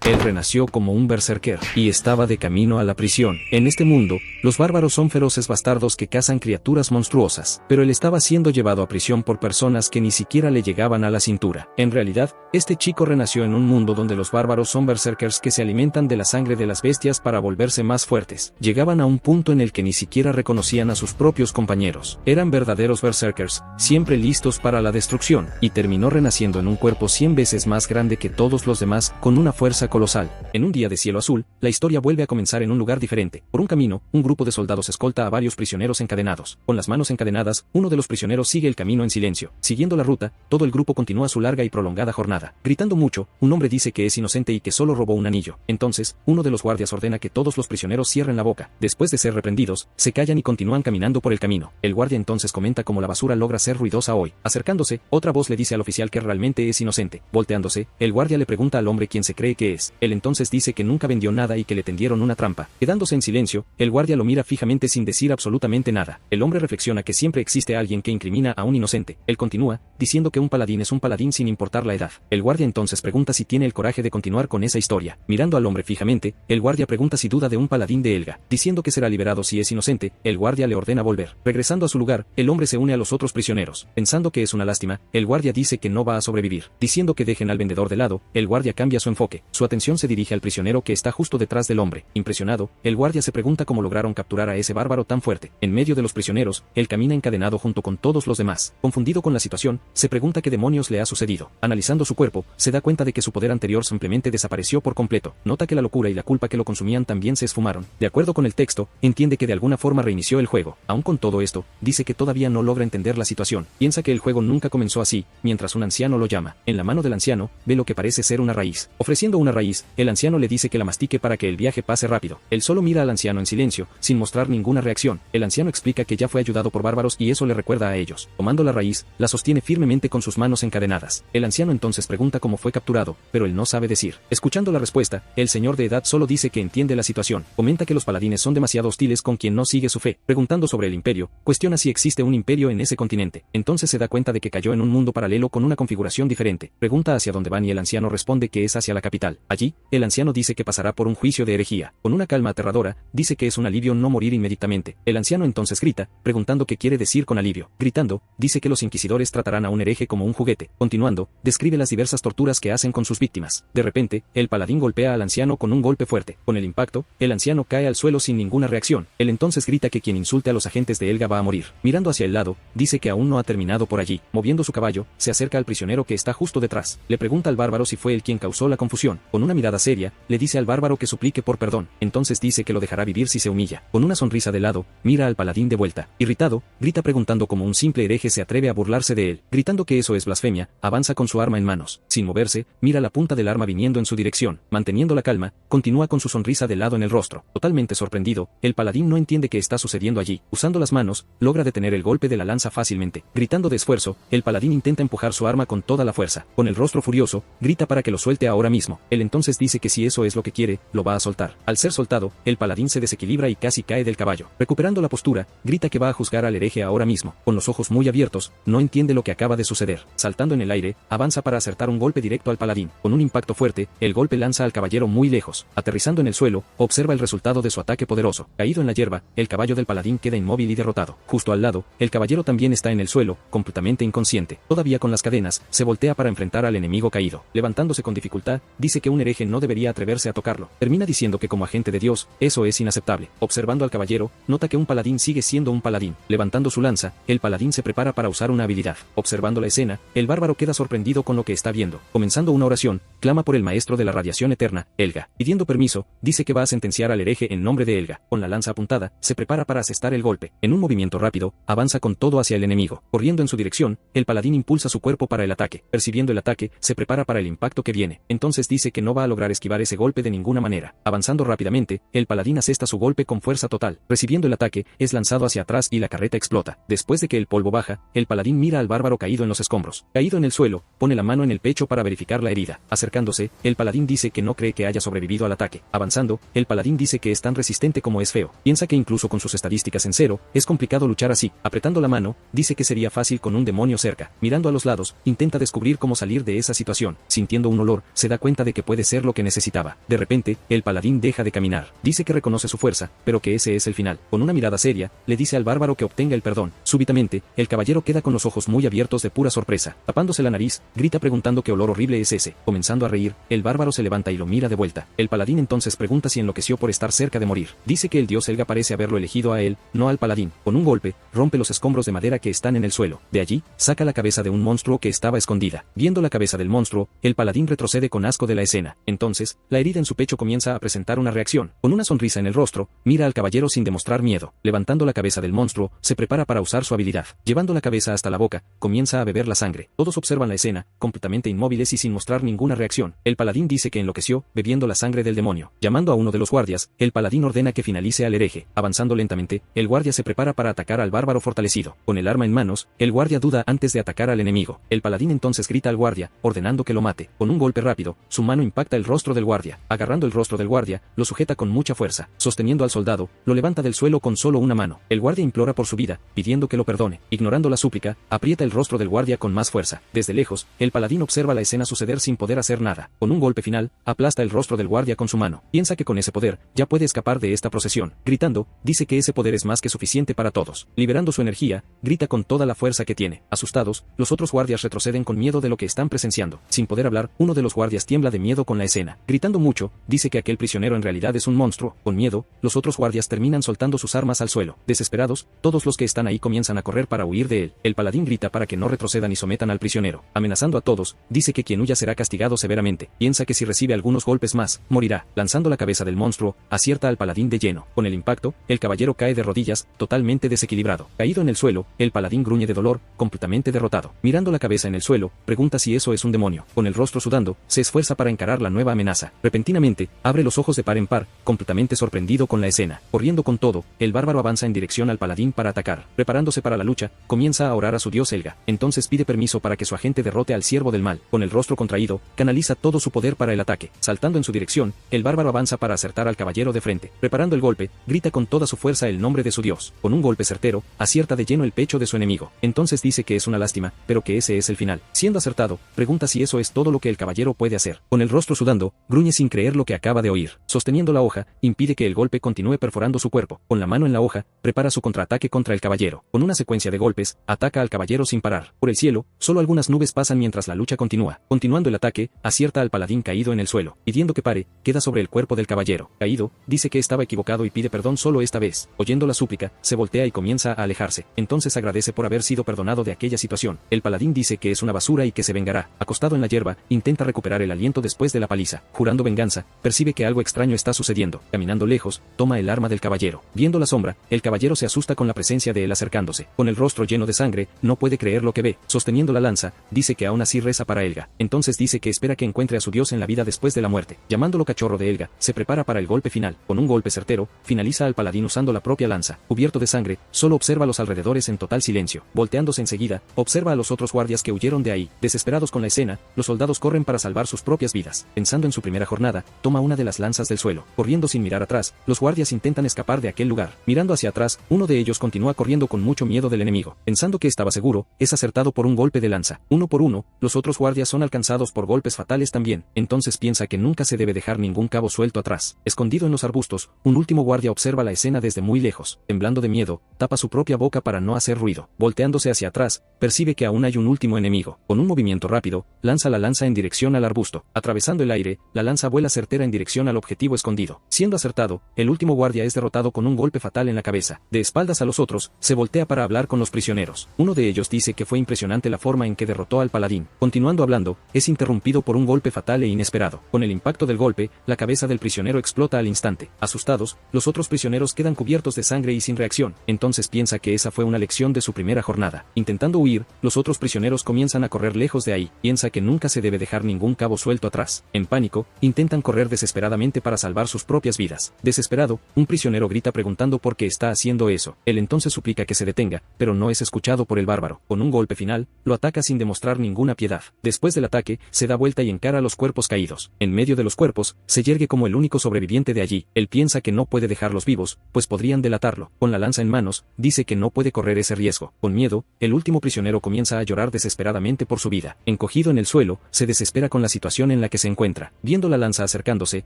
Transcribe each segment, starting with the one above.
Él renació como un berserker, y estaba de camino a la prisión. En este mundo, los bárbaros son feroces bastardos que cazan criaturas monstruosas, pero él estaba siendo llevado a prisión por personas que ni siquiera le llegaban a la cintura. En realidad, este chico renació en un mundo donde los bárbaros son berserkers que se alimentan de la sangre de las bestias para volverse más fuertes. Llegaban a un punto en el que ni siquiera reconocían a sus propios compañeros. Eran verdaderos berserkers, siempre listos para la destrucción, y terminó renaciendo en un cuerpo 100 veces más grande que todos los demás, con una fuerza colosal. En un día de cielo azul, la historia vuelve a comenzar en un lugar diferente. Por un camino, un grupo de soldados escolta a varios prisioneros encadenados. Con las manos encadenadas, uno de los prisioneros sigue el camino en silencio. Siguiendo la ruta, todo el grupo continúa su larga y prolongada jornada. Gritando mucho, un hombre dice que es inocente y que solo robó un anillo. Entonces, uno de los guardias ordena que todos los prisioneros cierren la boca. Después de ser reprendidos, se callan y continúan caminando por el camino. El guardia entonces comenta cómo la basura logra ser ruidosa hoy. Acercándose, otra voz le dice al oficial que realmente es inocente. Volteándose, el guardia le pregunta al hombre quién se cree que es. Él entonces dice que nunca vendió nada y que le tendieron una trampa. Quedándose en silencio, el guardia lo mira fijamente sin decir absolutamente nada. El hombre reflexiona que siempre existe alguien que incrimina a un inocente. Él continúa, diciendo que un paladín es un paladín sin importar la edad. El guardia entonces pregunta si tiene el coraje de continuar con esa historia. Mirando al hombre fijamente, el guardia pregunta si duda de un paladín de Helga. Diciendo que será liberado si es inocente, el guardia le ordena volver. Regresando a su lugar, el hombre se une a los otros prisioneros. Pensando que es una lástima, el guardia dice que no va a sobrevivir. Diciendo que dejen al vendedor de lado, el guardia cambia su enfoque. Su atención se dirige al prisionero que está justo detrás del hombre. Impresionado, el guardia se pregunta cómo lograron capturar a ese bárbaro tan fuerte. En medio de los prisioneros, él camina encadenado junto con todos los demás. Confundido con la situación, se pregunta qué demonios le ha sucedido. Analizando su cuerpo, se da cuenta de que su poder anterior simplemente desapareció por completo. Nota que la locura y la culpa que lo consumían también se esfumaron. De acuerdo con el texto, entiende que de alguna forma reinició el juego. Aún con todo esto, dice que todavía no logra entender la situación. Piensa que el juego nunca comenzó así, mientras un anciano lo llama. En la mano del anciano, ve lo que parece ser una raíz. Ofreciendo una raíz, el anciano le dice que la mastique para que el viaje pase rápido. Él solo mira al anciano en silencio, sin mostrar ninguna reacción. El anciano explica que ya fue ayudado por bárbaros y eso le recuerda a ellos. Tomando la raíz, la sostiene firmemente con sus manos encadenadas. El anciano entonces pregunta cómo fue capturado, pero él no sabe decir. Escuchando la respuesta, el señor de edad solo dice que entiende la situación. Comenta que los paladines son demasiado hostiles con quien no sigue su fe. Preguntando sobre el imperio, cuestiona si existe un imperio en ese continente. Entonces se da cuenta de que cayó en un mundo paralelo con una configuración diferente. Pregunta hacia dónde van y el anciano responde que es hacia la capital. Allí, el anciano dice que pasará por un juicio de herejía. Con una calma aterradora, dice que es un alivio no morir inmediatamente. El anciano entonces grita, preguntando qué quiere decir con alivio. Gritando, dice que los inquisidores tratarán a un hereje como un juguete. Continuando, describe las diversas torturas que hacen con sus víctimas. De repente, el paladín golpea al anciano con un golpe fuerte. Con el impacto, el anciano cae al suelo sin ninguna reacción. Él entonces grita que quien insulte a los agentes de Helga va a morir. Mirando hacia el lado, dice que aún no ha terminado por allí. Moviendo su caballo, se acerca al prisionero que está justo detrás. Le pregunta al bárbaro si fue él quien causó la confusión. Con una mirada seria, le dice al bárbaro que suplique por perdón. Entonces dice que lo dejará vivir si se humilla. Con una sonrisa de lado, mira al paladín de vuelta. Irritado, grita preguntando cómo un simple hereje se atreve a burlarse de él. Gritando que eso es blasfemia, avanza con su arma en manos. Sin moverse, mira la punta del arma viniendo en su dirección. Manteniendo la calma, continúa con su sonrisa de lado en el rostro. Totalmente sorprendido, el paladín no entiende qué está sucediendo allí. Usando las manos, logra detener el golpe de la lanza fácilmente. Gritando de esfuerzo, el paladín intenta empujar su arma con toda la fuerza. Con el rostro furioso, grita para que lo suelte ahora mismo. Él entonces dice que si eso es lo que quiere, lo va a soltar. Al ser soltado, el paladín se desequilibra y casi cae del caballo. Recuperando la postura, grita que va a juzgar al hereje ahora mismo. Con los ojos muy abiertos, no entiende lo que acaba de suceder. Saltando en el aire, avanza para acertar un golpe directo al paladín. Con un impacto fuerte, el golpe lanza al caballero muy lejos. Aterrizando en el suelo, observa el resultado de su ataque poderoso. Caído en la hierba, el caballo del paladín queda inmóvil y derrotado. Justo al lado, el caballero también está en el suelo, completamente inconsciente. Todavía con las cadenas, se voltea para enfrentar al enemigo caído. Levantándose con dificultad, dice que un hereje no debería atreverse a tocarlo. Termina diciendo que como agente de Dios, eso es inaceptable. Observando al caballero, nota que un paladín sigue siendo un paladín. Levantando su lanza, el paladín se prepara para usar una habilidad. Observando la escena, el bárbaro queda sorprendido con lo que está viendo. Comenzando una oración, clama por el maestro de la radiación eterna, Helga. Pidiendo permiso, dice que va a sentenciar al hereje en nombre de Helga. Con la lanza apuntada, se prepara para asestar el golpe. En un movimiento rápido, avanza con todo hacia el enemigo. Corriendo en su dirección, el paladín impulsa su cuerpo para el ataque. Percibiendo el ataque, se prepara para el impacto que viene. Entonces dice que no va a lograr esquivar ese golpe de ninguna manera. Avanzando rápidamente, el paladín asesta su golpe con fuerza total. Recibiendo el ataque, es lanzado hacia atrás y la carreta explota. Después de que el polvo baja, el paladín mira al bárbaro caído en los escombros. Caído en el suelo, pone la mano en el pecho para verificar la herida. Acercándose, el paladín dice que no cree que haya sobrevivido al ataque. Avanzando, el paladín dice que es tan resistente como es feo. Piensa que incluso con sus estadísticas en cero, es complicado luchar así. Apretando la mano, dice que sería fácil con un demonio cerca. Mirando a los lados, intenta descubrir cómo salir de esa situación. Sintiendo un olor, se da cuenta de que puede puede ser lo que necesitaba. De repente, el paladín deja de caminar. Dice que reconoce su fuerza, pero que ese es el final. Con una mirada seria, le dice al bárbaro que obtenga el perdón. Súbitamente, el caballero queda con los ojos muy abiertos de pura sorpresa. Tapándose la nariz, grita preguntando qué olor horrible es ese. Comenzando a reír, el bárbaro se levanta y lo mira de vuelta. El paladín entonces pregunta si enloqueció por estar cerca de morir. Dice que el dios Helga parece haberlo elegido a él, no al paladín. Con un golpe, rompe los escombros de madera que están en el suelo. De allí, saca la cabeza de un monstruo que estaba escondida. Viendo la cabeza del monstruo, el paladín retrocede con asco de la escena. Entonces, la herida en su pecho comienza a presentar una reacción. Con una sonrisa en el rostro, mira al caballero sin demostrar miedo. Levantando la cabeza del monstruo, se prepara para usar su habilidad. Llevando la cabeza hasta la boca, comienza a beber la sangre. Todos observan la escena, completamente inmóviles y sin mostrar ninguna reacción. El paladín dice que enloqueció, bebiendo la sangre del demonio. Llamando a uno de los guardias, el paladín ordena que finalice al hereje. Avanzando lentamente, el guardia se prepara para atacar al bárbaro fortalecido. Con el arma en manos, el guardia duda antes de atacar al enemigo. El paladín entonces grita al guardia, ordenando que lo mate. Con un golpe rápido, su mano impacta el rostro del guardia. Agarrando el rostro del guardia, lo sujeta con mucha fuerza. Sosteniendo al soldado, lo levanta del suelo con solo una mano. El guardia implora por su vida, pidiendo que lo perdone. Ignorando la súplica, aprieta el rostro del guardia con más fuerza. Desde lejos, el paladín observa la escena suceder sin poder hacer nada. Con un golpe final, aplasta el rostro del guardia con su mano. Piensa que con ese poder, ya puede escapar de esta procesión. Gritando, dice que ese poder es más que suficiente para todos. Liberando su energía, grita con toda la fuerza que tiene. Asustados, los otros guardias retroceden con miedo de lo que están presenciando. Sin poder hablar, uno de los guardias tiembla de miedo con la escena. Gritando mucho, dice que aquel prisionero en realidad es un monstruo. Con miedo, los otros guardias terminan soltando sus armas al suelo. Desesperados, todos los que están ahí comienzan a correr para huir de él. El paladín grita para que no retrocedan y sometan al prisionero. Amenazando a todos, dice que quien huya será castigado severamente. Piensa que si recibe algunos golpes más, morirá. Lanzando la cabeza del monstruo, acierta al paladín de lleno. Con el impacto, el caballero cae de rodillas, totalmente desequilibrado. Caído en el suelo, el paladín gruñe de dolor, completamente derrotado. Mirando la cabeza en el suelo, pregunta si eso es un demonio. Con el rostro sudando, se esfuerza para encarar la nueva amenaza. Repentinamente, abre los ojos de par en par, completamente sorprendido con la escena. Corriendo con todo, el bárbaro avanza en dirección al paladín para atacar. Preparándose para la lucha, comienza a orar a su dios Helga. Entonces pide permiso para que su agente derrote al siervo del mal. Con el rostro contraído, canaliza todo su poder para el ataque. Saltando en su dirección, el bárbaro avanza para acertar al caballero de frente. Preparando el golpe, grita con toda su fuerza el nombre de su dios. Con un golpe certero, acierta de lleno el pecho de su enemigo. Entonces dice que es una lástima, pero que ese es el final. Siendo acertado, pregunta si eso es todo lo que el caballero puede hacer. Con el rostro sudando, gruñe sin creer lo que acaba de oír. Sosteniendo la hoja, impide que el golpe continúe perforando su cuerpo. Con la mano en la hoja, prepara su contraataque contra el caballero. Con una secuencia de golpes, ataca al caballero sin parar. Por el cielo, solo algunas nubes pasan mientras la lucha continúa. Continuando el ataque, acierta al paladín caído en el suelo. Pidiendo que pare, queda sobre el cuerpo del caballero. Caído, dice que estaba equivocado y pide perdón solo esta vez. Oyendo la súplica, se voltea y comienza a alejarse. Entonces agradece por haber sido perdonado de aquella situación. El paladín dice que es una basura y que se vengará. Acostado en la hierba, intenta recuperar el aliento después de la paliza. Jurando venganza, percibe que algo extraño está sucediendo. Caminando lejos, toma el arma del caballero. Viendo la sombra, el caballero se asusta con la presencia de él acercándose. Con el rostro lleno de sangre, no puede creer lo que ve. Sosteniendo la lanza, dice que aún así reza para Helga. Entonces dice que espera que encuentre a su dios en la vida después de la muerte. Llamándolo cachorro de Helga, se prepara para el golpe final. Con un golpe certero, finaliza al paladín usando la propia lanza. Cubierto de sangre, solo observa los alrededores en total silencio. Volteándose enseguida, observa a los otros guardias que huyeron de ahí. Desesperados con la escena, los soldados corren para salvar sus propias vidas. Pensando en su primera jornada, toma una de las lanzas del suelo. Corriendo sin mirar atrás, los guardias intentan escapar de aquel lugar. Mirando hacia atrás, uno de ellos continúa corriendo con mucho miedo del enemigo. Pensando que estaba seguro, es acertado por un golpe de lanza. Uno por uno, los otros guardias son alcanzados por golpes fatales también. Entonces piensa que nunca se debe dejar ningún cabo suelto atrás. Escondido en los arbustos, un último guardia observa la escena desde muy lejos. Temblando de miedo, tapa su propia boca para no hacer ruido. Volteándose hacia atrás, percibe que aún hay un último enemigo. Con un movimiento rápido, lanza la lanza en dirección al arbusto. Atravesando el aire, la lanza vuela certera en dirección al objetivo escondido. Siendo acertado, el último guardia es derrotado con un golpe fatal en la cabeza. De espaldas a los otros, se voltea para hablar con los prisioneros. Uno de ellos dice que fue impresionante la forma en que derrotó al paladín. Continuando hablando, es interrumpido por un golpe fatal e inesperado. Con el impacto del golpe, la cabeza del prisionero explota al instante. Asustados, los otros prisioneros quedan cubiertos de sangre y sin reacción. Entonces piensa que esa fue una lección de su primera jornada. Intentando huir, los otros prisioneros comienzan a correr lejos de ahí. Piensa que nunca se debe dejar ningún cabo suelto atrás. En pánico, intentan correr desesperadamente para salvar sus propias vidas. Desesperado, un prisionero grita preguntando por qué está haciendo eso. Él entonces suplica que se detenga, pero no es escuchado por el bárbaro. Con un golpe final, lo ataca sin demostrar ninguna piedad. Después del ataque, se da vuelta y encara a los cuerpos caídos. En medio de los cuerpos, se yergue como el único sobreviviente de allí. Él piensa que no puede dejarlos vivos, pues podrían delatarlo. Con la lanza en manos, dice que no puede correr ese riesgo. Con miedo, el último prisionero comienza a llorar desesperadamente por su vida. Encogido en el suelo, se desespera con la situación en la que se se encuentra. Viendo la lanza acercándose,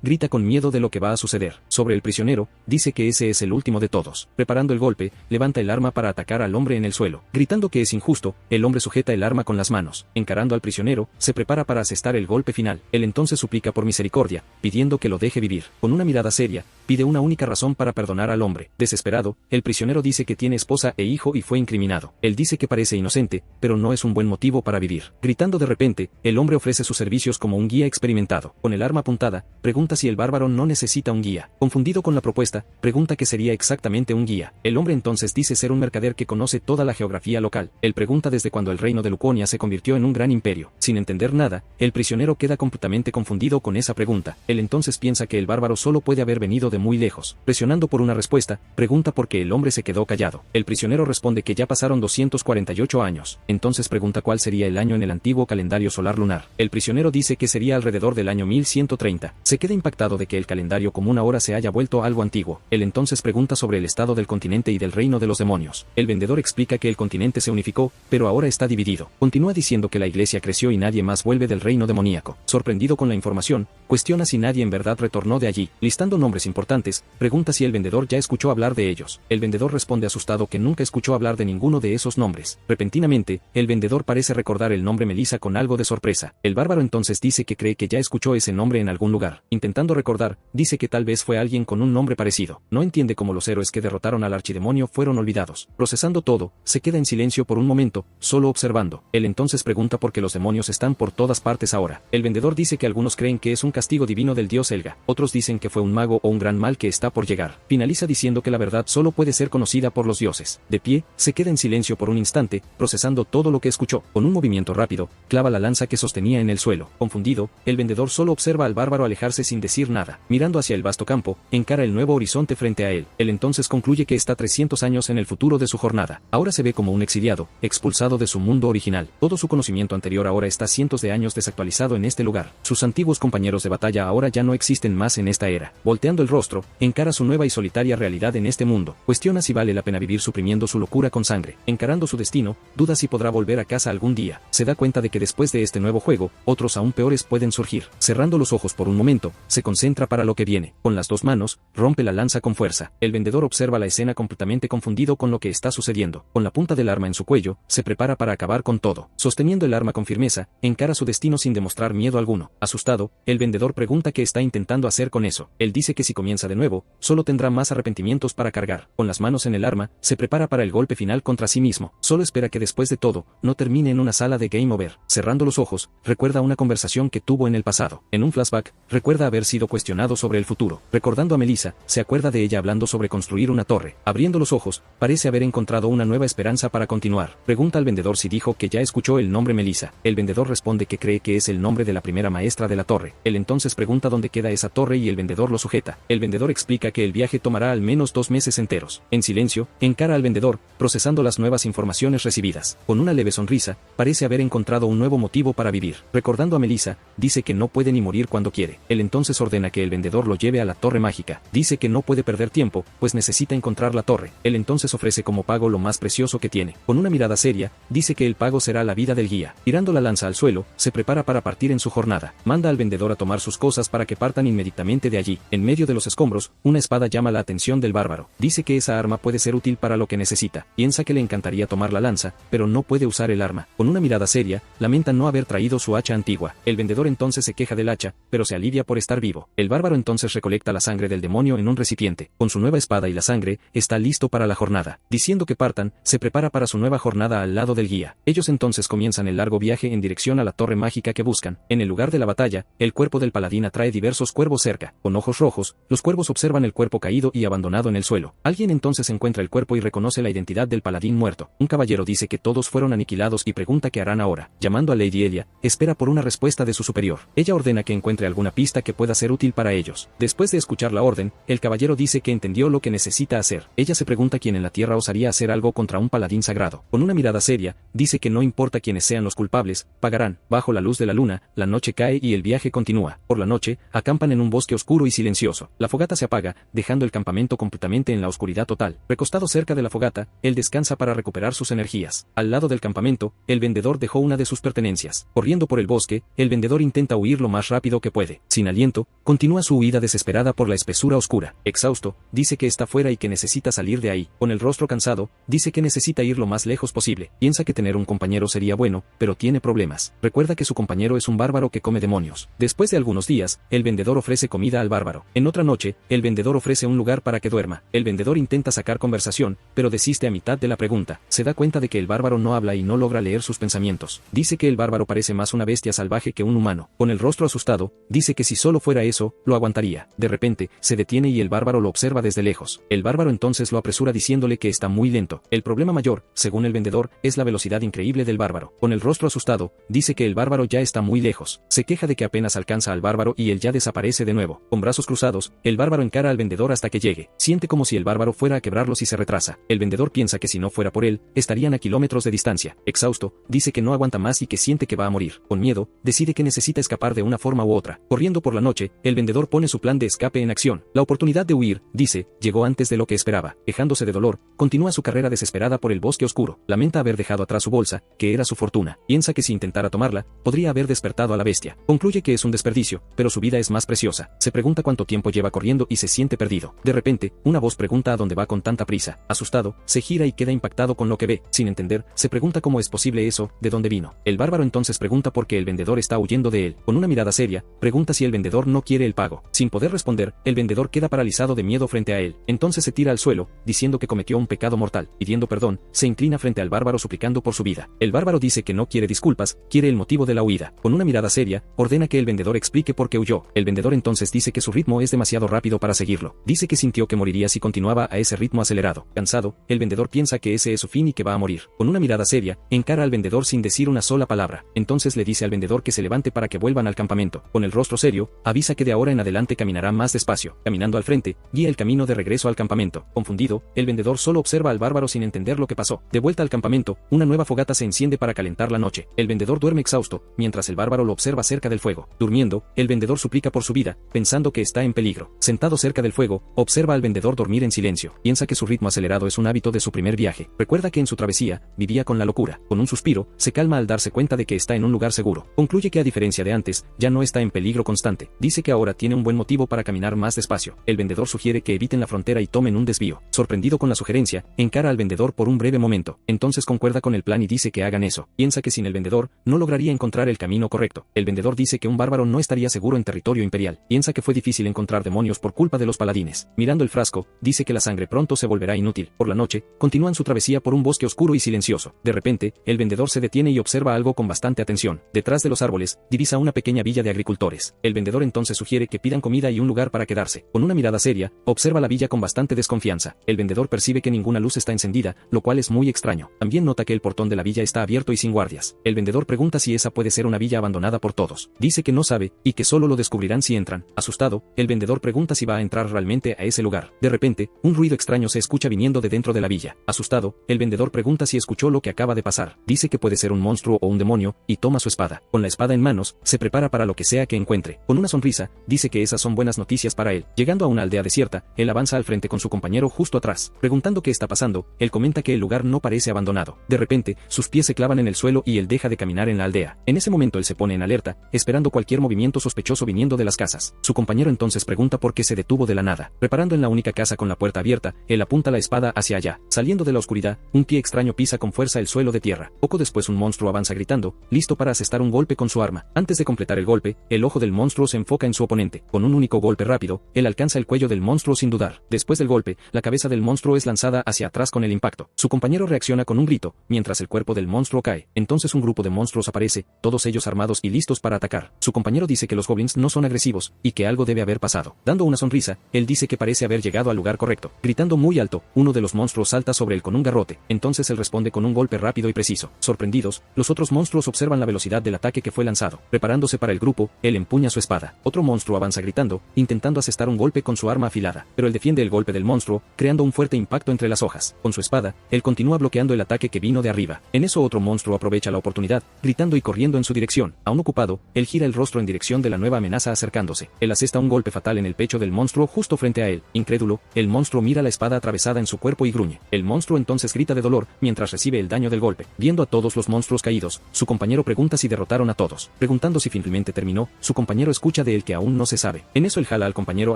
grita con miedo de lo que va a suceder. Sobre el prisionero, dice que ese es el último de todos. Preparando el golpe, levanta el arma para atacar al hombre en el suelo. Gritando que es injusto, el hombre sujeta el arma con las manos. Encarando al prisionero, se prepara para asestar el golpe final. Él entonces suplica por misericordia, pidiendo que lo deje vivir. Con una mirada seria, pide una única razón para perdonar al hombre. Desesperado, el prisionero dice que tiene esposa e hijo y fue incriminado. Él dice que parece inocente, pero no es un buen motivo para vivir. Gritando de repente, el hombre ofrece sus servicios como un guía experimentado. Con el arma apuntada, pregunta si el bárbaro no necesita un guía. Confundido con la propuesta, pregunta qué sería exactamente un guía. El hombre entonces dice ser un mercader que conoce toda la geografía local. Él pregunta desde cuando el reino de Luconia se convirtió en un gran imperio. Sin entender nada, el prisionero queda completamente confundido con esa pregunta. Él entonces piensa que el bárbaro solo puede haber venido de muy lejos. Presionando por una respuesta, pregunta por qué el hombre se quedó callado. El prisionero responde que ya pasaron 248 años. Entonces pregunta cuál sería el año en el antiguo calendario solar lunar. El prisionero dice que sería alrededor del año 1130. Se queda impactado de que el calendario común ahora se haya vuelto algo antiguo. Él entonces pregunta sobre el estado del continente y del reino de los demonios. El vendedor explica que el continente se unificó, pero ahora está dividido. Continúa diciendo que la iglesia creció y nadie más vuelve del reino demoníaco. Sorprendido con la información, cuestiona si nadie en verdad retornó de allí. Listando nombres importantes, pregunta si el vendedor ya escuchó hablar de ellos. El vendedor responde asustado que nunca escuchó hablar de ninguno de esos nombres. Repentinamente, el vendedor parece recordar el nombre Melissa con algo de sorpresa. El bárbaro entonces dice que cree que ya escuchó ese nombre en algún lugar. Intentando recordar, dice que tal vez fue alguien con un nombre parecido. No entiende cómo los héroes que derrotaron al archidemonio fueron olvidados. Procesando todo, se queda en silencio por un momento, solo observando. Él entonces pregunta por qué los demonios están por todas partes ahora. El vendedor dice que algunos creen que es un castigo divino del dios Helga, otros dicen que fue un mago o un gran mal que está por llegar. Finaliza diciendo que la verdad solo puede ser conocida por los dioses. De pie, se queda en silencio por un instante, procesando todo lo que escuchó. Con un movimiento rápido, clava la lanza que sostenía en el suelo. Confundido, el vendedor solo observa al bárbaro alejarse sin decir nada. Mirando hacia el vasto campo, encara el nuevo horizonte frente a él. Él entonces concluye que está 300 años en el futuro de su jornada. Ahora se ve como un exiliado, expulsado de su mundo original. Todo su conocimiento anterior ahora está cientos de años desactualizado en este lugar. Sus antiguos compañeros de batalla ahora ya no existen más en esta era. Volteando el rostro, encara su nueva y solitaria realidad en este mundo. Cuestiona si vale la pena vivir suprimiendo su locura con sangre. Encarando su destino, duda si podrá volver a casa algún día. Se da cuenta de que después de este nuevo juego, otros aún peores pueden surgir. Cerrando los ojos por un momento, se concentra para lo que viene. Con las dos manos, rompe la lanza con fuerza. El vendedor observa la escena completamente confundido con lo que está sucediendo. Con la punta del arma en su cuello, se prepara para acabar con todo. Sosteniendo el arma con firmeza, encara su destino sin demostrar miedo alguno. Asustado, el vendedor pregunta qué está intentando hacer con eso. Él dice que si comienza de nuevo, solo tendrá más arrepentimientos para cargar. Con las manos en el arma, se prepara para el golpe final contra sí mismo. Solo espera que después de todo, no termine en una sala de game over. Cerrando los ojos, recuerda una conversación que tuvo en el pasado. En un flashback, recuerda haber sido cuestionado sobre el futuro. Recordando a Melissa, se acuerda de ella hablando sobre construir una torre. Abriendo los ojos, parece haber encontrado una nueva esperanza para continuar. Pregunta al vendedor si dijo que ya escuchó el nombre Melissa. El vendedor responde que cree que es el nombre de la primera maestra de la torre. Él entonces pregunta dónde queda esa torre y el vendedor lo sujeta. El vendedor explica que el viaje tomará al menos 2 meses enteros. En silencio, encara al vendedor, procesando las nuevas informaciones recibidas. Con una leve sonrisa, parece haber encontrado un nuevo motivo para vivir. Recordando a Melissa, dice que no puede ni morir cuando quiere. Él entonces ordena que el vendedor lo lleve a la torre mágica. Dice que no puede perder tiempo, pues necesita encontrar la torre. Él entonces ofrece como pago lo más precioso que tiene. Con una mirada seria, dice que el pago será la vida del guía. Tirando la lanza al suelo, se prepara para partir en su jornada. Manda al vendedor a tomar sus cosas para que partan inmediatamente de allí. En medio de los escombros, una espada llama la atención del bárbaro. Dice que esa arma puede ser útil para lo que necesita. Piensa que le encantaría tomar la lanza, pero no puede usar el arma. Con una mirada seria, lamenta no haber traído su hacha antigua. El vendedor entonces se queja del hacha, pero se alivia por estar vivo. El bárbaro entonces recolecta la sangre del demonio en un recipiente. Con su nueva espada y la sangre, está listo para la jornada. Diciendo que partan, se prepara para su nueva jornada al lado del guía. Ellos entonces comienzan el largo viaje en dirección a la torre mágica que buscan. En el lugar de la batalla, el cuerpo del paladín atrae diversos cuervos cerca. Con ojos rojos, los cuervos observan el cuerpo caído y abandonado en el suelo. Alguien entonces encuentra el cuerpo y reconoce la identidad del paladín muerto. Un caballero dice que todos fueron aniquilados y pregunta qué harán ahora. Llamando a Lady Elia, espera por una respuesta de su superior. Ella ordena que encuentre alguna pista que pueda ser útil para ellos. Después de escuchar la orden, el caballero dice que entendió lo que necesita hacer. Ella se pregunta quién en la tierra osaría hacer algo contra un paladín sagrado. Con una mirada seria, dice que no importa quiénes sean los culpables, pagarán. Bajo la luz de la luna, la noche cae y el viaje continúa. Por la noche, acampan en un bosque oscuro y silencioso. La fogata se apaga, dejando el campamento completamente en la oscuridad total. Recostado cerca de la fogata, él descansa para recuperar sus energías. Al lado del campamento, el vendedor dejó una de sus pertenencias. Corriendo por el bosque, el vendedor intenta intenta huir lo más rápido que puede. Sin aliento, continúa su huida desesperada por la espesura oscura. Exhausto, dice que está fuera y que necesita salir de ahí. Con el rostro cansado, dice que necesita ir lo más lejos posible. Piensa que tener un compañero sería bueno, pero tiene problemas. Recuerda que su compañero es un bárbaro que come demonios. Después de algunos días, el vendedor ofrece comida al bárbaro. En otra noche, el vendedor ofrece un lugar para que duerma. El vendedor intenta sacar conversación, pero desiste a mitad de la pregunta. Se da cuenta de que el bárbaro no habla y no logra leer sus pensamientos. Dice que el bárbaro parece más una bestia salvaje que un humano. Con el rostro asustado, dice que si solo fuera eso, lo aguantaría. De repente, se detiene y el bárbaro lo observa desde lejos. El bárbaro entonces lo apresura diciéndole que está muy lento. El problema mayor, según el vendedor, es la velocidad increíble del bárbaro. Con el rostro asustado, dice que el bárbaro ya está muy lejos. Se queja de que apenas alcanza al bárbaro y él ya desaparece de nuevo. Con brazos cruzados, el bárbaro encara al vendedor hasta que llegue. Siente como si el bárbaro fuera a quebrarlo si se retrasa. El vendedor piensa que si no fuera por él, estarían a kilómetros de distancia. Exhausto, dice que no aguanta más y que siente que va a morir. Con miedo, decide que necesita escapar de una forma u otra. Corriendo por la noche, el vendedor pone su plan de escape en acción. La oportunidad de huir, dice, llegó antes de lo que esperaba. Quejándose de dolor, continúa su carrera desesperada por el bosque oscuro. Lamenta haber dejado atrás su bolsa, que era su fortuna. Piensa que si intentara tomarla, podría haber despertado a la bestia. Concluye que es un desperdicio, pero su vida es más preciosa. Se pregunta cuánto tiempo lleva corriendo y se siente perdido. De repente, una voz pregunta a dónde va con tanta prisa. Asustado, se gira y queda impactado con lo que ve. Sin entender, se pregunta cómo es posible eso, de dónde vino. El bárbaro entonces pregunta por qué el vendedor está huyendo de él. Con una mirada seria, pregunta si el vendedor no quiere el pago. Sin poder responder, el vendedor queda paralizado de miedo frente a él. Entonces se tira al suelo, diciendo que cometió un pecado mortal. Pidiendo perdón, se inclina frente al bárbaro suplicando por su vida. El bárbaro dice que no quiere disculpas, quiere el motivo de la huida. Con una mirada seria, ordena que el vendedor explique por qué huyó. El vendedor entonces dice que su ritmo es demasiado rápido para seguirlo. Dice que sintió que moriría si continuaba a ese ritmo acelerado. Cansado, el vendedor piensa que ese es su fin y que va a morir. Con una mirada seria, encara al vendedor sin decir una sola palabra. Entonces le dice al vendedor que se levante para que vuelvan al campamento. Con el rostro serio, avisa que de ahora en adelante caminará más despacio. Caminando al frente, guía el camino de regreso al campamento. Confundido, el vendedor solo observa al bárbaro sin entender lo que pasó. De vuelta al campamento, una nueva fogata se enciende para calentar la noche. El vendedor duerme exhausto, mientras el bárbaro lo observa cerca del fuego. Durmiendo, el vendedor suplica por su vida, pensando que está en peligro. Sentado cerca del fuego, observa al vendedor dormir en silencio. Piensa que su ritmo acelerado es un hábito de su primer viaje. Recuerda que en su travesía, vivía con la locura. Con un suspiro, se calma al darse cuenta de que está en un lugar seguro. Concluye que a diferencia de antes, ya no está en peligro constante. Dice que ahora tiene un buen motivo para caminar más despacio. El vendedor sugiere que eviten la frontera y tomen un desvío. Sorprendido con la sugerencia, encara al vendedor por un breve momento. Entonces concuerda con el plan y dice que hagan eso. Piensa que sin el vendedor, no lograría encontrar el camino correcto. El vendedor dice que un bárbaro no estaría seguro en territorio imperial. Piensa que fue difícil encontrar demonios por culpa de los paladines. Mirando el frasco, dice que la sangre pronto se volverá inútil. Por la noche, continúan su travesía por un bosque oscuro y silencioso. De repente, el vendedor se detiene y observa algo con bastante atención. Detrás de los árboles, divisa una pequeña villa de agricultores. El vendedor entonces sugiere que pidan comida y un lugar para quedarse. Con una mirada seria, observa la villa con bastante desconfianza. El vendedor percibe que ninguna luz está encendida, lo cual es muy extraño. También nota que el portón de la villa está abierto y sin guardias. El vendedor pregunta si esa puede ser una villa abandonada por todos. Dice que no sabe, y que solo lo descubrirán si entran. Asustado, el vendedor pregunta si va a entrar realmente a ese lugar. De repente, un ruido extraño se escucha viniendo de dentro de la villa. Asustado, el vendedor pregunta si escuchó lo que acaba de pasar. Dice que puede ser un monstruo o un demonio, y toma su espada. Con la espada en manos, se prepara para lo que sea que encuentre. Con una sonrisa, dice que esas son buenas noticias para él. Llegando a una aldea desierta, él avanza al frente con su compañero justo atrás. Preguntando qué está pasando, él comenta que el lugar no parece abandonado. De repente, sus pies se clavan en el suelo y él deja de caminar en la aldea. En ese momento él se pone en alerta, esperando cualquier movimiento sospechoso viniendo de las casas. Su compañero entonces pregunta por qué se detuvo de la nada. Reparando en la única casa con la puerta abierta, él apunta la espada hacia allá. Saliendo de la oscuridad, un pie extraño pisa con fuerza el suelo de tierra. Poco después un monstruo avanza gritando, listo para asestar un golpe con su arma. Antes de completar el golpe, el ojo del monstruo se enfoca en su oponente. Con un único golpe rápido, él alcanza el cuello del monstruo sin dudar. Después del golpe, la cabeza del monstruo es lanzada hacia atrás con el impacto. Su compañero reacciona con un grito, mientras el cuerpo del monstruo cae. Entonces un grupo de monstruos aparece, todos ellos armados y listos para atacar. Su compañero dice que los goblins no son agresivos, y que algo debe haber pasado. Dando una sonrisa, él dice que parece haber llegado al lugar correcto. Gritando muy alto, uno de los monstruos salta sobre él con un garrote. Entonces él responde con un golpe rápido y preciso. Sorprendidos, los otros monstruos observan la velocidad del ataque que fue lanzado. Preparándose para el grupo, él empuña su espada. Otro monstruo avanza gritando, intentando asestar un golpe con su arma afilada, pero él defiende el golpe del monstruo, creando un fuerte impacto entre las hojas. Con su espada, él continúa bloqueando el ataque que vino de arriba. En eso otro monstruo aprovecha la oportunidad, gritando y corriendo en su dirección. Aún ocupado, él gira el rostro en dirección de la nueva amenaza acercándose. Él asesta un golpe fatal en el pecho del monstruo justo frente a él. Incrédulo, el monstruo mira la espada atravesada en su cuerpo y gruñe. El monstruo entonces grita de dolor mientras recibe el daño del golpe. Viendo a todos los monstruos caídos, su compañero pregunta si derrotaron a todos. Preguntando preguntando si finalmente terminó, su compañero escucha de él que aún no se sabe. En eso él jala al compañero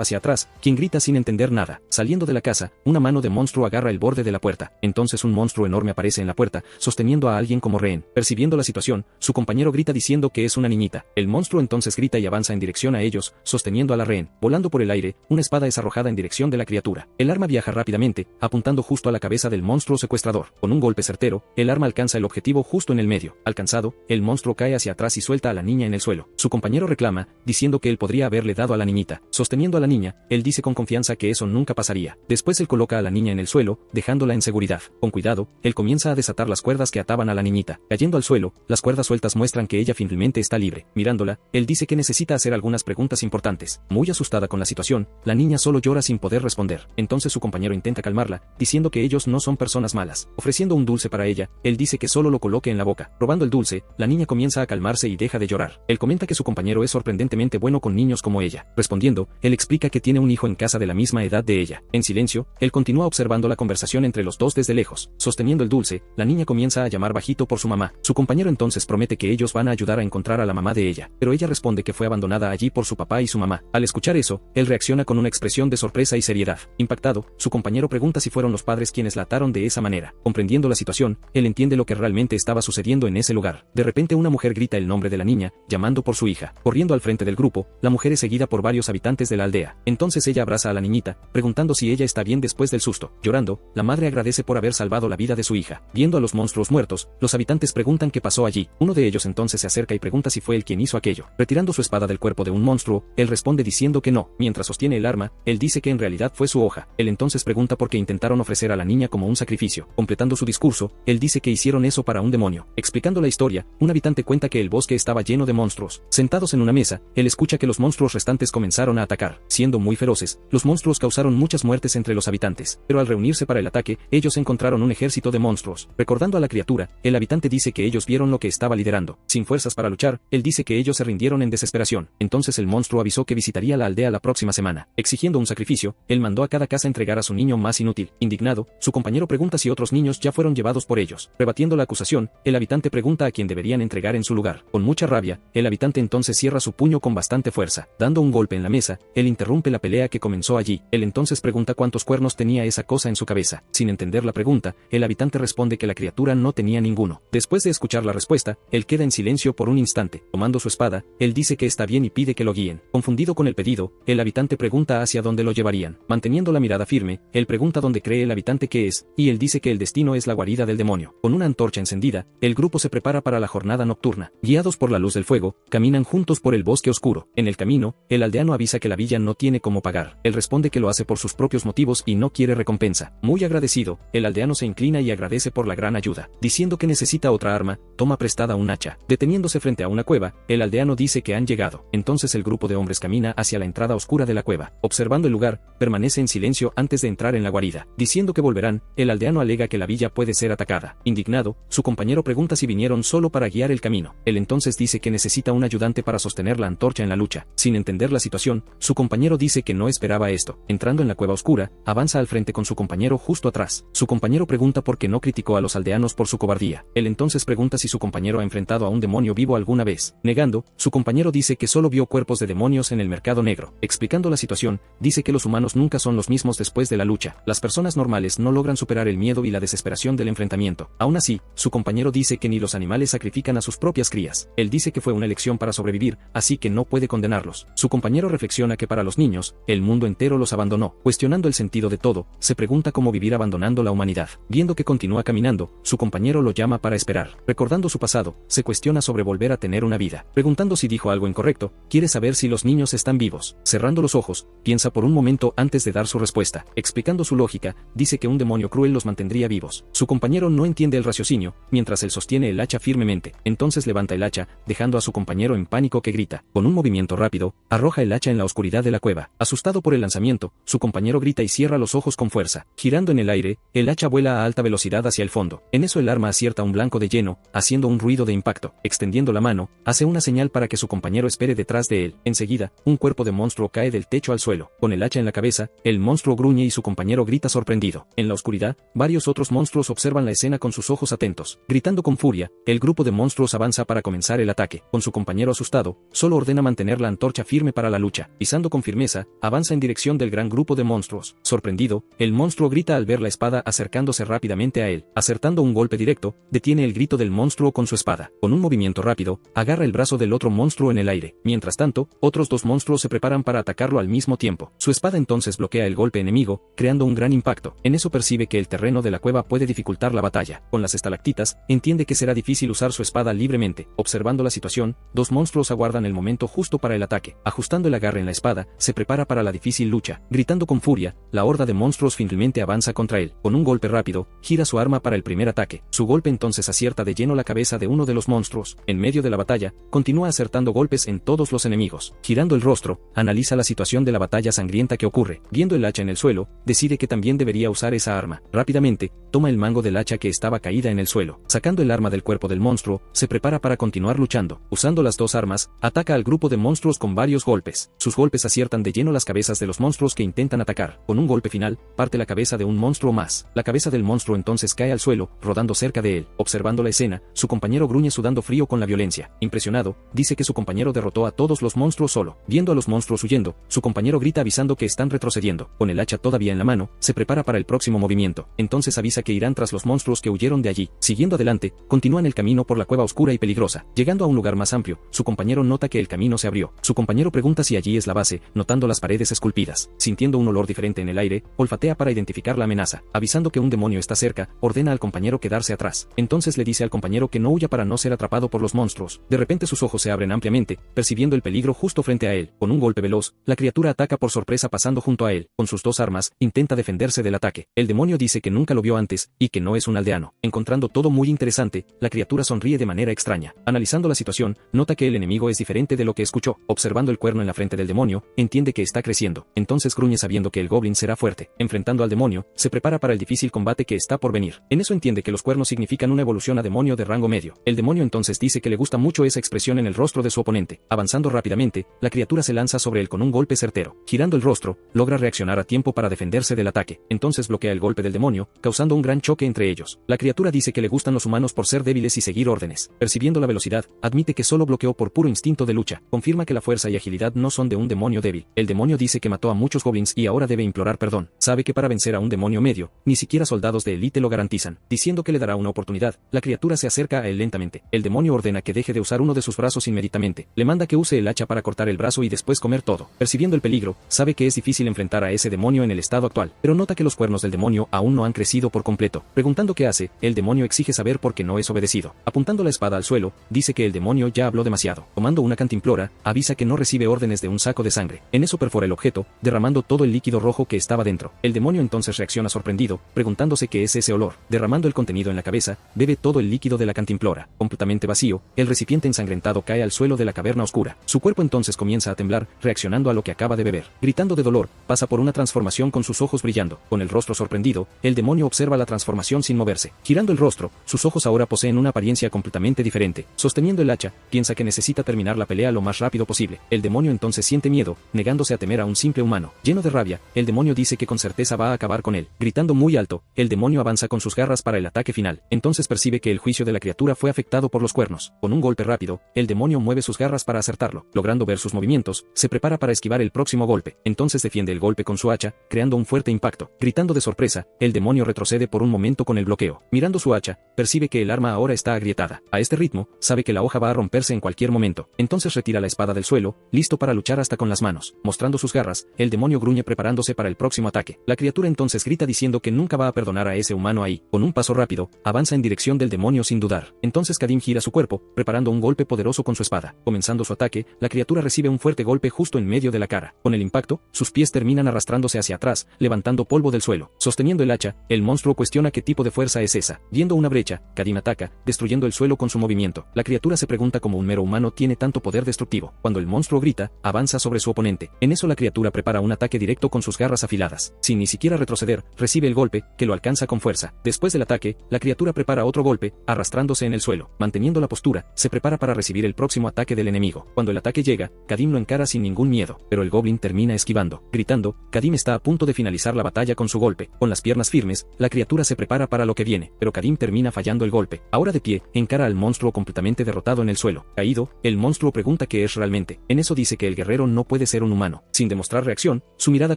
hacia atrás, quien grita sin entender nada. Saliendo de la casa, una mano de monstruo agarra el borde de la puerta. Entonces un monstruo enorme aparece en la puerta, sosteniendo a alguien como rehén. Percibiendo la situación, su compañero grita diciendo que es una niñita. El monstruo entonces grita y avanza en dirección a ellos, sosteniendo a la rehén. Volando por el aire, una espada es arrojada en dirección de la criatura. El arma viaja rápidamente, apuntando justo a la cabeza del monstruo secuestrador. Con un golpe certero, el arma alcanza el objetivo justo en el medio. Alcanzado, el monstruo cae hacia atrás y suelta a la niña en el suelo. Su compañero reclama, diciendo que él podría haberle dado a la niñita. Sosteniendo a la niña, él dice con confianza que eso nunca pasaría. Después él coloca a la niña en el suelo, dejándola en seguridad. Con cuidado, él comienza a desatar las cuerdas que ataban a la niñita. Cayendo al suelo, las cuerdas sueltas muestran que ella finalmente está libre. Mirándola, él dice que necesita hacer algunas preguntas importantes. Muy asustada con la situación, la niña solo llora sin poder responder. Entonces su compañero intenta calmarla, diciendo que ellos no son personas malas. Ofreciendo un dulce para ella, él dice que solo lo coloque en la boca. Probando el dulce, la niña comienza a calmarse y deja de llorar. Él comenta que su compañero es sorprendentemente bueno con niños como ella. Respondiendo, él explica que tiene un hijo en casa de la misma edad de ella. En silencio, él continúa observando la conversación entre los dos desde lejos. Sosteniendo el dulce, la niña comienza a llamar bajito por su mamá. Su compañero entonces promete que ellos van a ayudar a encontrar a la mamá de ella, pero ella responde que fue abandonada allí por su papá y su mamá. Al escuchar eso, él reacciona con una expresión de sorpresa y seriedad. Impactado, su compañero pregunta si fueron los padres quienes la ataron de esa manera. Comprendiendo la situación, él entiende lo que realmente estaba sucediendo en ese lugar. De repente una mujer grita el nombre de la niña, llamando por su hija. Corriendo al frente del grupo, la mujer es seguida por varios habitantes de la aldea. Entonces ella abraza a la niñita, preguntando si ella está bien después del susto. Llorando, la madre agradece por haber salvado la vida de su hija. Viendo a los monstruos muertos, los habitantes preguntan qué pasó allí. Uno de ellos entonces se acerca y pregunta si fue él quien hizo aquello. Retirando su espada del cuerpo de un monstruo, él responde diciendo que no. Mientras sostiene el arma, él dice que en realidad fue su hoja. Él entonces pregunta por qué intentaron ofrecer a la niña como un sacrificio. Completando su discurso, él dice que hicieron eso para un demonio. Explicando la historia, un habitante cuenta que el bosque estaba lleno de monstruos. Sentados en una mesa, él escucha que los monstruos restantes comenzaron a atacar. Siendo muy feroces, los monstruos causaron muchas muertes entre los habitantes. Pero al reunirse para el ataque, ellos encontraron un ejército de monstruos. Recordando a la criatura, el habitante dice que ellos vieron lo que estaba liderando. Sin fuerzas para luchar, él dice que ellos se rindieron en desesperación. Entonces el monstruo avisó que visitaría la aldea la próxima semana. Exigiendo un sacrificio, él mandó a cada casa entregar a su niño más inútil. Indignado, su compañero pregunta si otros niños ya fueron llevados por ellos. Rebatiendo la acusación, el habitante pregunta a quién deberían entregar en su lugar. Con mucha rabia, el habitante entonces cierra su puño con bastante fuerza. Dando un golpe en la mesa, él interrumpe la pelea que comenzó allí. Él entonces pregunta cuántos cuernos tenía esa cosa en su cabeza. Sin entender la pregunta, el habitante responde que la criatura no tenía ninguno. Después de escuchar la respuesta, él queda en silencio por un instante. Tomando su espada, él dice que está bien y pide que lo guíen. Confundido con el pedido, el habitante pregunta hacia dónde lo llevarían. Manteniendo la mirada firme, él pregunta dónde cree el habitante que es, y él dice que el destino es la guarida del demonio. Con una antorcha encendida, el grupo se prepara para la jornada nocturna. Guiados por la luz del fuego, caminan juntos por el bosque oscuro. En el camino, el aldeano avisa que la villa no tiene cómo pagar. Él responde que lo hace por sus propios motivos y no quiere recompensa. Muy agradecido, el aldeano se inclina y agradece por la gran ayuda. Diciendo que necesita otra arma, toma prestada un hacha. Deteniéndose frente a una cueva, el aldeano dice que han llegado. Entonces el grupo de hombres camina hacia la entrada oscura de la cueva. Observando el lugar, permanece en silencio antes de entrar en la guarida. Diciendo que volverán, el aldeano alega que la villa puede ser atacada. Indignado, su compañero pregunta si vinieron solo para guiar el camino. Él entonces dice que necesita un ayudante para sostener la antorcha en la lucha. Sin entender la situación, su compañero dice que no esperaba esto. Entrando en la cueva oscura, avanza al frente con su compañero justo atrás. Su compañero pregunta por qué no criticó a los aldeanos por su cobardía. Él entonces pregunta si su compañero ha enfrentado a un demonio vivo alguna vez. Negando, su compañero dice que solo vio cuerpos de demonios en el mercado negro. Explicando la situación, dice que los humanos nunca son los mismos después de la lucha. Las personas normales no logran superar el miedo y la desesperación del enfrentamiento. Aún así, su compañero dice que ni los animales sacrifican a sus propias crías. Él dice que fue una elección para sobrevivir, así que no puede condenarlos. Su compañero reflexiona que para los niños, el mundo entero los abandonó. Cuestionando el sentido de todo, se pregunta cómo vivir abandonando la humanidad. Viendo que continúa caminando, su compañero lo llama para esperar. Recordando su pasado, se cuestiona sobre volver a tener una vida. Preguntando si dijo algo incorrecto, quiere saber si los niños están vivos. Cerrando los ojos, piensa por un momento antes de dar su respuesta. Explicando su lógica, dice que un demonio cruel los mantendría vivos. Su compañero no entiende el raciocinio, mientras él sostiene el hacha firmemente. Entonces levanta el hacha, dejando a su compañero en pánico que grita. Con un movimiento rápido, arroja el hacha en la oscuridad de la cueva. Asustado por el lanzamiento, su compañero grita y cierra los ojos con fuerza. Girando en el aire, el hacha vuela a alta velocidad hacia el fondo. En eso el arma acierta un blanco de lleno, haciendo un ruido de impacto. Extendiendo la mano, hace una señal para que su compañero espere detrás de él. Enseguida, un cuerpo de monstruo cae del techo al suelo. Con el hacha en la cabeza, el monstruo gruñe y su compañero grita sorprendido. En la oscuridad, varios otros monstruos observan la escena con sus ojos atentos. Gritando con furia, el grupo de monstruos avanza para comenzar el ataque. ataque. Con su compañero asustado, solo ordena mantener la antorcha firme para la lucha. Pisando con firmeza, avanza en dirección del gran grupo de monstruos. Sorprendido, el monstruo grita al ver la espada acercándose rápidamente a él. Acertando un golpe directo, detiene el grito del monstruo con su espada. Con un movimiento rápido, agarra el brazo del otro monstruo en el aire. Mientras tanto, otros dos monstruos se preparan para atacarlo al mismo tiempo. Su espada entonces bloquea el golpe enemigo, creando un gran impacto. En eso percibe que el terreno de la cueva puede dificultar la batalla. Con las estalactitas, entiende que será difícil usar su espada libremente. Observando la situación, dos monstruos aguardan el momento justo para el ataque. Ajustando el agarre en la espada, se prepara para la difícil lucha. Gritando con furia, la horda de monstruos finalmente avanza contra él. Con un golpe rápido, gira su arma para el primer ataque. Su golpe entonces acierta de lleno la cabeza de uno de los monstruos. En medio de la batalla, continúa acertando golpes en todos los enemigos. Girando el rostro, analiza la situación de la batalla sangrienta que ocurre. Viendo el hacha en el suelo, decide que también debería usar esa arma. Rápidamente, toma el mango del hacha que estaba caída en el suelo. Sacando el arma del cuerpo del monstruo, se prepara para continuar luchando. Usando las dos armas, ataca al grupo de monstruos con varios golpes. Sus golpes aciertan de lleno las cabezas de los monstruos que intentan atacar. Con un golpe final, parte la cabeza de un monstruo más. La cabeza del monstruo entonces cae al suelo, rodando cerca de él. Observando la escena, su compañero gruñe sudando frío con la violencia. Impresionado, dice que su compañero derrotó a todos los monstruos solo. Viendo a los monstruos huyendo, su compañero grita avisando que están retrocediendo. Con el hacha todavía en la mano, se prepara para el próximo movimiento. Entonces avisa que irán tras los monstruos que huyeron de allí. Siguiendo adelante, continúan el camino por la cueva oscura y peligrosa. Llegando a un lugar más amplio, su compañero nota que el camino se abrió. Su compañero pregunta si allí es la base, notando las paredes esculpidas. Sintiendo un olor diferente en el aire, olfatea para identificar la amenaza. Avisando que un demonio está cerca, ordena al compañero quedarse atrás. Entonces le dice al compañero que no huya para no ser atrapado por los monstruos. De repente sus ojos se abren ampliamente, percibiendo el peligro justo frente a él. Con un golpe veloz, la criatura ataca por sorpresa pasando junto a él. Con sus dos armas, intenta defenderse del ataque. El demonio dice que nunca lo vio antes, y que no es un aldeano. Encontrando todo muy interesante, la criatura sonríe de manera extraña. Analizando la situación, nota que el enemigo es diferente de lo que escuchó. Observando el cuerno en la frente del demonio, entiende que está creciendo. Entonces gruñe sabiendo que el goblin será fuerte. Enfrentando al demonio, se prepara para el difícil combate que está por venir. En eso entiende que los cuernos significan una evolución a demonio de rango medio. El demonio entonces dice que le gusta mucho esa expresión en el rostro de su oponente. Avanzando rápidamente, la criatura se lanza sobre él con un golpe certero. Girando el rostro, logra reaccionar a tiempo para defenderse del ataque. Entonces bloquea el golpe del demonio, causando un gran choque entre ellos. La criatura dice que le gustan los humanos por ser débiles y seguir órdenes. Percibiendo la velocidad, admite que solo bloqueó por puro instinto de lucha. Confirma que la fuerza y agilidad no son de un demonio débil. El demonio dice que mató a muchos goblins y ahora debe implorar perdón. Sabe que para vencer a un demonio medio, ni siquiera soldados de élite lo garantizan. Diciendo que le dará una oportunidad, la criatura se acerca a él lentamente. El demonio ordena que deje de usar uno de sus brazos inmediatamente. Le manda que use el hacha para cortar el brazo y después comer todo. Percibiendo el peligro, sabe que es difícil enfrentar a ese demonio en el estado actual, pero nota que los cuernos del demonio aún no han crecido por completo. Preguntando qué hace, el demonio exige saber por qué no es obedecido. Apuntando la espada al suelo, dice que el demonio ya habló demasiado. Tomando una cantimplora, avisa que no recibe órdenes de un saco de sangre. En eso perfora el objeto, derramando todo el líquido rojo que estaba dentro. El demonio entonces reacciona sorprendido, preguntándose qué es ese olor. Derramando el contenido en la cabeza, bebe todo el líquido de la cantimplora. Completamente vacío, el recipiente ensangrentado cae al suelo de la caverna oscura. Su cuerpo entonces comienza a temblar, reaccionando a lo que acaba de beber. Gritando de dolor, pasa por una transformación con sus ojos brillando. Con el rostro sorprendido, el demonio observa la transformación sin moverse. Girando el rostro, sus ojos ahora poseen una apariencia completamente diferente. Sosteniendo el hacha, piensa que necesita terminar la pelea lo más rápido posible. El demonio entonces siente miedo, negándose a temer a un simple humano. Lleno de rabia, el demonio dice que con certeza va a acabar con él. Gritando muy alto, el demonio avanza con sus garras para el ataque final. Entonces percibe que el juicio de la criatura fue afectado por los cuernos. Con un golpe rápido, el demonio mueve sus garras para acertarlo. Logrando ver sus movimientos, se prepara para esquivar el próximo golpe. Entonces defiende el golpe con su hacha, creando un fuerte impacto. Gritando de sorpresa, el demonio retrocede por un momento con el bloqueo. Mirando su hacha, percibe que el arma ahora está agrietada. A este ritmo, sabe que la hoja va a romperse en cualquier momento. Entonces retira la espada del suelo, listo para luchar hasta con las manos. Mostrando sus garras, el demonio gruñe preparándose para el próximo ataque. La criatura entonces grita diciendo que nunca va a perdonar a ese humano ahí. Con un paso rápido, avanza en dirección del demonio sin dudar. Entonces Kadim gira su cuerpo, preparando un golpe poderoso con su espada. Comenzando su ataque, la criatura recibe un fuerte golpe justo en medio de la cara. Con el impacto, sus pies terminan arrastrándose hacia atrás, levantando polvo del suelo. Sosteniendo el hacha, el monstruo cuestiona qué tipo de fuerza es esa. Viendo una brecha, Kadim ataca, destruyendo el suelo con su movimiento. La criatura se pregunta cómo un mero humano tiene tanto poder destructivo. Cuando el monstruo grita, avanza sobre su oponente. En eso la criatura prepara un ataque directo con sus garras afiladas. Sin ni siquiera retroceder, recibe el golpe, que lo alcanza con fuerza. Después del ataque, la criatura prepara otro golpe, arrastrándose en el suelo. Manteniendo la postura, se prepara para recibir el próximo ataque del enemigo. Cuando el ataque llega, Kadim lo encara sin ningún miedo, pero el goblin termina esquivando. Gritando, Kadim está a punto de finalizar la batalla con su golpe. Con las piernas firmes, la criatura se prepara para lo que viene, pero Kadim termina fallando el golpe. Ahora de pie, encara al monstruo completamente derrotado tirado en el suelo. Caído, el monstruo pregunta qué es realmente. En eso dice que el guerrero no puede ser un humano. Sin demostrar reacción, su mirada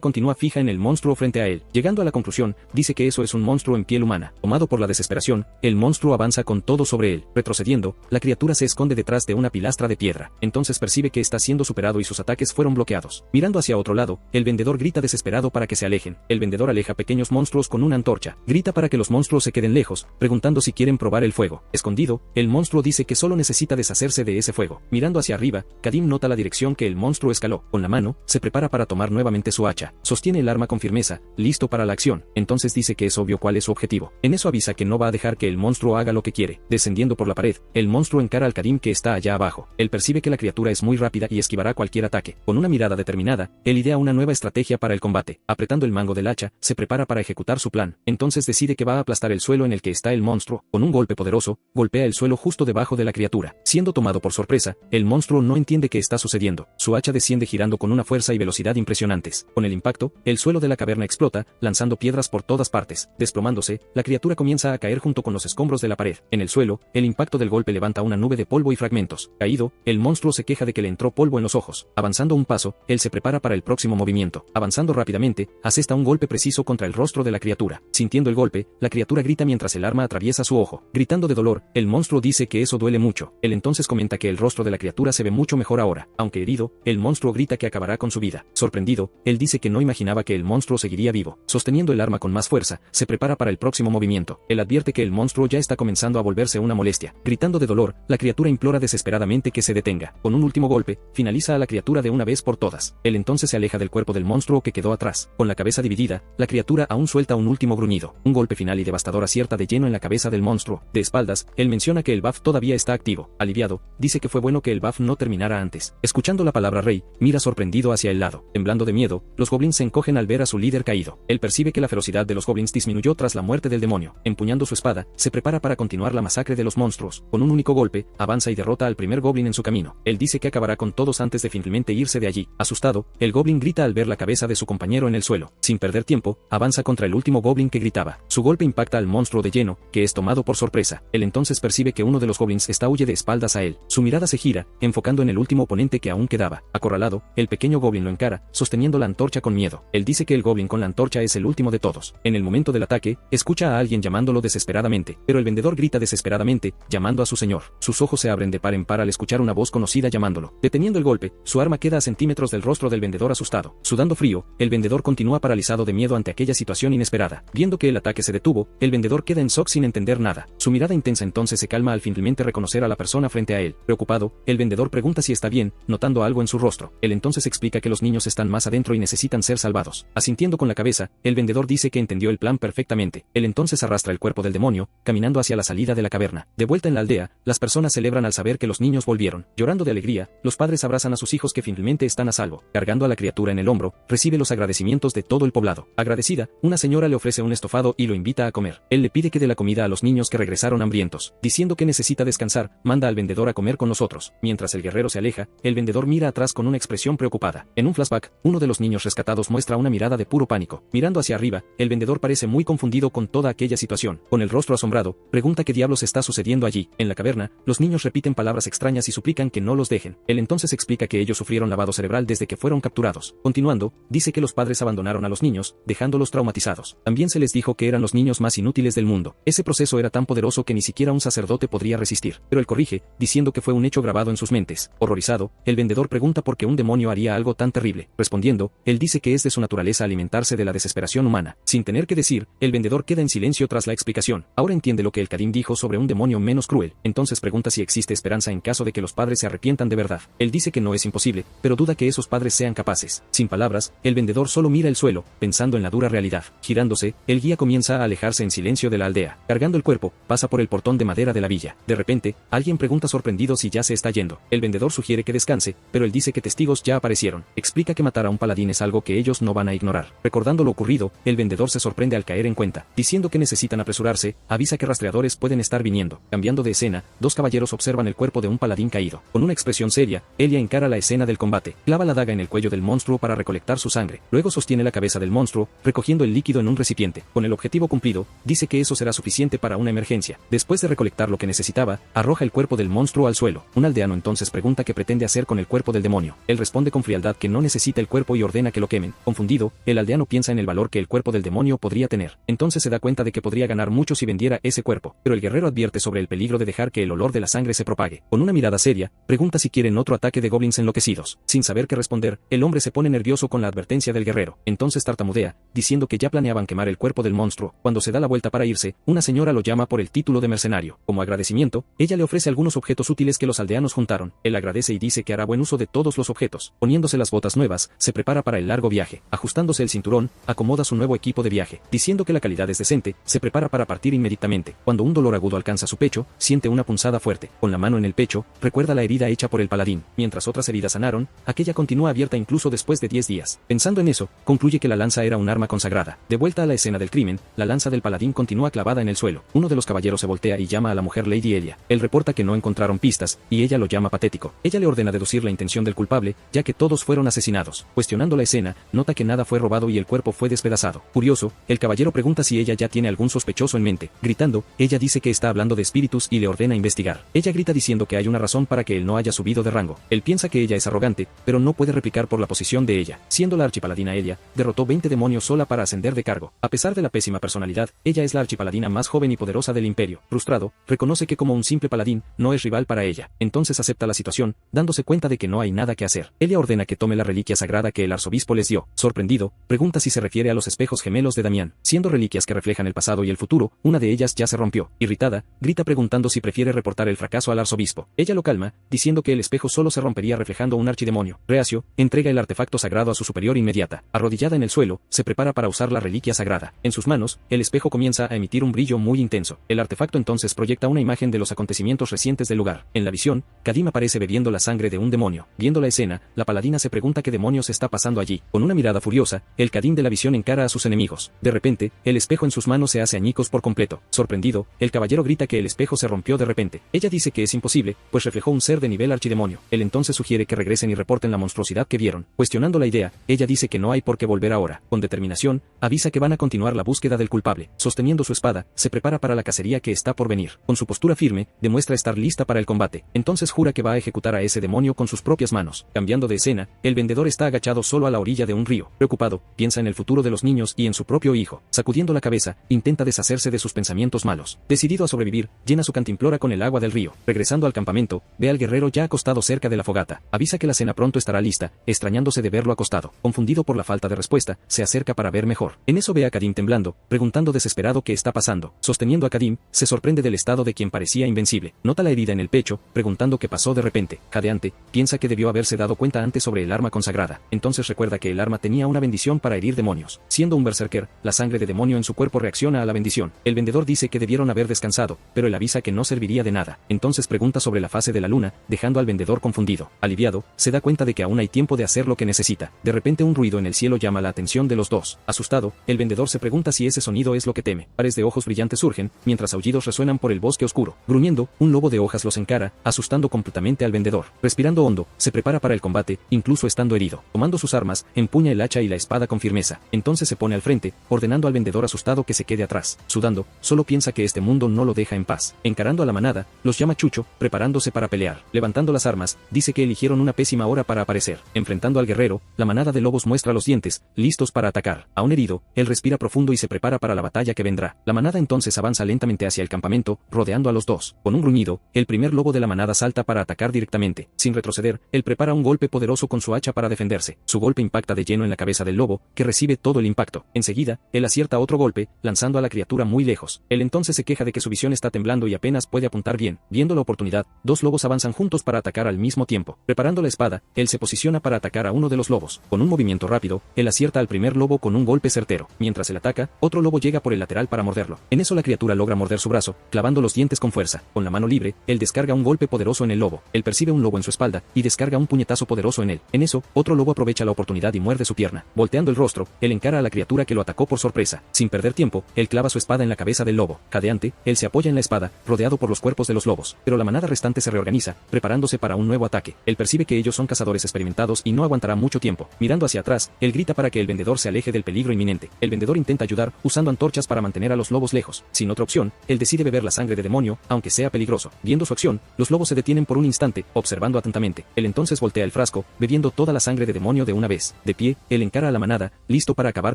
continúa fija en el monstruo frente a él. Llegando a la conclusión, dice que eso es un monstruo en piel humana. Tomado por la desesperación, el monstruo avanza con todo sobre él. Retrocediendo, la criatura se esconde detrás de una pilastra de piedra. Entonces percibe que está siendo superado y sus ataques fueron bloqueados. Mirando hacia otro lado, el vendedor grita desesperado para que se alejen. El vendedor aleja pequeños monstruos con una antorcha. Grita para que los monstruos se queden lejos, preguntando si quieren probar el fuego. Escondido, el monstruo dice que solo necesita deshacerse de ese fuego. Mirando hacia arriba, Kadim nota la dirección que el monstruo escaló. Con la mano, se prepara para tomar nuevamente su hacha. Sostiene el arma con firmeza, listo para la acción. Entonces dice que es obvio cuál es su objetivo. En eso avisa que no va a dejar que el monstruo haga lo que quiere. Descendiendo por la pared, el monstruo encara al Kadim que está allá abajo. Él percibe que la criatura es muy rápida y esquivará cualquier ataque. Con una mirada determinada, él idea una nueva estrategia para el combate. Apretando el mango del hacha, se prepara para ejecutar su plan. Entonces decide que va a aplastar el suelo en el que está el monstruo. Con un golpe poderoso, golpea el suelo justo debajo de la criatura. Siendo tomado por sorpresa, el monstruo no entiende qué está sucediendo. Su hacha desciende girando con una fuerza y velocidad impresionantes. Con el impacto, el suelo de la caverna explota, lanzando piedras por todas partes. Desplomándose, la criatura comienza a caer junto con los escombros de la pared. En el suelo, el impacto del golpe levanta una nube de polvo y fragmentos. Caído, el monstruo se queja de que le entró polvo en los ojos. Avanzando un paso, él se prepara para el próximo movimiento. Avanzando rápidamente, asesta un golpe preciso contra el rostro de la criatura. Sintiendo el golpe, la criatura grita mientras el arma atraviesa su ojo. Gritando de dolor, el monstruo dice que eso duele mucho. Él entonces comenta que el rostro de la criatura se ve mucho mejor ahora. Aunque herido, el monstruo grita que acabará con su vida. Sorprendido, él dice que no imaginaba que el monstruo seguiría vivo. Sosteniendo el arma con más fuerza, se prepara para el próximo movimiento. Él advierte que el monstruo ya está comenzando a volverse una molestia. Gritando de dolor, la criatura implora desesperadamente que se detenga. Con un último golpe, finaliza a la criatura de una vez por todas. Él entonces se aleja del cuerpo del monstruo que quedó atrás. Con la cabeza dividida, la criatura aún suelta un último gruñido. Un golpe final y devastador acierta de lleno en la cabeza del monstruo. De espaldas, él menciona que el buff todavía está activo. Aliviado, dice que fue bueno que el buff no terminara antes. Escuchando la palabra rey, mira sorprendido hacia el lado. Temblando de miedo, los goblins se encogen al ver a su líder caído. Él percibe que la ferocidad de los goblins disminuyó tras la muerte del demonio. Empuñando su espada, se prepara para continuar la masacre de los monstruos. Con un único golpe, avanza y derrota al primer goblin en su camino. Él dice que acabará con todos antes de finalmente irse de allí. Asustado, el goblin grita al ver la cabeza de su compañero en el suelo. Sin perder tiempo, avanza contra el último goblin que gritaba. Su golpe impacta al monstruo de lleno, que es tomado por sorpresa. Él entonces percibe que uno de los goblins huye de espaldas a él. Su mirada se gira, enfocando en el último oponente que aún quedaba. Acorralado, el pequeño goblin lo encara, sosteniendo la antorcha con miedo. Él dice que el goblin con la antorcha es el último de todos. En el momento del ataque, escucha a alguien llamándolo desesperadamente, pero el vendedor grita desesperadamente, llamando a su señor. Sus ojos se abren de par en par al escuchar una voz conocida llamándolo. Deteniendo el golpe, su arma queda a centímetros del rostro del vendedor asustado. Sudando frío, el vendedor continúa paralizado de miedo ante aquella situación inesperada. Viendo que el ataque se detuvo, el vendedor queda en shock sin entender nada. Su mirada intensa entonces se calma al finalmente reconocer a la persona frente a él. Preocupado, el vendedor pregunta si está bien, notando algo en su rostro. Él entonces explica que los niños están más adentro y necesitan ser salvados. Asintiendo con la cabeza, el vendedor dice que entendió el plan perfectamente. Él entonces arrastra el cuerpo del demonio, caminando hacia la salida de la caverna. De vuelta en la aldea, las personas celebran al saber que los niños volvieron. Llorando de alegría, los padres abrazan a sus hijos que finalmente están a salvo. Cargando a la criatura en el hombro, recibe los agradecimientos de todo el poblado. Agradecida, una señora le ofrece un estofado y lo invita a comer. Él le pide que dé la comida a los niños que regresaron hambrientos. Diciendo que necesita descansar, manda al vendedor a comer con nosotros. Mientras el guerrero se aleja, el vendedor mira atrás con una expresión preocupada. En un flashback, uno de los niños rescatados muestra una mirada de puro pánico. Mirando hacia arriba, el vendedor parece muy confundido con toda aquella situación. Con el rostro asombrado, pregunta qué diablos está sucediendo allí. En la caverna, los niños repiten palabras extrañas y suplican que no los dejen. Él entonces explica que ellos sufrieron lavado cerebral desde que fueron capturados. Continuando, dice que los padres abandonaron a los niños, dejándolos traumatizados. También se les dijo que eran los niños más inútiles del mundo. Ese proceso era tan poderoso que ni siquiera un sacerdote podría resistir. Pero él corrige, diciendo que fue un hecho grabado en sus mentes. Horrorizado, el vendedor pregunta por qué un demonio haría algo tan terrible. Respondiendo, él dice que es de su naturaleza alimentarse de la desesperación humana. Sin tener que decir, el vendedor queda en silencio tras la explicación. Ahora entiende lo que el Kadim dijo sobre un demonio menos cruel. Entonces pregunta si existe esperanza en caso de que los padres se arrepientan de verdad. Él dice que no es imposible, pero duda que esos padres sean capaces. Sin palabras, el vendedor solo mira el suelo, pensando en la dura realidad. Girándose, el guía comienza a alejarse en silencio de la aldea. Cargando el cuerpo, pasa por el portón de madera de la villa. De repente, alguien pregunta sorprendido si ya se está yendo. El vendedor sugiere que descanse, pero él dice que testigos ya aparecieron. Explica que matar a un paladín es algo que ellos no van a ignorar. Recordando lo ocurrido, el vendedor se sorprende al caer en cuenta. Diciendo que necesitan apresurarse, avisa que rastreadores pueden estar viniendo. Cambiando de escena, dos caballeros observan el cuerpo de un paladín caído. Con una expresión seria, Elia encara la escena del combate. Clava la daga en el cuello del monstruo para recolectar su sangre. Luego sostiene la cabeza del monstruo, recogiendo el líquido en un recipiente. Con el objetivo cumplido, dice que eso será suficiente para una emergencia. Después de recolectar lo que necesitaba, arroja el cuerpo cuerpo del monstruo al suelo. Un aldeano entonces pregunta qué pretende hacer con el cuerpo del demonio. Él responde con frialdad que no necesita el cuerpo y ordena que lo quemen. Confundido, el aldeano piensa en el valor que el cuerpo del demonio podría tener. Entonces se da cuenta de que podría ganar mucho si vendiera ese cuerpo, pero el guerrero advierte sobre el peligro de dejar que el olor de la sangre se propague. Con una mirada seria, pregunta si quieren otro ataque de goblins enloquecidos. Sin saber qué responder, el hombre se pone nervioso con la advertencia del guerrero. Entonces tartamudea, diciendo que ya planeaban quemar el cuerpo del monstruo. Cuando se da la vuelta para irse, una señora lo llama por el título de mercenario. Como agradecimiento, ella le ofrece algunos objetos útiles que los aldeanos juntaron. Él agradece y dice que hará buen uso de todos los objetos. Poniéndose las botas nuevas, se prepara para el largo viaje. Ajustándose el cinturón, acomoda su nuevo equipo de viaje. Diciendo que la calidad es decente, se prepara para partir inmediatamente. Cuando un dolor agudo alcanza su pecho, siente una punzada fuerte. Con la mano en el pecho, recuerda la herida hecha por el paladín. Mientras otras heridas sanaron, aquella continúa abierta incluso después de 10 días. Pensando en eso, concluye que la lanza era un arma consagrada. De vuelta a la escena del crimen, la lanza del paladín continúa clavada en el suelo. Uno de los caballeros se voltea y llama a la mujer Lady Elia. Él reporta que no encontraron pistas, y ella lo llama patético. Ella le ordena deducir la intención del culpable, ya que todos fueron asesinados. Cuestionando la escena, nota que nada fue robado y el cuerpo fue despedazado. Furioso, el caballero pregunta si ella ya tiene algún sospechoso en mente. Gritando, ella dice que está hablando de espíritus y le ordena investigar. Ella grita diciendo que hay una razón para que él no haya subido de rango. Él piensa que ella es arrogante, pero no puede replicar por la posición de ella. Siendo la archipaladina Elia, derrotó 20 demonios sola para ascender de cargo. A pesar de la pésima personalidad, ella es la archipaladina más joven y poderosa del imperio. Frustrado, reconoce que como un simple paladín, no es rival para ella. Entonces acepta la situación, dándose cuenta de que no hay nada que hacer. Elia ordena que tome la reliquia sagrada que el arzobispo les dio. Sorprendido, pregunta si se refiere a los espejos gemelos de Damián. Siendo reliquias que reflejan el pasado y el futuro, una de ellas ya se rompió. Irritada, grita preguntando si prefiere reportar el fracaso al arzobispo. Ella lo calma, diciendo que el espejo solo se rompería reflejando un archidemonio. Reacio, entrega el artefacto sagrado a su superior inmediata. Arrodillada en el suelo, se prepara para usar la reliquia sagrada. En sus manos, el espejo comienza a emitir un brillo muy intenso. El artefacto entonces proyecta una imagen de los acontecimientos recientes del lugar. En la visión, Kadim aparece bebiendo la sangre de un demonio. Viendo la escena, la paladina se pregunta qué demonios está pasando allí. Con una mirada furiosa, el Kadim de la visión encara a sus enemigos. De repente, el espejo en sus manos se hace añicos por completo. Sorprendido, el caballero grita que el espejo se rompió de repente. Ella dice que es imposible, pues reflejó un ser de nivel archidemonio. Él entonces sugiere que regresen y reporten la monstruosidad que vieron. Cuestionando la idea, ella dice que no hay por qué volver ahora. Con determinación, avisa que van a continuar la búsqueda del culpable. Sosteniendo su espada, se prepara para la cacería que está por venir. Con su postura firme, demuestra estar lista para el combate. Entonces jura que va a ejecutar a ese demonio con sus propias manos. Cambiando de escena, el vendedor está agachado solo a la orilla de un río. Preocupado, piensa en el futuro de los niños y en su propio hijo. Sacudiendo la cabeza, intenta deshacerse de sus pensamientos malos. Decidido a sobrevivir, llena su cantimplora con el agua del río. Regresando al campamento, ve al guerrero ya acostado cerca de la fogata. Avisa que la cena pronto estará lista, extrañándose de verlo acostado. Confundido por la falta de respuesta, se acerca para ver mejor. En eso ve a Kadim temblando, preguntando desesperado qué está pasando. Sosteniendo a Kadim, se sorprende del estado de quien parecía invencible. Nota la herida en el pecho, preguntando qué pasó de repente. Jadeante, piensa que debió haberse dado cuenta antes sobre el arma consagrada. Entonces recuerda que el arma tenía una bendición para herir demonios. Siendo un berserker, la sangre de demonio en su cuerpo reacciona a la bendición. El vendedor dice que debieron haber descansado, pero él avisa que no serviría de nada. Entonces pregunta sobre la fase de la luna, dejando al vendedor confundido. Aliviado, se da cuenta de que aún hay tiempo de hacer lo que necesita. De repente un ruido en el cielo llama la atención de los dos. Asustado, el vendedor se pregunta si ese sonido es lo que teme. Pares de ojos brillantes surgen, mientras aullidos resuenan por el bosque oscuro. Gruñendo, un lobo de hojas los encara, asustando completamente al vendedor. Respirando hondo, se prepara para el combate, incluso estando herido. Tomando sus armas, empuña el hacha y la espada con firmeza. Entonces se pone al frente, ordenando al vendedor asustado que se quede atrás. Sudando, solo piensa que este mundo no lo deja en paz. Encarando a la manada, los llama Chucho, preparándose para pelear. Levantando las armas, dice que eligieron una pésima hora para aparecer. Enfrentando al guerrero, la manada de lobos muestra los dientes, listos para atacar. Aún herido, él respira profundo y se prepara para la batalla que vendrá. La manada entonces avanza lentamente hacia el campamento, rodeando a los dos. Con un gruñido, el primer lobo de la manada salta para atacar directamente. Sin retroceder, él prepara un golpe poderoso con su hacha para defenderse. Su golpe impacta de lleno en la cabeza del lobo, que recibe todo el impacto. Enseguida, él acierta otro golpe, lanzando a la criatura muy lejos. Él entonces se queja de que su visión está temblando y apenas puede apuntar bien. Viendo la oportunidad, dos lobos avanzan juntos para atacar al mismo tiempo. Preparando la espada, él se posiciona para atacar a uno de los lobos. Con un movimiento rápido, él acierta al primer lobo con un golpe certero. Mientras él ataca, otro lobo llega por el lateral para morderlo. En eso la criatura logra morder su brazo, clavando los dientes con fuerza. Con la mano libre, él descarga un golpe poderoso en el lobo. Él percibe un lobo en su espalda y descarga un puñetazo poderoso en él. En eso, otro lobo aprovecha la oportunidad y muerde su pierna. Volteando el rostro, él encara a la criatura que lo atacó por sorpresa. Sin perder tiempo, él clava su espada en la cabeza del lobo. Jadeante, él se apoya en la espada, rodeado por los cuerpos de los lobos. Pero la manada restante se reorganiza, preparándose para un nuevo ataque. Él percibe que ellos son cazadores experimentados y no aguantará mucho tiempo. Mirando hacia atrás, él grita para que el vendedor se aleje del peligro inminente. El vendedor intenta ayudar, usando antorchas para mantener a los lobos lejos. Sin otra opción, él decide beber la sangre de demonio, aunque sea peligroso. Viendo su acción, los lobos se detienen por un instante, observando atentamente. Él entonces voltea el frasco, bebiendo toda la sangre de demonio de una vez. De pie, él encara a la manada, listo para acabar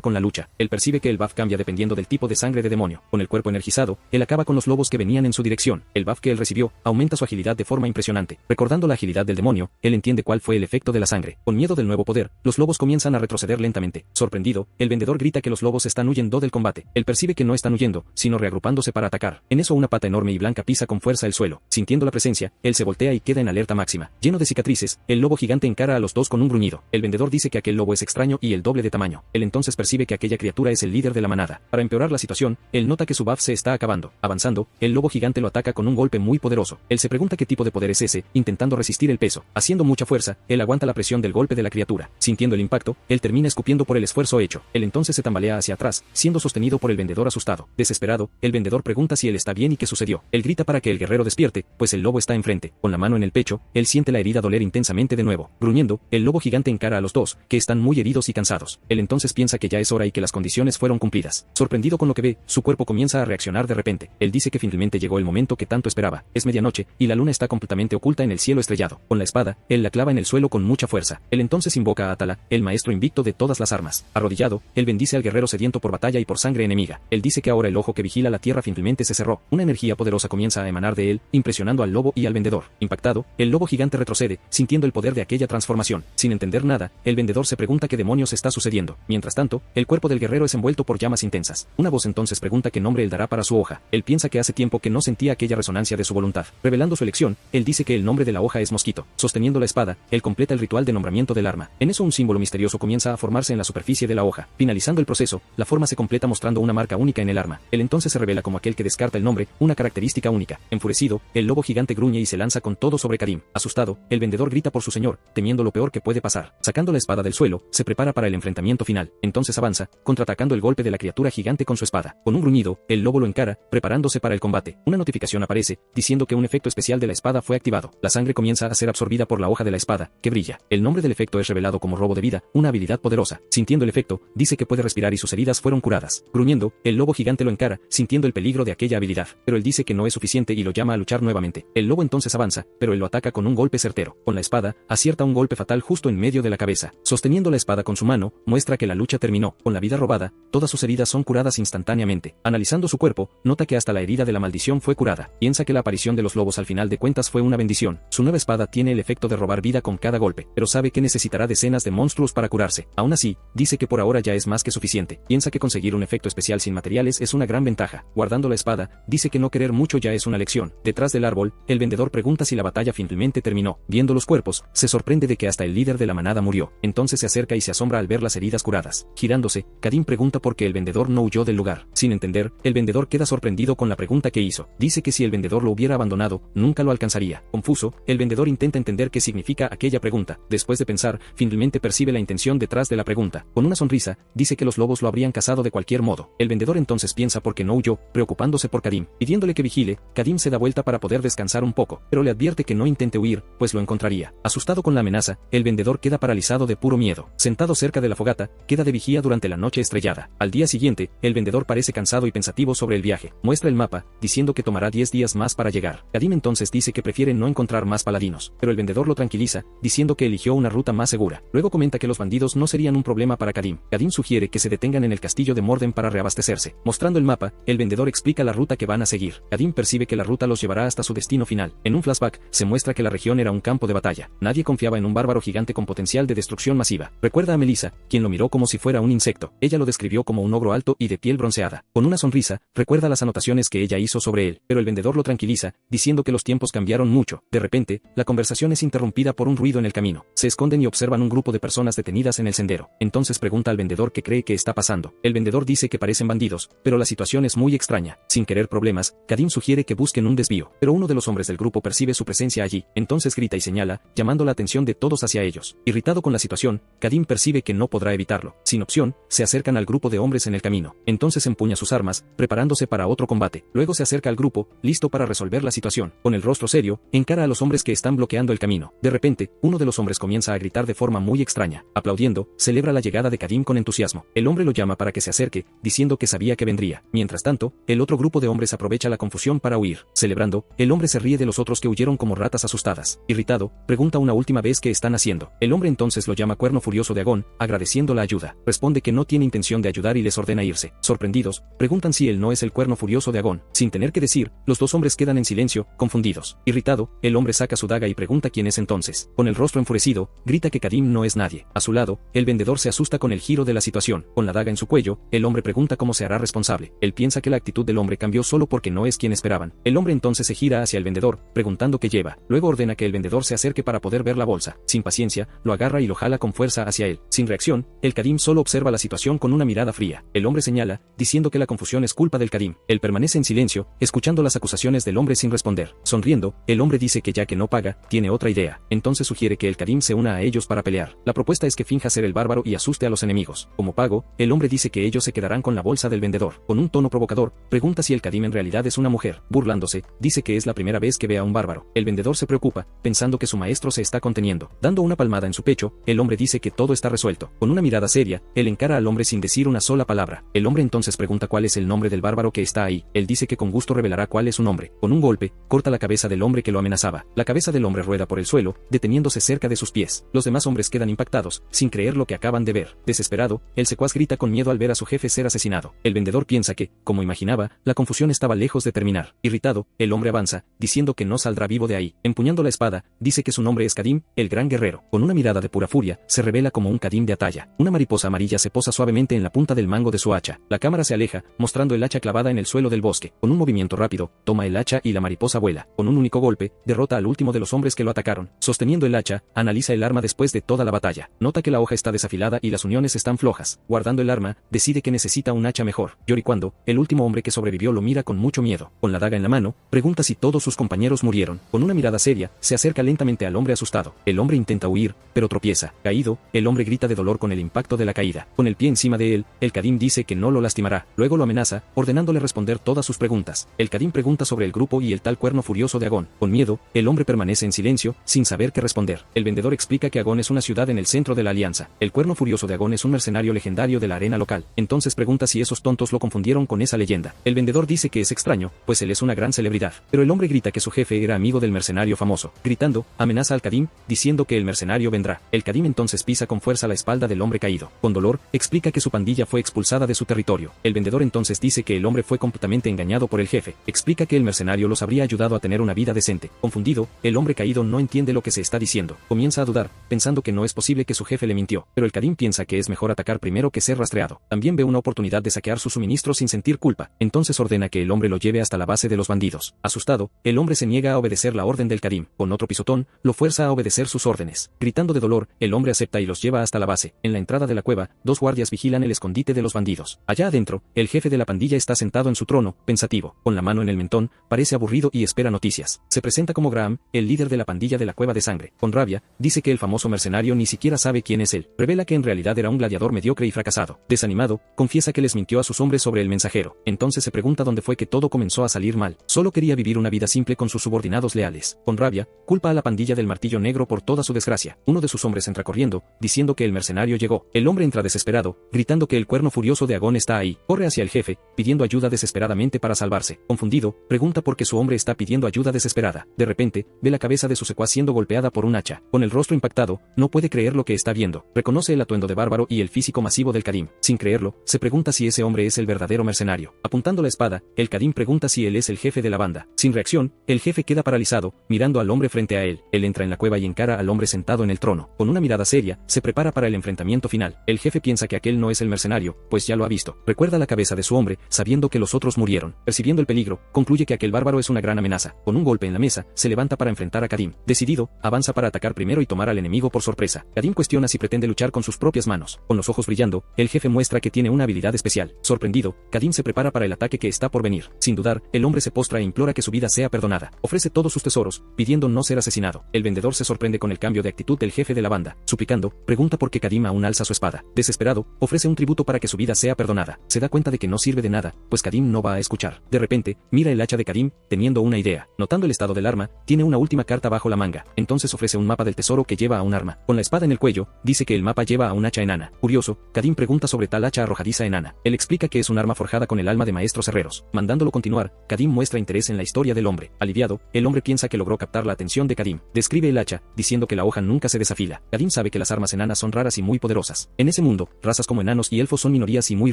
con la lucha. Él percibe que el buff cambia dependiendo del tipo de sangre de demonio. Con el cuerpo energizado, él acaba con los lobos que venían en su dirección. El buff que él recibió aumenta su agilidad de forma impresionante. Recordando la agilidad del demonio, él entiende cuál fue el efecto de la sangre. Con miedo del nuevo poder, los lobos comienzan a retroceder lentamente. Sorprendido, el vendedor grita que los lobos están huyendo del combate. Él percibe que no están huyendo, sino reagrupándose para atacar. En eso una pata enorme y blanca pisa con fuerza el suelo. Sintiendo la presencia, él se voltea y queda en alerta máxima. Lleno de cicatrices, el lobo gigante encara a los dos con un gruñido. El vendedor dice que aquel lobo es extraño y el doble de tamaño. Él entonces percibe que aquella criatura es el líder de la manada. Para empeorar la situación, él nota que su buff se está acabando. Avanzando, el lobo gigante lo ataca con un golpe muy poderoso. Él se pregunta qué tipo de poder es ese, intentando resistir el peso. Haciendo mucha fuerza, él aguanta la presión del golpe de la criatura. Sintiendo el impacto, él termina escupiendo por el esfuerzo hecho. Él entonces se tambalea hacia atrás, siendo sostenido por el vendedor asustado. Desesperado, el vendedor pregunta si él está bien y qué sucedió. Él grita para que el guerrero despierte, pues el lobo está enfrente. Con la mano en el pecho, él siente la herida doler intensamente de nuevo. Gruñendo, el lobo gigante encara a los dos, que están muy heridos y cansados. Él entonces piensa que ya es hora y que las condiciones fueron cumplidas. Sorprendido con lo que ve, su cuerpo comienza a reaccionar de repente. Él dice que finalmente llegó el momento que tanto esperaba. Es medianoche, y la luna está completamente oculta en el cielo estrellado. Con la espada, él la clava en el suelo con mucha fuerza. Él entonces invoca a Atala, el maestro invicto de todas las armas. Arrodillado, él bendice al guerrero sediento por batalla y por sangre enemiga. Él dice que ahora el ojo que vigila la tierra finalmente se cerró. Una energía poderosa comienza a emanar de él, impresionando al lobo y al vendedor. Impactado, el lobo gigante retrocede, sintiendo el poder de aquella transformación. Sin entender nada, el vendedor se pregunta qué demonios está sucediendo. Mientras tanto, el cuerpo del guerrero es envuelto por llamas intensas. Una voz entonces pregunta qué nombre él dará para su hoja. Él piensa que hace tiempo que no sentía aquella resonancia de su voluntad. Revelando su elección, él dice que el nombre de la hoja es Mosquito. Sosteniendo la espada, él completa el ritual de nombramiento del arma. En eso un símbolo misterioso comienza a formarse en la superficie de la hoja. Finalizando el proceso, la forma se completa mostrando una marca única en el arma. Él entonces se revela como aquel que descarta el nombre, una característica única. Enfurecido, el lobo gigante gruñe y se lanza con todo sobre Kadim. Asustado, el vendedor grita por su señor, temiendo lo peor que puede pasar. Sacando la espada del suelo, se prepara para el enfrentamiento final. Entonces avanza, contraatacando el golpe de la criatura gigante con su espada. Con un gruñido, el lobo lo encara, preparándose para el combate. Una notificación aparece, diciendo que un efecto especial de la espada fue activado. La sangre comienza a ser absorbida por la hoja de la espada, que brilla. El nombre del efecto es revelado como robo de vida, una habilidad poderosa. Sintiendo el efecto, dice que puede respirar y sus heridas fueron curadas. Gruñendo, el lobo gigante lo encara, sintiendo el peligro de aquella habilidad. Pero él dice que no es suficiente y lo llama a luchar nuevamente. El lobo entonces avanza, pero él lo ataca con un golpe certero. Con la espada, acierta un golpe fatal justo en medio de la cabeza. Sosteniendo la espada con su mano, muestra que la lucha terminó. Con la vida robada, todas sus heridas son curadas instantáneamente. Analizando su cuerpo, nota que hasta la herida de la maldición fue curada. Piensa que la aparición de los lobos al final de cuentas fue una bendición. Su nueva espada tiene el efecto de robar vida con cada golpe, pero sabe que necesitará decenas de monstruos para curarse. Aún así, dice que por ahora ya es más que suficiente. Piensa que conseguir un efecto especial sin materiales es una gran ventaja. Guardando la espada, dice que no querer mucho ya es una lección. Detrás del árbol, el vendedor pregunta si la batalla finalmente terminó. Viendo los cuerpos, se sorprende de que hasta el líder de la manada murió. Entonces se acerca y se asombra al ver las heridas curadas. Girándose, Kadim pregunta por qué el vendedor no huyó del lugar. Sin entender, el vendedor queda sorprendido con la pregunta que hizo. Dice que si el vendedor lo hubiera abandonado, nunca lo alcanzaría. Confuso, el vendedor intenta entender qué significa aquella pregunta. Después de pensar, finalmente percibe la intención detrás de la pregunta. Con una sonrisa, dice que los lobos lo habrían cazado de cualquier modo. El vendedor entonces piensa por qué no huyó, preocupándose por Kadim. Pidiéndole que vigile, Kadim se da vuelta para poder descansar un poco, pero le advierte que no intente huir, pues lo encontraría. Asustado con la amenaza, el vendedor queda paralizado de puro miedo. Sentado cerca de la fogata, queda de vigía durante la noche estrellada. Al día siguiente, el vendedor parece cansado y pensativo sobre el viaje. Muestra el mapa, diciendo que tomará 10 días más para llegar. Kadim entonces dice que prefiere no encontrar más paladinos, pero el vendedor lo tranquiliza, diciendo que eligió una ruta más segura. Luego comenta que los bandidos no serían un problema para Kadim. Kadim sugiere que se detengan en el castillo de Morden para reabastecerse. Mostrando el mapa, el vendedor explica la ruta que van a seguir. Kadim percibe que la ruta los llevará hasta su destino final. En un flashback, se muestra que la región era un campo de batalla. Nadie confiaba en un bárbaro gigante con potencial de destrucción masiva. Recuerda a Melissa, quien lo miró como si fuera un insecto. Ella lo describió como un ogro alto y de piel bronceada. Con una sonrisa, recuerda las anotaciones que ella hizo sobre él, pero el vendedor lo tranquiliza, diciendo que los tiempos cambiaron mucho. De repente, la conversación es interrumpida por un ruido en el camino. Se esconden y observan un grupo de personas detenidas en el sendero. Entonces pregunta al vendedor qué cree que está pasando. El vendedor dice que parecen bandidos, pero la situación es muy extraña. Sin querer problemas, Kadim sugiere que busquen un desvío, pero uno de los hombres del grupo percibe su presencia allí. Entonces grita y señala, llamando la atención de todos hacia ellos. Irritado con la situación, Kadim percibe que no podrá evitarlo. Sin opción, se acercan al grupo de hombres en el camino. Entonces empuña sus armas, preparándose para otro combate. Luego se acerca al grupo, listo para resolver la situación. Con el rostro serio, encara a los hombres que están bloqueando el camino. De repente, uno de los hombres comienza a gritar de forma muy extraña. Aplaudiendo, celebra la llegada de Kadim con entusiasmo. El hombre lo llama para que se acerque, diciendo que sabía que vendría. Mientras tanto, el otro grupo de hombres aprovecha la confusión para huir. Celebrando, Irritado, el hombre se ríe de los otros que huyeron como ratas asustadas. Irritado, pregunta una última vez qué están haciendo. El hombre entonces lo llama Cuerno Furioso de Agón, agradeciendo la ayuda. Responde que no tiene intención de ayudar y les ordena irse. Sorprendidos, preguntan si él no es el Cuerno Furioso de Agón. Sin tener que decir, los dos hombres quedan en silencio, confundidos. Irritado, el hombre saca su daga y pregunta quién es entonces. Con el rostro enfurecido, grita que Kadim no es nadie. A su lado, el vendedor se asusta con el giro de la situación. Con la daga en su cuello, el hombre pregunta cómo se hará responsable. Él piensa que la actitud del hombre cambió solo porque no es quien esperaban. El hombre entonces se gira hacia el vendedor, preguntando qué lleva. Luego ordena que el vendedor se acerque para poder ver la bolsa. Sin paciencia, lo agarra y lo jala con fuerza hacia él. Sin reacción, el Kadim solo observa la situación con una mirada fría. El hombre señala, diciendo que la confusión es culpa del Kadim. Él permanece en silencio, escuchando las acusaciones del hombre sin responder. Sonriendo, el hombre dice que ya que no paga, tiene otra idea. Entonces sugiere que el Kadim se una a ellos para pelear. La propuesta es que finja ser el bárbaro y asuste a los enemigos. Como pago, el hombre dice que ellos se quedarán con la bolsa del vendedor. Con un tono provocador, pregunta si el Kadim en realidad es una mujer. Burlándose, dice que es la primera vez que ve a un bárbaro. El vendedor se preocupa, pensando que su maestro se está conteniendo. Dando una palmada en su pecho, el hombre dice que todo está resuelto. Con una mirada seria, él encara al hombre sin decir una sola palabra. El hombre entonces pregunta cuál es el nombre del bárbaro que está ahí. Él dice que con gusto revelará cuál es su nombre. Con un golpe, corta la cabeza del hombre que lo amenazaba. La cabeza del hombre rueda por el suelo, deteniéndose cerca de sus pies. Los demás hombres quedan impactados, sin creer lo que acaban de ver. Desesperado, el secuaz grita con miedo al ver a su jefe ser asesinado. El vendedor piensa que, como imaginaba, la confusión estaba lejos de terminar. Irritado, el hombre avanza, diciendo que no saldrá vivo de ahí. Empuñando la espada, dice que su nombre es Kadim, el gran guerrero. Con una mirada de pura furia, se revela como un Kadim de Atalla. Una mariposa amarilla se posa suavemente en la punta del mango de su hacha. La cámara se aleja, mostrando el hacha clavada en el suelo del bosque. Con un movimiento rápido, toma el hacha y la mariposa vuela. Con un único golpe, derrota al último de los hombres que lo atacaron. Sosteniendo el hacha, analiza el arma después de toda la batalla. Nota que la hoja está desafilada y las uniones están flojas. Guardando el arma, decide que necesita un hacha mejor. Lloricando, el último hombre que sobrevivió lo mira con mucho miedo. Con la daga en la mano, pregunta si todos sus compañeros murieron. Con una mirada seria, se acerca lentamente al hombre asustado. El hombre intenta huir, pero tropieza. Caído, el hombre grita de dolor con el impacto de la caída. Con el pie encima de él, el Kadim dice que no lo lastimará. Luego lo amenaza, ordenándole responder todas sus preguntas. El Kadim pregunta sobre el grupo y el tal Cuerno Furioso de Agón. Con miedo, el hombre permanece en silencio, sin saber qué responder. El vendedor explica que Agón es una ciudad en el centro de la Alianza. El Cuerno Furioso de Agón es un mercenario legendario de la arena local. Entonces pregunta si esos tontos lo confundieron con esa leyenda. El vendedor dice que es extraño, pues él es una gran celebridad. Pero el hombre grita que su jefe era amigo del mercenario famoso. Gritando, amenaza al Kadim, diciendo que el mercenario vendrá. El Kadim entonces pisa con fuerza la espalda del hombre caído. Con dolor, explica que su pandilla fue expulsada de su territorio. El vendedor entonces dice que el hombre fue completamente engañado por el jefe. Explica que el mercenario los habría ayudado a tener una vida decente. Confundido, el hombre caído no entiende lo que se está diciendo. Comienza a dudar, pensando que no es posible que su jefe le mintió. Pero el Kadim piensa que es mejor atacar primero que ser rastreado. También ve una oportunidad de saquear su suministro sin sentir culpa. Entonces ordena que el hombre lo lleve hasta la base de los bandidos. Asustado, el hombre se niega a obedecer la orden del Kadim. Con otro pisotón, lo fuerza a obedecer sus órdenes. Gritando de dolor, el hombre acepta y los lleva hasta la base. En la entrada de la cueva, dos guardias vigilan el escondite de los bandidos. Allá adentro, el jefe de la pandilla está sentado en su trono, pensativo. Con la mano en el mentón, parece aburrido y espera noticias. Se presenta como Graham, el líder de la pandilla de la Cueva de Sangre. Con rabia, dice que el famoso mercenario ni siquiera sabe quién es él. Revela que en realidad era un gladiador mediocre y fracasado. Desanimado, confiesa que les mintió a sus hombres sobre el mensajero. Entonces se pregunta dónde fue que todo comenzó a salir mal. Solo quería vivir una vida simple con sus subordinados leales. Con rabia, culpa a la pandilla del Martillo Negro por toda su desgracia. Uno de sus hombres entra corriendo, diciendo que el mercenario llegó. El hombre entra desesperado, gritando que el Cuerno Furioso de Agón está ahí. Corre hacia el jefe, pidiendo ayuda desesperadamente para salvarse. Confundido, pregunta por qué su hombre está pidiendo ayuda desesperada. De repente, ve la cabeza de su secuaz siendo golpeada por un hacha. Con el rostro impactado, no puede creer lo que está viendo. Reconoce el atuendo de bárbaro y el físico masivo del Kadim. Sin creerlo, se pregunta si ese hombre es el verdadero mercenario. Apuntando la espada, el Kadim pregunta si él es el jefe de la banda. Sin reacción, el jefe queda paralizado, mirando al hombre frente a él. Él entra en la cueva y encara al hombre sentado en el trono. Con una mirada seria, se prepara para el enfrentamiento final. El jefe piensa que aquel no es el mercenario, pues ya lo ha visto. Recuerda la cabeza de su hombre, sabiendo que los otros murieron. Percibiendo el peligro, concluye que aquel bárbaro es una gran amenaza. Con un golpe en la mesa, se levanta para enfrentar a Kadim. Decidido, avanza para atacar primero y tomar al enemigo por sorpresa. Kadim cuestiona si pretende luchar con sus propias manos. Con los ojos brillando, el jefe muestra que tiene una habilidad especial. Sorprendido, Kadim se prepara para el ataque que está por venir. Sin dudar, el hombre se postra e implora que su vida sea perdonada. Ofrece todos sus tesoros, pidiendo no ser asesinado. El vendedor se sorprende con el cambio de actitud del jefe de la banda. Suplicando, pregunta por qué Kadim aún alza su espada. Desesperado, ofrece un tributo para que su vida sea perdonada. Se da cuenta de que no sirve de nada, pues Kadim no va a escuchar. De repente, mira el hacha de Kadim, teniendo una idea. Notando el estado del arma, tiene una última carta bajo la manga. Entonces ofrece un mapa del tesoro que lleva a un arma. Con la espada en el cuello, dice que el mapa lleva a un hacha enana. Curioso, Kadim pregunta sobre tal hacha arrojadiza enana. Él explica que es un arma forjada con el alma de maestros herreros. Mandándolo continuar, Kadim muestra interés en la la historia del hombre. Aliviado, el hombre piensa que logró captar la atención de Kadim. Describe el hacha, diciendo que la hoja nunca se desafila. Kadim sabe que las armas enanas son raras y muy poderosas. En ese mundo, razas como enanos y elfos son minorías y muy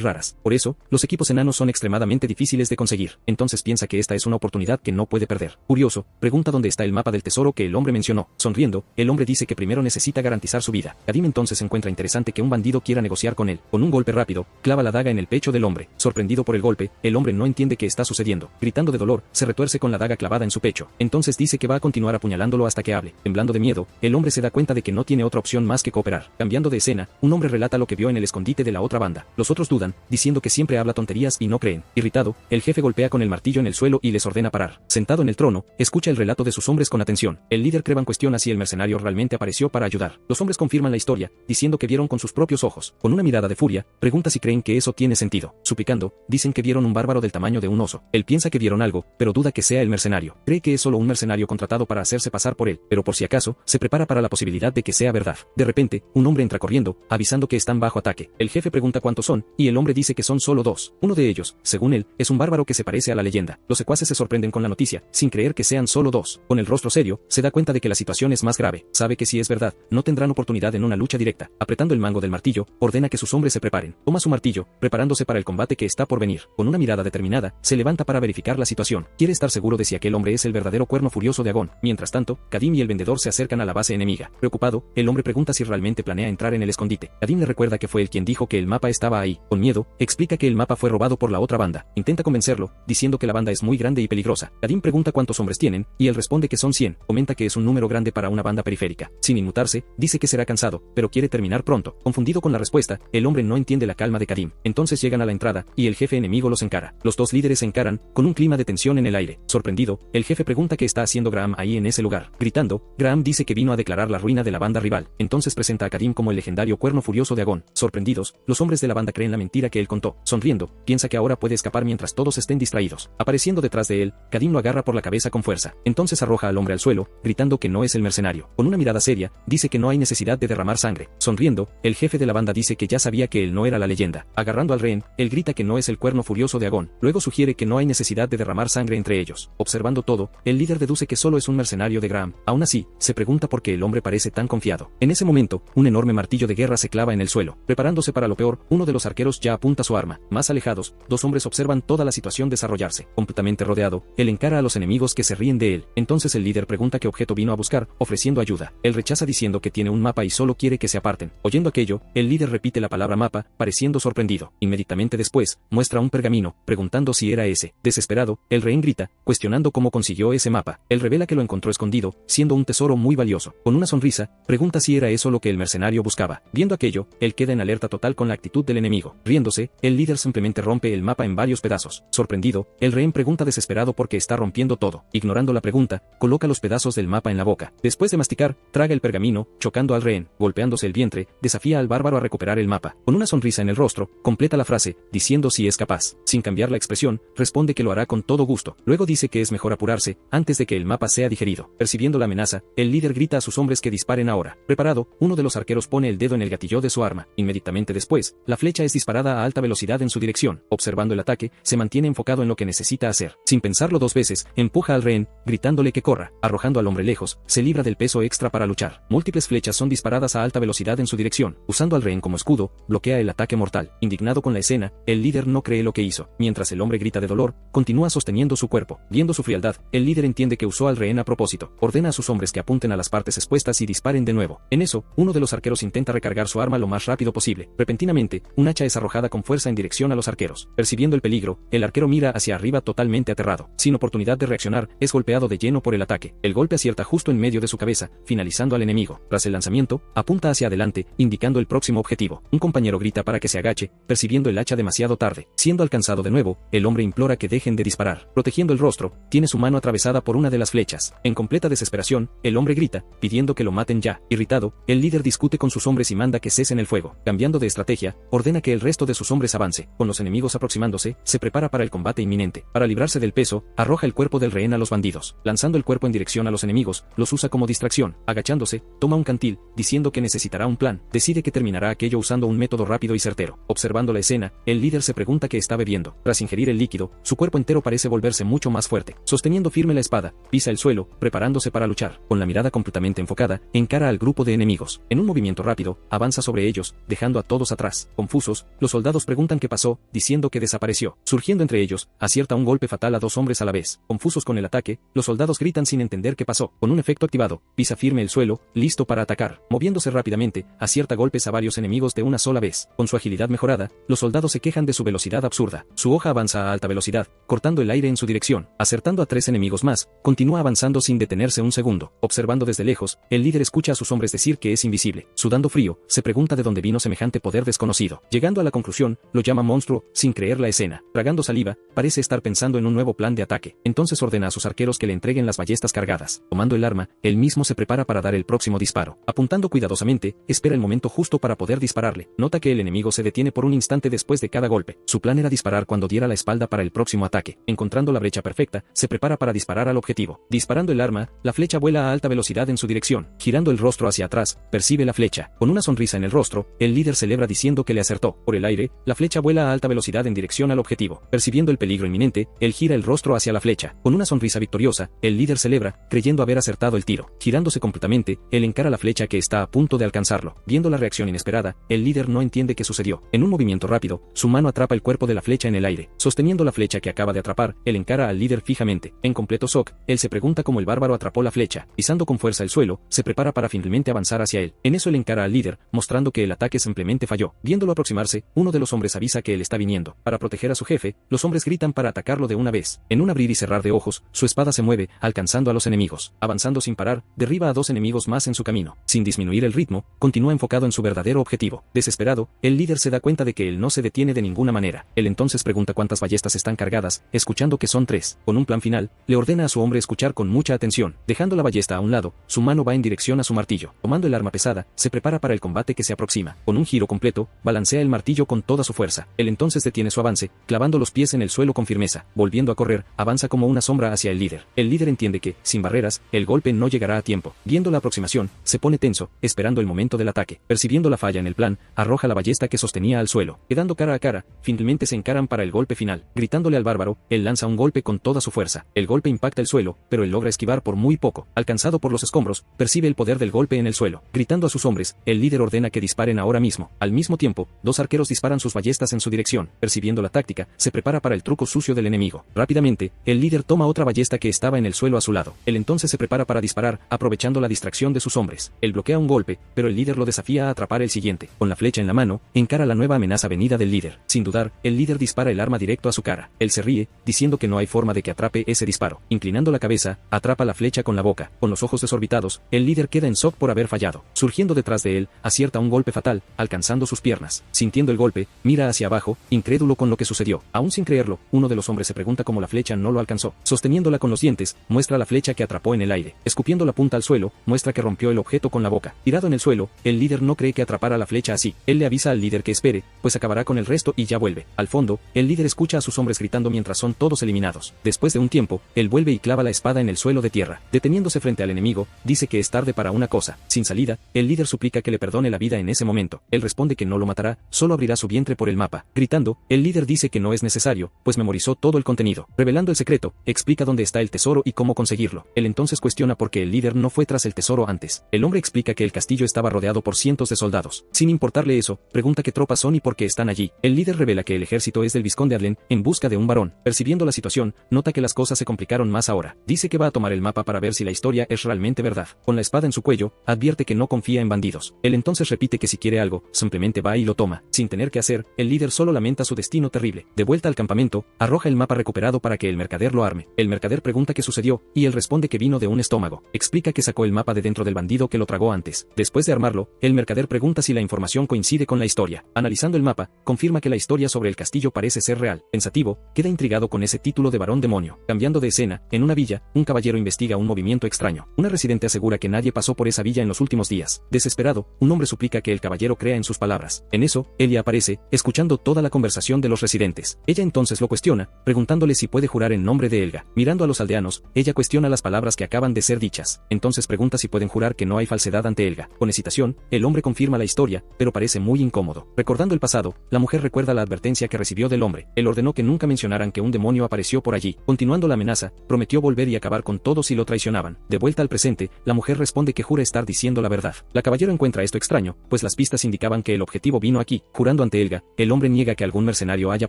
raras. Por eso, los equipos enanos son extremadamente difíciles de conseguir. Entonces piensa que esta es una oportunidad que no puede perder. Curioso, pregunta dónde está el mapa del tesoro que el hombre mencionó. Sonriendo, el hombre dice que primero necesita garantizar su vida. Kadim entonces encuentra interesante que un bandido quiera negociar con él. Con un golpe rápido, clava la daga en el pecho del hombre. Sorprendido por el golpe, el hombre no entiende qué está sucediendo. Gritando de dolor, se retuerce con la daga clavada en su pecho. Entonces dice que va a continuar apuñalándolo hasta que hable. Temblando de miedo, el hombre se da cuenta de que no tiene otra opción más que cooperar. Cambiando de escena, un hombre relata lo que vio en el escondite de la otra banda. Los otros dudan, diciendo que siempre habla tonterías y no creen. Irritado, el jefe golpea con el martillo en el suelo y les ordena parar. Sentado en el trono, escucha el relato de sus hombres con atención. El líder Creban cuestiona si el mercenario realmente apareció para ayudar. Los hombres confirman la historia, diciendo que vieron con sus propios ojos. Con una mirada de furia, pregunta si creen que eso tiene sentido. Suplicando, dicen que vieron un bárbaro del tamaño de un oso. Él piensa que vieron algo, pero duda que sea el mercenario. Cree que es solo un mercenario contratado para hacerse pasar por él, pero por si acaso, se prepara para la posibilidad de que sea verdad. De repente, un hombre entra corriendo, avisando que están bajo ataque. El jefe pregunta cuántos son, y el hombre dice que son solo dos. Uno de ellos, según él, es un bárbaro que se parece a la leyenda. Los secuaces se sorprenden con la noticia, sin creer que sean solo dos. Con el rostro serio, se da cuenta de que la situación es más grave. Sabe que si es verdad, no tendrán oportunidad en una lucha directa. Apretando el mango del martillo, ordena que sus hombres se preparen. Toma su martillo, preparándose para el combate que está por venir. Con una mirada determinada, se levanta para verificar la situación. Quiere estar seguro de si aquel hombre es el verdadero cuerno furioso de Agón. Mientras tanto, Kadim y el vendedor se acercan a la base enemiga. Preocupado, el hombre pregunta si realmente planea entrar en el escondite. Kadim le recuerda que fue él quien dijo que el mapa estaba ahí. Con miedo, explica que el mapa fue robado por la otra banda. Intenta convencerlo, diciendo que la banda es muy grande y peligrosa. Kadim pregunta cuántos hombres tienen, y él responde que son 100. Comenta que es un número grande para una banda periférica. Sin inmutarse, dice que será cansado, pero quiere terminar pronto. Confundido con la respuesta, el hombre no entiende la calma de Kadim. Entonces llegan a la entrada, y el jefe enemigo los encara. Los dos líderes se encaran, con un clima de tensión en el aire. Sorprendido, el jefe pregunta qué está haciendo Graham ahí en ese lugar. Gritando, Graham dice que vino a declarar la ruina de la banda rival. Entonces presenta a Kadim como el legendario cuerno furioso de Agón. Sorprendidos, los hombres de la banda creen la mentira que él contó. Sonriendo, piensa que ahora puede escapar mientras todos estén distraídos. Apareciendo detrás de él, Kadim lo agarra por la cabeza con fuerza. Entonces arroja al hombre al suelo, gritando que no es el mercenario. Con una mirada seria, dice que no hay necesidad de derramar sangre. Sonriendo, el jefe de la banda dice que ya sabía que él no era la leyenda. Agarrando al rehén, él grita que no es el cuerno furioso de Agón. Luego sugiere que no hay necesidad de derramar sangre entre ellos. Observando todo, el líder deduce que solo es un mercenario de Graham. Aún así, se pregunta por qué el hombre parece tan confiado. En ese momento, un enorme martillo de guerra se clava en el suelo. Preparándose para lo peor, uno de los arqueros ya apunta su arma. Más alejados, dos hombres observan toda la situación desarrollarse. Completamente rodeado, él encara a los enemigos que se ríen de él. Entonces el líder pregunta qué objeto vino a buscar, ofreciendo ayuda. Él rechaza diciendo que tiene un mapa y solo quiere que se aparten. Oyendo aquello, el líder repite la palabra mapa, pareciendo sorprendido. Inmediatamente después, muestra un pergamino, preguntando si era ese. Desesperado, el rehén grita, cuestionando cómo consiguió ese mapa. Él revela que lo encontró escondido, siendo un tesoro muy valioso. Con una sonrisa, pregunta si era eso lo que el mercenario buscaba. Viendo aquello, él queda en alerta total con la actitud del enemigo. Riéndose, el líder simplemente rompe el mapa en varios pedazos. Sorprendido, el rehén pregunta desesperado por qué está rompiendo todo. Ignorando la pregunta, coloca los pedazos del mapa en la boca. Después de masticar, traga el pergamino, chocando al rehén. Golpeándose el vientre, desafía al bárbaro a recuperar el mapa. Con una sonrisa en el rostro, completa la frase, diciendo si es capaz. Sin cambiar la expresión, responde que lo hará con todo gusto. Luego dice que es mejor apurarse, antes de que el mapa sea digerido. Percibiendo la amenaza, el líder grita a sus hombres que disparen ahora. Preparado, uno de los arqueros pone el dedo en el gatillo de su arma. Inmediatamente después, la flecha es disparada a alta velocidad en su dirección. Observando el ataque, se mantiene enfocado en lo que necesita hacer. Sin pensarlo dos veces, empuja al rehén, gritándole que corra. Arrojando al hombre lejos, se libra del peso extra para luchar. Múltiples flechas son disparadas a alta velocidad en su dirección. Usando al rehén como escudo, bloquea el ataque mortal. Indignado con la escena, el líder no cree lo que hizo. Mientras el hombre grita de dolor, continúa sosteniendo su cuerpo. Viendo su frialdad, el líder entiende que usó al rehén a propósito. Ordena a sus hombres que apunten a las partes expuestas y disparen de nuevo. En eso, uno de los arqueros intenta recargar su arma lo más rápido posible. Repentinamente, un hacha es arrojada con fuerza en dirección a los arqueros. Percibiendo el peligro, el arquero mira hacia arriba totalmente aterrado. Sin oportunidad de reaccionar, es golpeado de lleno por el ataque. El golpe acierta justo en medio de su cabeza, finalizando al enemigo. Tras el lanzamiento, apunta hacia adelante, indicando el próximo objetivo. Un compañero grita para que se agache, percibiendo el hacha demasiado tarde. Siendo alcanzado de nuevo, el hombre implora que dejen de disparar. Protegiendo el rostro, tiene su mano atravesada por una de las flechas. En completa desesperación, el hombre grita, pidiendo que lo maten ya. Irritado, el líder discute con sus hombres y manda que cesen el fuego. Cambiando de estrategia, ordena que el resto de sus hombres avance. Con los enemigos aproximándose, se prepara para el combate inminente. Para librarse del peso, arroja el cuerpo del rehén a los bandidos. Lanzando el cuerpo en dirección a los enemigos, los usa como distracción. Agachándose, toma un cantil, diciendo que necesitará un plan. Decide que terminará aquello usando un método rápido y certero. Observando la escena, el líder se pregunta qué está bebiendo. Tras ingerir el líquido, su cuerpo entero parece volverse muy mucho más fuerte. Sosteniendo firme la espada, pisa el suelo, preparándose para luchar. Con la mirada completamente enfocada, encara al grupo de enemigos. En un movimiento rápido, avanza sobre ellos, dejando a todos atrás. Confusos, los soldados preguntan qué pasó, diciendo que desapareció. Surgiendo entre ellos, acierta un golpe fatal a 2 hombres a la vez. Confusos con el ataque, los soldados gritan sin entender qué pasó. Con un efecto activado, pisa firme el suelo, listo para atacar. Moviéndose rápidamente, acierta golpes a varios enemigos de una sola vez. Con su agilidad mejorada, los soldados se quejan de su velocidad absurda. Su hoja avanza a alta velocidad, cortando el aire en su dirección. Acertando a 3 enemigos más, continúa avanzando sin detenerse un segundo. Observando desde lejos, el líder escucha a sus hombres decir que es invisible. Sudando frío, se pregunta de dónde vino semejante poder desconocido. Llegando a la conclusión, lo llama monstruo, sin creer la escena. Tragando saliva, parece estar pensando en un nuevo plan de ataque. Entonces ordena a sus arqueros que le entreguen las ballestas cargadas. Tomando el arma, él mismo se prepara para dar el próximo disparo. Apuntando cuidadosamente, espera el momento justo para poder dispararle. Nota que el enemigo se detiene por un instante después de cada golpe. Su plan era disparar cuando diera la espalda para el próximo ataque. Encontrando la brecha perfecta, se prepara para disparar al objetivo. Disparando el arma, la flecha vuela a alta velocidad en su dirección. Girando el rostro hacia atrás, percibe la flecha. Con una sonrisa en el rostro, el líder celebra diciendo que le acertó. Por el aire, la flecha vuela a alta velocidad en dirección al objetivo. Percibiendo el peligro inminente, él gira el rostro hacia la flecha. Con una sonrisa victoriosa, el líder celebra, creyendo haber acertado el tiro. Girándose completamente, él encara la flecha que está a punto de alcanzarlo. Viendo la reacción inesperada, el líder no entiende qué sucedió. En un movimiento rápido, su mano atrapa el cuerpo de la flecha en el aire. Sosteniendo la flecha que acaba de atrapar, él encara al líder fijamente. En completo shock, él se pregunta cómo el bárbaro atrapó la flecha. Pisando con fuerza el suelo, se prepara para finalmente avanzar hacia él. En eso él encara al líder, mostrando que el ataque simplemente falló. Viéndolo aproximarse, uno de los hombres avisa que él está viniendo. Para proteger a su jefe, los hombres gritan para atacarlo de una vez. En un abrir y cerrar de ojos, su espada se mueve, alcanzando a los enemigos. Avanzando sin parar, derriba a 2 enemigos más en su camino. Sin disminuir el ritmo, continúa enfocado en su verdadero objetivo. Desesperado, el líder se da cuenta de que él no se detiene de ninguna manera. Él entonces pregunta cuántas ballestas están cargadas, escuchando que son 3. Con un plan final, le ordena a su hombre escuchar con mucha atención. Dejando la ballesta a un lado, su mano va en dirección a su martillo. Tomando el arma pesada, se prepara para el combate que se aproxima. Con un giro completo, balancea el martillo con toda su fuerza. Él entonces detiene su avance, clavando los pies en el suelo con firmeza. Volviendo a correr, avanza como una sombra hacia el líder. El líder entiende que, sin barreras, el golpe no llegará a tiempo. Viendo la aproximación, se pone tenso, esperando el momento del ataque. Percibiendo la falla en el plan, arroja la ballesta que sostenía al suelo. Quedando cara a cara, finalmente se encaran para el golpe final. Gritándole al bárbaro, él lanza un golpe con toda su fuerza. El golpe impacta el suelo, pero él logra esquivar por muy poco. Alcanzado por los escombros, percibe el poder del golpe en el suelo. Gritando a sus hombres, el líder ordena que disparen ahora mismo. Al mismo tiempo, 2 arqueros disparan sus ballestas en su dirección. Percibiendo la táctica, se prepara para el truco sucio del enemigo. Rápidamente, el líder toma otra ballesta que estaba en el suelo a su lado. Él entonces se prepara para disparar, aprovechando la distracción de sus hombres. Él bloquea un golpe, pero el líder lo desafía a atrapar el siguiente. Con la flecha en la mano, encara la nueva amenaza venida del líder. Sin dudar, el líder dispara el arma directo a su cara. Él se ríe, diciendo que no hay forma de que atrape ese disparo. Inclinando la cabeza, atrapa la flecha con la boca. Con los ojos desorbitados, el líder queda en shock por haber fallado. Surgiendo detrás de él, acierta un golpe fatal, alcanzando sus piernas. Sintiendo el golpe, mira hacia abajo, incrédulo con lo que sucedió. Aún sin creerlo, uno de los hombres se pregunta cómo la flecha no lo alcanzó. Sosteniéndola con los dientes, muestra la flecha que atrapó en el aire. Escupiendo la punta al suelo, muestra que rompió el objeto con la boca. Tirado en el suelo, el líder no cree que atrapara la flecha así. Él le avisa al líder que espere, pues acabará con el resto y ya vuelve. Al fondo, el líder escucha a sus hombres gritando mientras son todos eliminados. Después de un tiempo, él vuelve y clava la espada en el suelo de tierra. Deteniéndose frente al enemigo, dice que es tarde para una cosa. Sin salida, el líder suplica que le perdone la vida en ese momento. Él responde que no lo matará, solo abrirá su vientre por el mapa. Gritando, el líder dice que no es necesario, pues memorizó todo el contenido. Revelando el secreto, explica dónde está el tesoro y cómo conseguirlo. Él entonces cuestiona por qué el líder no fue tras el tesoro antes. El hombre explica que el castillo estaba rodeado por cientos de soldados. Sin importarle eso, pregunta qué tropas son y por qué están allí. El líder revela que el ejército es del vizconde Adlen, en busca de un varón. Percibiendo la situación, nota que las cosas se complicaron más ahora. Dice que va a tomar el mapa para ver si la historia es realmente verdad. Con la espada en su cuello, advierte que no confía en bandidos. Él entonces repite que si quiere algo, simplemente va y lo toma. Sin tener que hacer, el líder solo lamenta su destino terrible. De vuelta al campamento, arroja el mapa recuperado para que el mercader lo arme. El mercader pregunta qué sucedió, y él responde que vino de un estómago. Explica que sacó el mapa de dentro del bandido que lo tragó antes. Después de armarlo, el mercader pregunta si la información coincide con la historia. Analizando el mapa, confirma que la historia sobre el castillo parece ser real. Pensativo, queda intrigado con ese título de varón demonio. Cambiando de escena, en una villa, un caballero investiga un movimiento extraño. Una residente asegura que nadie pasó por esa villa en los últimos días. Desesperado, un hombre suplica que el caballero crea en sus palabras. En eso, Elia aparece, escuchando toda la conversación de los residentes. Ella entonces lo cuestiona, preguntándole si puede jurar en nombre de Elga. Mirando a los aldeanos, ella cuestiona las palabras que acaban de ser dichas. Entonces pregunta si pueden jurar que no hay falsedad ante Elga. Con hesitación, el hombre confirma la historia, pero parece muy incómodo. Recordando el pasado, la mujer recuerda la advertencia que recibió del hombre. Él ordenó que nunca mencionaran que un demonio apareció por por allí. Continuando la amenaza, prometió volver y acabar con todos si lo traicionaban. De vuelta al presente, la mujer responde que jura estar diciendo la verdad. La caballero encuentra esto extraño, pues las pistas indicaban que el objetivo vino aquí. Jurando ante Helga, el hombre niega que algún mercenario haya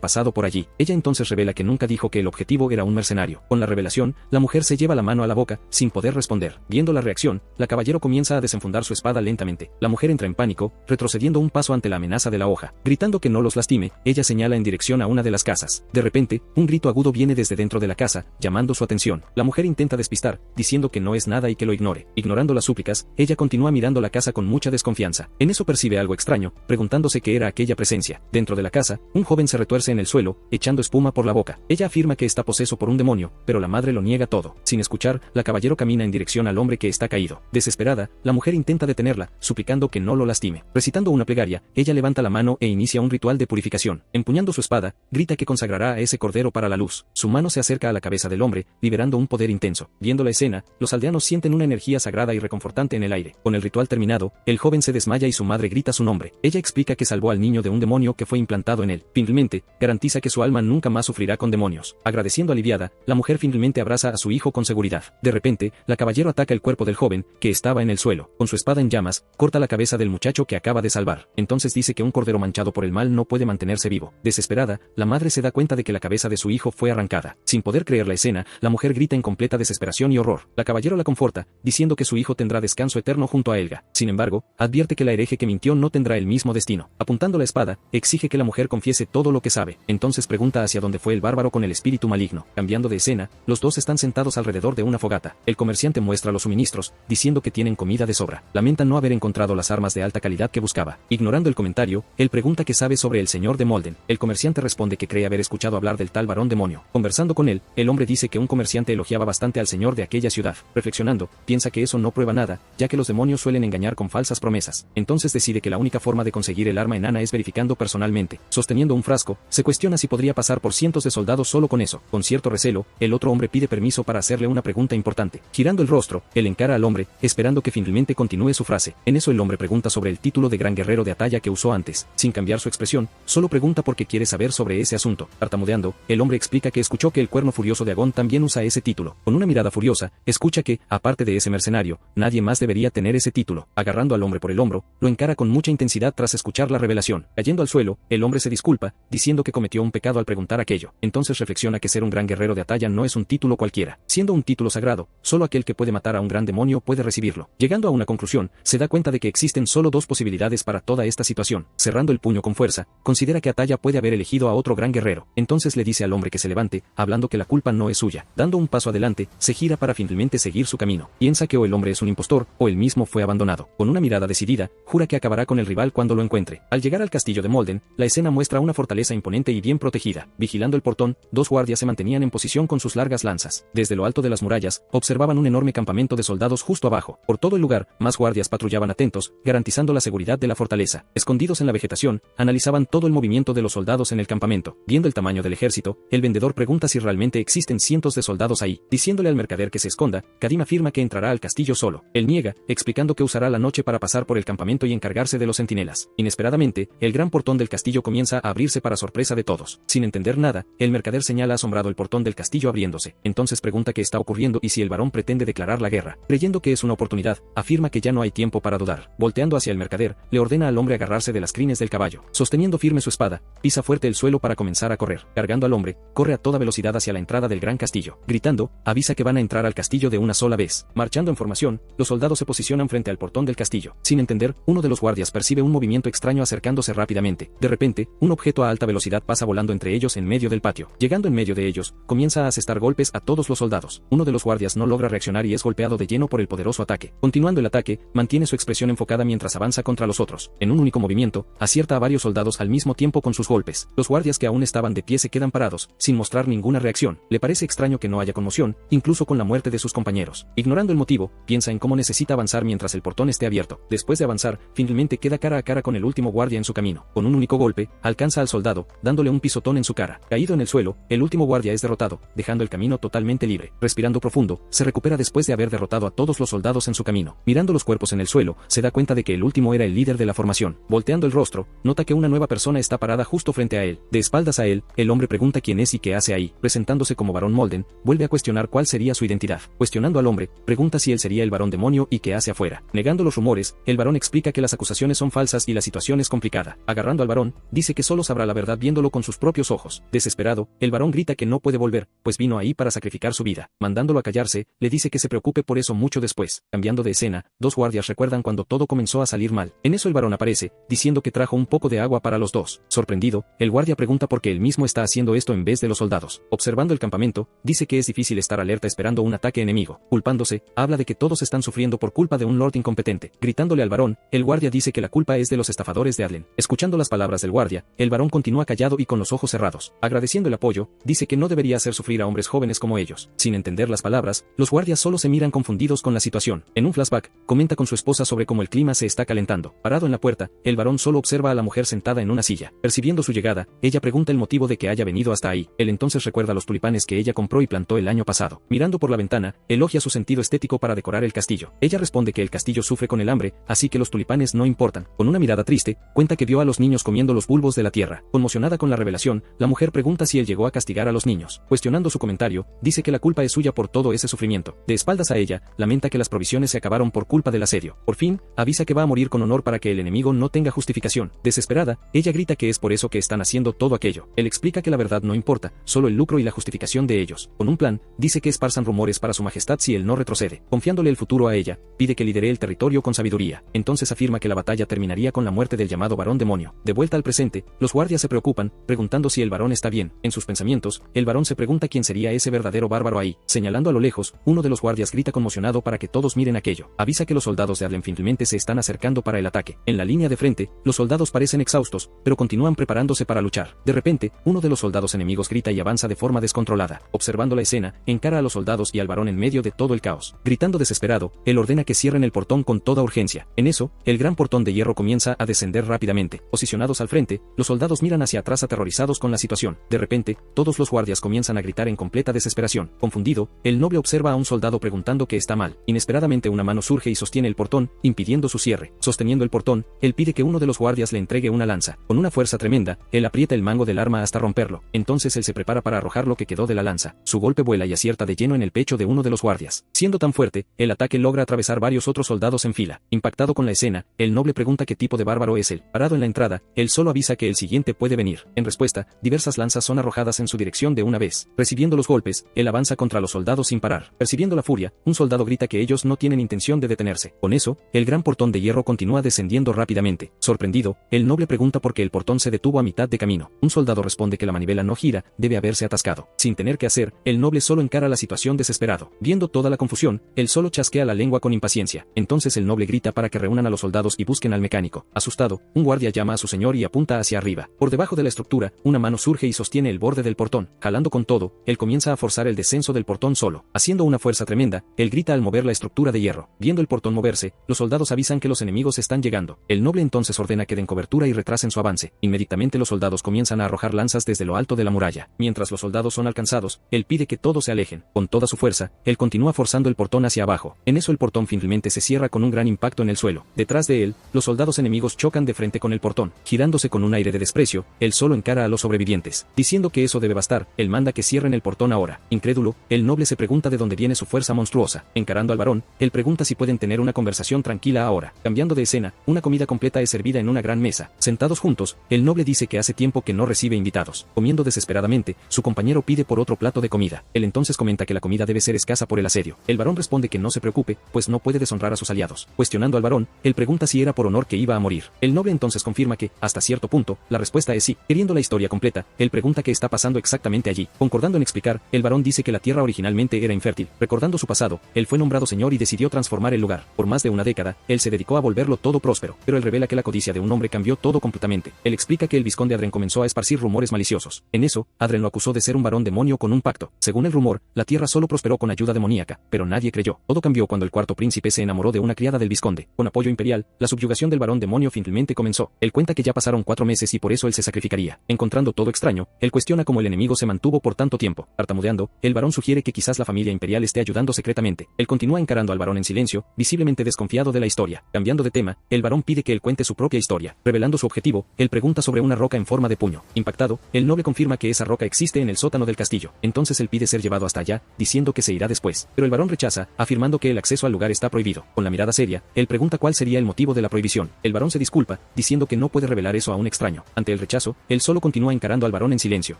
pasado por allí. Ella entonces revela que nunca dijo que el objetivo era un mercenario. Con la revelación, la mujer se lleva la mano a la boca, sin poder responder. Viendo la reacción, la caballero comienza a desenfundar su espada lentamente. La mujer entra en pánico, retrocediendo un paso ante la amenaza de la hoja. Gritando que no los lastime, ella señala en dirección a una de las casas. De repente, un grito agudo viene desde dentro de la casa, llamando su atención. La mujer intenta despistar, diciendo que no es nada y que lo ignore. Ignorando las súplicas, ella continúa mirando la casa con mucha desconfianza. En eso percibe algo extraño, preguntándose qué era aquella presencia. Dentro de la casa, un joven se retuerce en el suelo, echando espuma por la boca. Ella afirma que está poseso por un demonio, pero la madre lo niega todo. Sin escuchar, la caballero camina en dirección al hombre que está caído. Desesperada, la mujer intenta detenerla, suplicando que no lo lastime. Recitando una plegaria, ella levanta la mano e inicia un ritual de purificación. Empuñando su espada, grita que consagrará a ese cordero para la luz. Su mano se acerca a la cabeza del hombre, liberando un poder intenso. Viendo la escena, los aldeanos sienten una energía sagrada y reconfortante en el aire. Con el ritual terminado, el joven se desmaya y su madre grita su nombre. Ella explica que salvó al niño de un demonio que fue implantado en él. Finalmente, garantiza que su alma nunca más sufrirá con demonios. Agradeciendo aliviada, la mujer finalmente abraza a su hijo con seguridad. De repente, la caballero ataca el cuerpo del joven, que estaba en el suelo. Con su espada en llamas, corta la cabeza del muchacho que acaba de salvar. Entonces dice que un cordero manchado por el mal no puede mantenerse vivo. Desesperada, la madre se da cuenta de que la cabeza de su hijo fue arrancada. Sin poder creer la escena, la mujer grita en completa desesperación y horror. La caballero la conforta, diciendo que su hijo tendrá descanso eterno junto a Helga. Sin embargo, advierte que la hereje que mintió no tendrá el mismo destino. Apuntando la espada, exige que la mujer confiese todo lo que sabe. Entonces pregunta hacia dónde fue el bárbaro con el espíritu maligno. Cambiando de escena, los dos están sentados alrededor de una fogata. El comerciante muestra los suministros, diciendo que tienen comida de sobra. Lamenta no haber encontrado las armas de alta calidad que buscaba. Ignorando el comentario, él pregunta qué sabe sobre el señor de Molden. El comerciante responde que cree haber escuchado hablar del tal varón demonio. Conversando con él, el hombre dice que un comerciante elogiaba bastante al señor de aquella ciudad. Reflexionando, piensa que eso no prueba nada, ya que los demonios suelen engañar con falsas promesas. Entonces decide que la única forma de conseguir el arma enana es verificando personalmente. Sosteniendo un frasco, se cuestiona si podría pasar por cientos de soldados solo con eso. Con cierto recelo, el otro hombre pide permiso para hacerle una pregunta importante. Girando el rostro, él encara al hombre, esperando que finalmente continúe su frase. En eso el hombre pregunta sobre el título de gran guerrero de Atalla que usó antes. Sin cambiar su expresión, solo pregunta porque quiere saber sobre ese asunto. Tartamudeando, el hombre explica que escuchó que el cuerno furioso de Agón también usa ese título. Con una mirada furiosa, escucha que, aparte de ese mercenario, nadie más debería tener ese título. Agarrando al hombre por el hombro, lo encara con mucha intensidad tras escuchar la revelación. Cayendo al suelo, el hombre se disculpa, diciendo que cometió un pecado al preguntar aquello. Entonces reflexiona que ser un gran guerrero de Atalla no es un título cualquiera. Siendo un título sagrado, solo aquel que puede matar a un gran demonio puede recibirlo. Llegando a una conclusión, se da cuenta de que existen solo dos posibilidades para toda esta situación. Cerrando el puño con fuerza, considera que Atalla puede haber elegido a otro gran guerrero. Entonces le dice al hombre que se levante, hablando que la culpa no es suya. Dando un paso adelante, se gira para finalmente seguir su camino. Piensa que o el hombre es un impostor, o él mismo fue abandonado. Con una mirada decidida, jura que acabará con el rival cuando lo encuentre. Al llegar al castillo de Molden, la escena muestra una fortaleza imponente y bien protegida. Vigilando el portón, dos guardias se mantenían en posición con sus largas lanzas. Desde lo alto de las murallas, observaban un enorme campamento de soldados justo abajo. Por todo el lugar, más guardias patrullaban atentos, garantizando la seguridad de la fortaleza. Escondidos en la vegetación, analizaban todo el movimiento de los soldados en el campamento. Viendo el tamaño del ejército, el vendedor pregunta si realmente existen cientos de soldados ahí. Diciéndole al mercader que se esconda, Kadim afirma que entrará al castillo solo. Él niega, explicando que usará la noche para pasar por el campamento y encargarse de los centinelas. Inesperadamente, el gran portón del castillo comienza a abrirse para sorpresa de todos. Sin entender nada, el mercader señala asombrado el portón del castillo abriéndose. Entonces pregunta qué está ocurriendo y si el varón pretende declarar la guerra. Creyendo que es una oportunidad, afirma que ya no hay tiempo para dudar. Volteando hacia el mercader, le ordena al hombre agarrarse de las crines del caballo. Sosteniendo firme su espada, pisa fuerte el suelo para comenzar a correr. Cargando al hombre, corre a toda velocidad hacia la entrada del gran castillo. Gritando, avisa que van a entrar al castillo de una sola vez. Marchando en formación, los soldados se posicionan frente al portón del castillo. Sin entender, uno de los guardias percibe un movimiento extraño acercándose rápidamente. De repente, un objeto a alta velocidad pasa volando entre ellos en medio del patio. Llegando en medio de ellos, comienza a asestar golpes a todos los soldados. Uno de los guardias no logra reaccionar y es golpeado de lleno por el poderoso ataque. Continuando el ataque, mantiene su expresión enfocada mientras avanza contra los otros. En un único movimiento, acierta a varios soldados al mismo tiempo con sus golpes. Los guardias que aún estaban de pie se quedan parados, sin mostrar ninguna reacción. Le parece extraño que no haya conmoción, incluso con la muerte de sus compañeros. Ignorando el motivo, piensa en cómo necesita avanzar mientras el portón esté abierto. Después de avanzar, finalmente queda cara a cara con el último guardia en su camino. Con un único golpe, alcanza al soldado, dándole un pisotón en su cara. Caído en el suelo, el último guardia es derrotado, dejando el camino totalmente libre. Respirando profundo, se recupera después de haber derrotado a todos los soldados en su camino. Mirando los cuerpos en el suelo, se da cuenta de que el último era el líder de la formación. Volteando el rostro, nota que una nueva persona está parada justo frente a él. De espaldas a él, el hombre pregunta quién es y qué hace ahí. ahí. Presentándose como varón Molden, vuelve a cuestionar cuál sería su identidad. Cuestionando al hombre, pregunta si él sería el varón demonio y qué hace afuera. Negando los rumores, el varón explica que las acusaciones son falsas y la situación es complicada. Agarrando al varón, dice que solo sabrá la verdad viéndolo con sus propios ojos. Desesperado, el varón grita que no puede volver, pues vino ahí para sacrificar su vida. Mandándolo a callarse, le dice que se preocupe por eso mucho después. Cambiando de escena, dos guardias recuerdan cuando todo comenzó a salir mal. En eso el varón aparece, diciendo que trajo un poco de agua para los dos. Sorprendido, el guardia pregunta por qué él mismo está haciendo esto en vez de los soldados. Observando el campamento, dice que es difícil estar alerta esperando un ataque enemigo. Culpándose, habla de que todos están sufriendo por culpa de un lord incompetente. Gritándole al varón, el guardia dice que la culpa es de los estafadores de Adlen. Escuchando las palabras del guardia, el varón continúa callado y con los ojos cerrados. Agradeciendo el apoyo, dice que no debería hacer sufrir a hombres jóvenes como ellos. Sin entender las palabras, los guardias solo se miran confundidos con la situación. En un flashback, comenta con su esposa sobre cómo el clima se está calentando. Parado en la puerta, el varón solo observa a la mujer sentada en una silla. Percibiendo su llegada, ella pregunta el motivo de que haya venido hasta ahí. Él entonces recuerda los tulipanes que ella compró y plantó el año pasado. Mirando por la ventana, elogia su sentido estético para decorar el castillo. Ella responde que el castillo sufre con el hambre, así que los tulipanes no importan. Con una mirada triste, cuenta que vio a los niños comiendo los bulbos de la tierra. Conmocionada con la revelación, la mujer pregunta si él llegó a castigar a los niños. Cuestionando su comentario, dice que la culpa es suya por todo ese sufrimiento. De espaldas a ella, lamenta que las provisiones se acabaron por culpa del asedio. Por fin, avisa que va a morir con honor para que el enemigo no tenga justificación. Desesperada, ella grita que es por eso que están haciendo todo aquello. Él explica que la verdad no importa, solo el lucro y la justificación de ellos. Con un plan, dice que esparzan rumores para su majestad si él no retrocede. Confiándole el futuro a ella, pide que lidere el territorio con sabiduría. Entonces afirma que la batalla terminaría con la muerte del llamado varón demonio. De vuelta al presente, los guardias se preocupan, preguntando si el varón está bien. En sus pensamientos, el varón se pregunta quién sería ese verdadero bárbaro ahí. Señalando a lo lejos, uno de los guardias grita conmocionado para que todos miren aquello. Avisa que los soldados de Adlen finalmente se están acercando para el ataque. En la línea de frente, los soldados parecen exhaustos, pero continúan preparándose para luchar. De repente, uno de los soldados enemigos grita y avanza de forma descontrolada. Observando la escena, encara a los soldados y al varón en medio de todo el caos. Gritando desesperado, él ordena que cierren el portón con toda urgencia. En eso, el gran portón de hierro comienza a descender rápidamente. Posicionados al frente, los soldados miran hacia atrás aterrorizados con la situación. De repente, todos los guardias comienzan a gritar en completa desesperación. Confundido, el noble observa a un soldado preguntando qué está mal. Inesperadamente una mano surge y sostiene el portón, impidiendo su cierre. Sosteniendo el portón, él pide que uno de los guardias le entregue una lanza. Con una fuerza tremenda, él aprieta el mango del arma hasta romperlo. Entonces él se prepara para arrojar lo que quedó de la lanza. Su golpe vuela y acierta de lleno en el pecho de uno de los guardias. Siendo tan fuerte, el ataque logra atravesar varios otros soldados en fila. Impactado con la escena, el noble pregunta qué tipo de bárbaro es él. Parado en la entrada, él solo avisa que el siguiente puede venir. En respuesta, diversas lanzas son arrojadas en su dirección de una vez. Recibiendo los golpes, él avanza contra los soldados sin parar. Percibiendo la furia, un soldado grita que ellos no tienen intención de detenerse. Con eso, el gran portón de hierro continúa descendiendo rápidamente. Sorprendido, el noble pregunta por qué el portón se detuvo a mitad de camino. Un soldado responde que la manivela no gira, debe haberse atascado. Sin tener que hacer, el noble solo encara la situación desesperado. Viendo toda la confusión, él solo chasquea la lengua con impaciencia. Entonces el noble grita para que reúnan a los soldados y busquen al mecánico. Asustado, un guardia llama a su señor y apunta hacia arriba. Por debajo de la estructura, una mano surge y sostiene el borde del portón. Jalando con todo, él comienza a forzar el descenso del portón solo. Haciendo una fuerza tremenda, él grita al mover la estructura de hierro. Viendo el portón moverse, los soldados avisan que los enemigos están llegando. El noble entonces ordena que den cobertura y retrasen su avance. Inmediatamente los soldados comienzan a arrojar lanzas desde lo alto de la muralla. Mientras los soldados son alcanzados, él pide que todos se alejen. Con toda su fuerza, él continúa forzando el portón hacia abajo. En eso el portón finalmente se cierra con un gran impacto en el suelo. Detrás de él, los soldados enemigos chocan de frente con el portón. Girándose con un aire de desprecio, él solo encara a los sobrevivientes. Diciendo que eso debe bastar, él manda que cierren el portón ahora. Incrédulo, el noble se pregunta de dónde viene su fuerza monstruosa. Encarando al varón, él pregunta si pueden tener una conversación tranquila ahora. Cambiando de escena, una comida completa es servida en una gran mesa. Sentados juntos, el noble dice que hace tiempo que no recibe invitados. Comiendo desesperadamente, su compañero pide por otro plato de comida. Él entonces comenta que la comida debe ser escasa por el asedio. El varón responde que no se preocupe, pues no puede deshonrar a sus aliados. Cuestionando al varón, él pregunta si era por honor que iba a morir. El noble entonces confirma que, hasta cierto punto, la respuesta es sí. Queriendo la historia completa, él pregunta qué está pasando exactamente allí. Concordando en explicar, el varón dice que la tierra originalmente era infértil. Recordando su pasado, él fue nombrado señor y decidió transformar el lugar. Por más de una década, él se dedicó a volverlo todo próspero, pero él revela que la codicia de un hombre cambió todo completamente. Él explica que el vizconde Adren comenzó a esparcir rumores maliciosos. En eso, Adren lo acusó de ser un varón demonio con un pacto. Según el rumor, la tierra solo prosperó con ayuda demoníaca, pero nadie creyó. Todo cambió cuando el cuarto príncipe se enamoró de una criada del vizconde. Con apoyo imperial, la subyugación del varón demonio finalmente comenzó. Él cuenta que ya pasaron 4 meses y por eso él se sacrificaría. Encontrando todo extraño, él cuestiona cómo el enemigo se mantuvo por tanto tiempo. Tartamudeando, el varón sugiere que quizás la familia imperial esté ayudando secretamente. Él continúa encarando al varón en silencio, visiblemente desconfiado de la historia. Cambiando de tema, el varón pide que él cuente su propia historia. Revelando su objetivo, él pregunta sobre una roca en forma de puño. Impactado, el noble confirma que esa roca existe justamente en el sótano del castillo. Entonces él pide ser llevado hasta allá, diciendo que se irá después. Pero el varón rechaza, afirmando que el acceso al lugar está prohibido. Con la mirada seria, él pregunta cuál sería el motivo de la prohibición. El varón se disculpa, diciendo que no puede revelar eso a un extraño. Ante el rechazo, él solo continúa encarando al varón en silencio.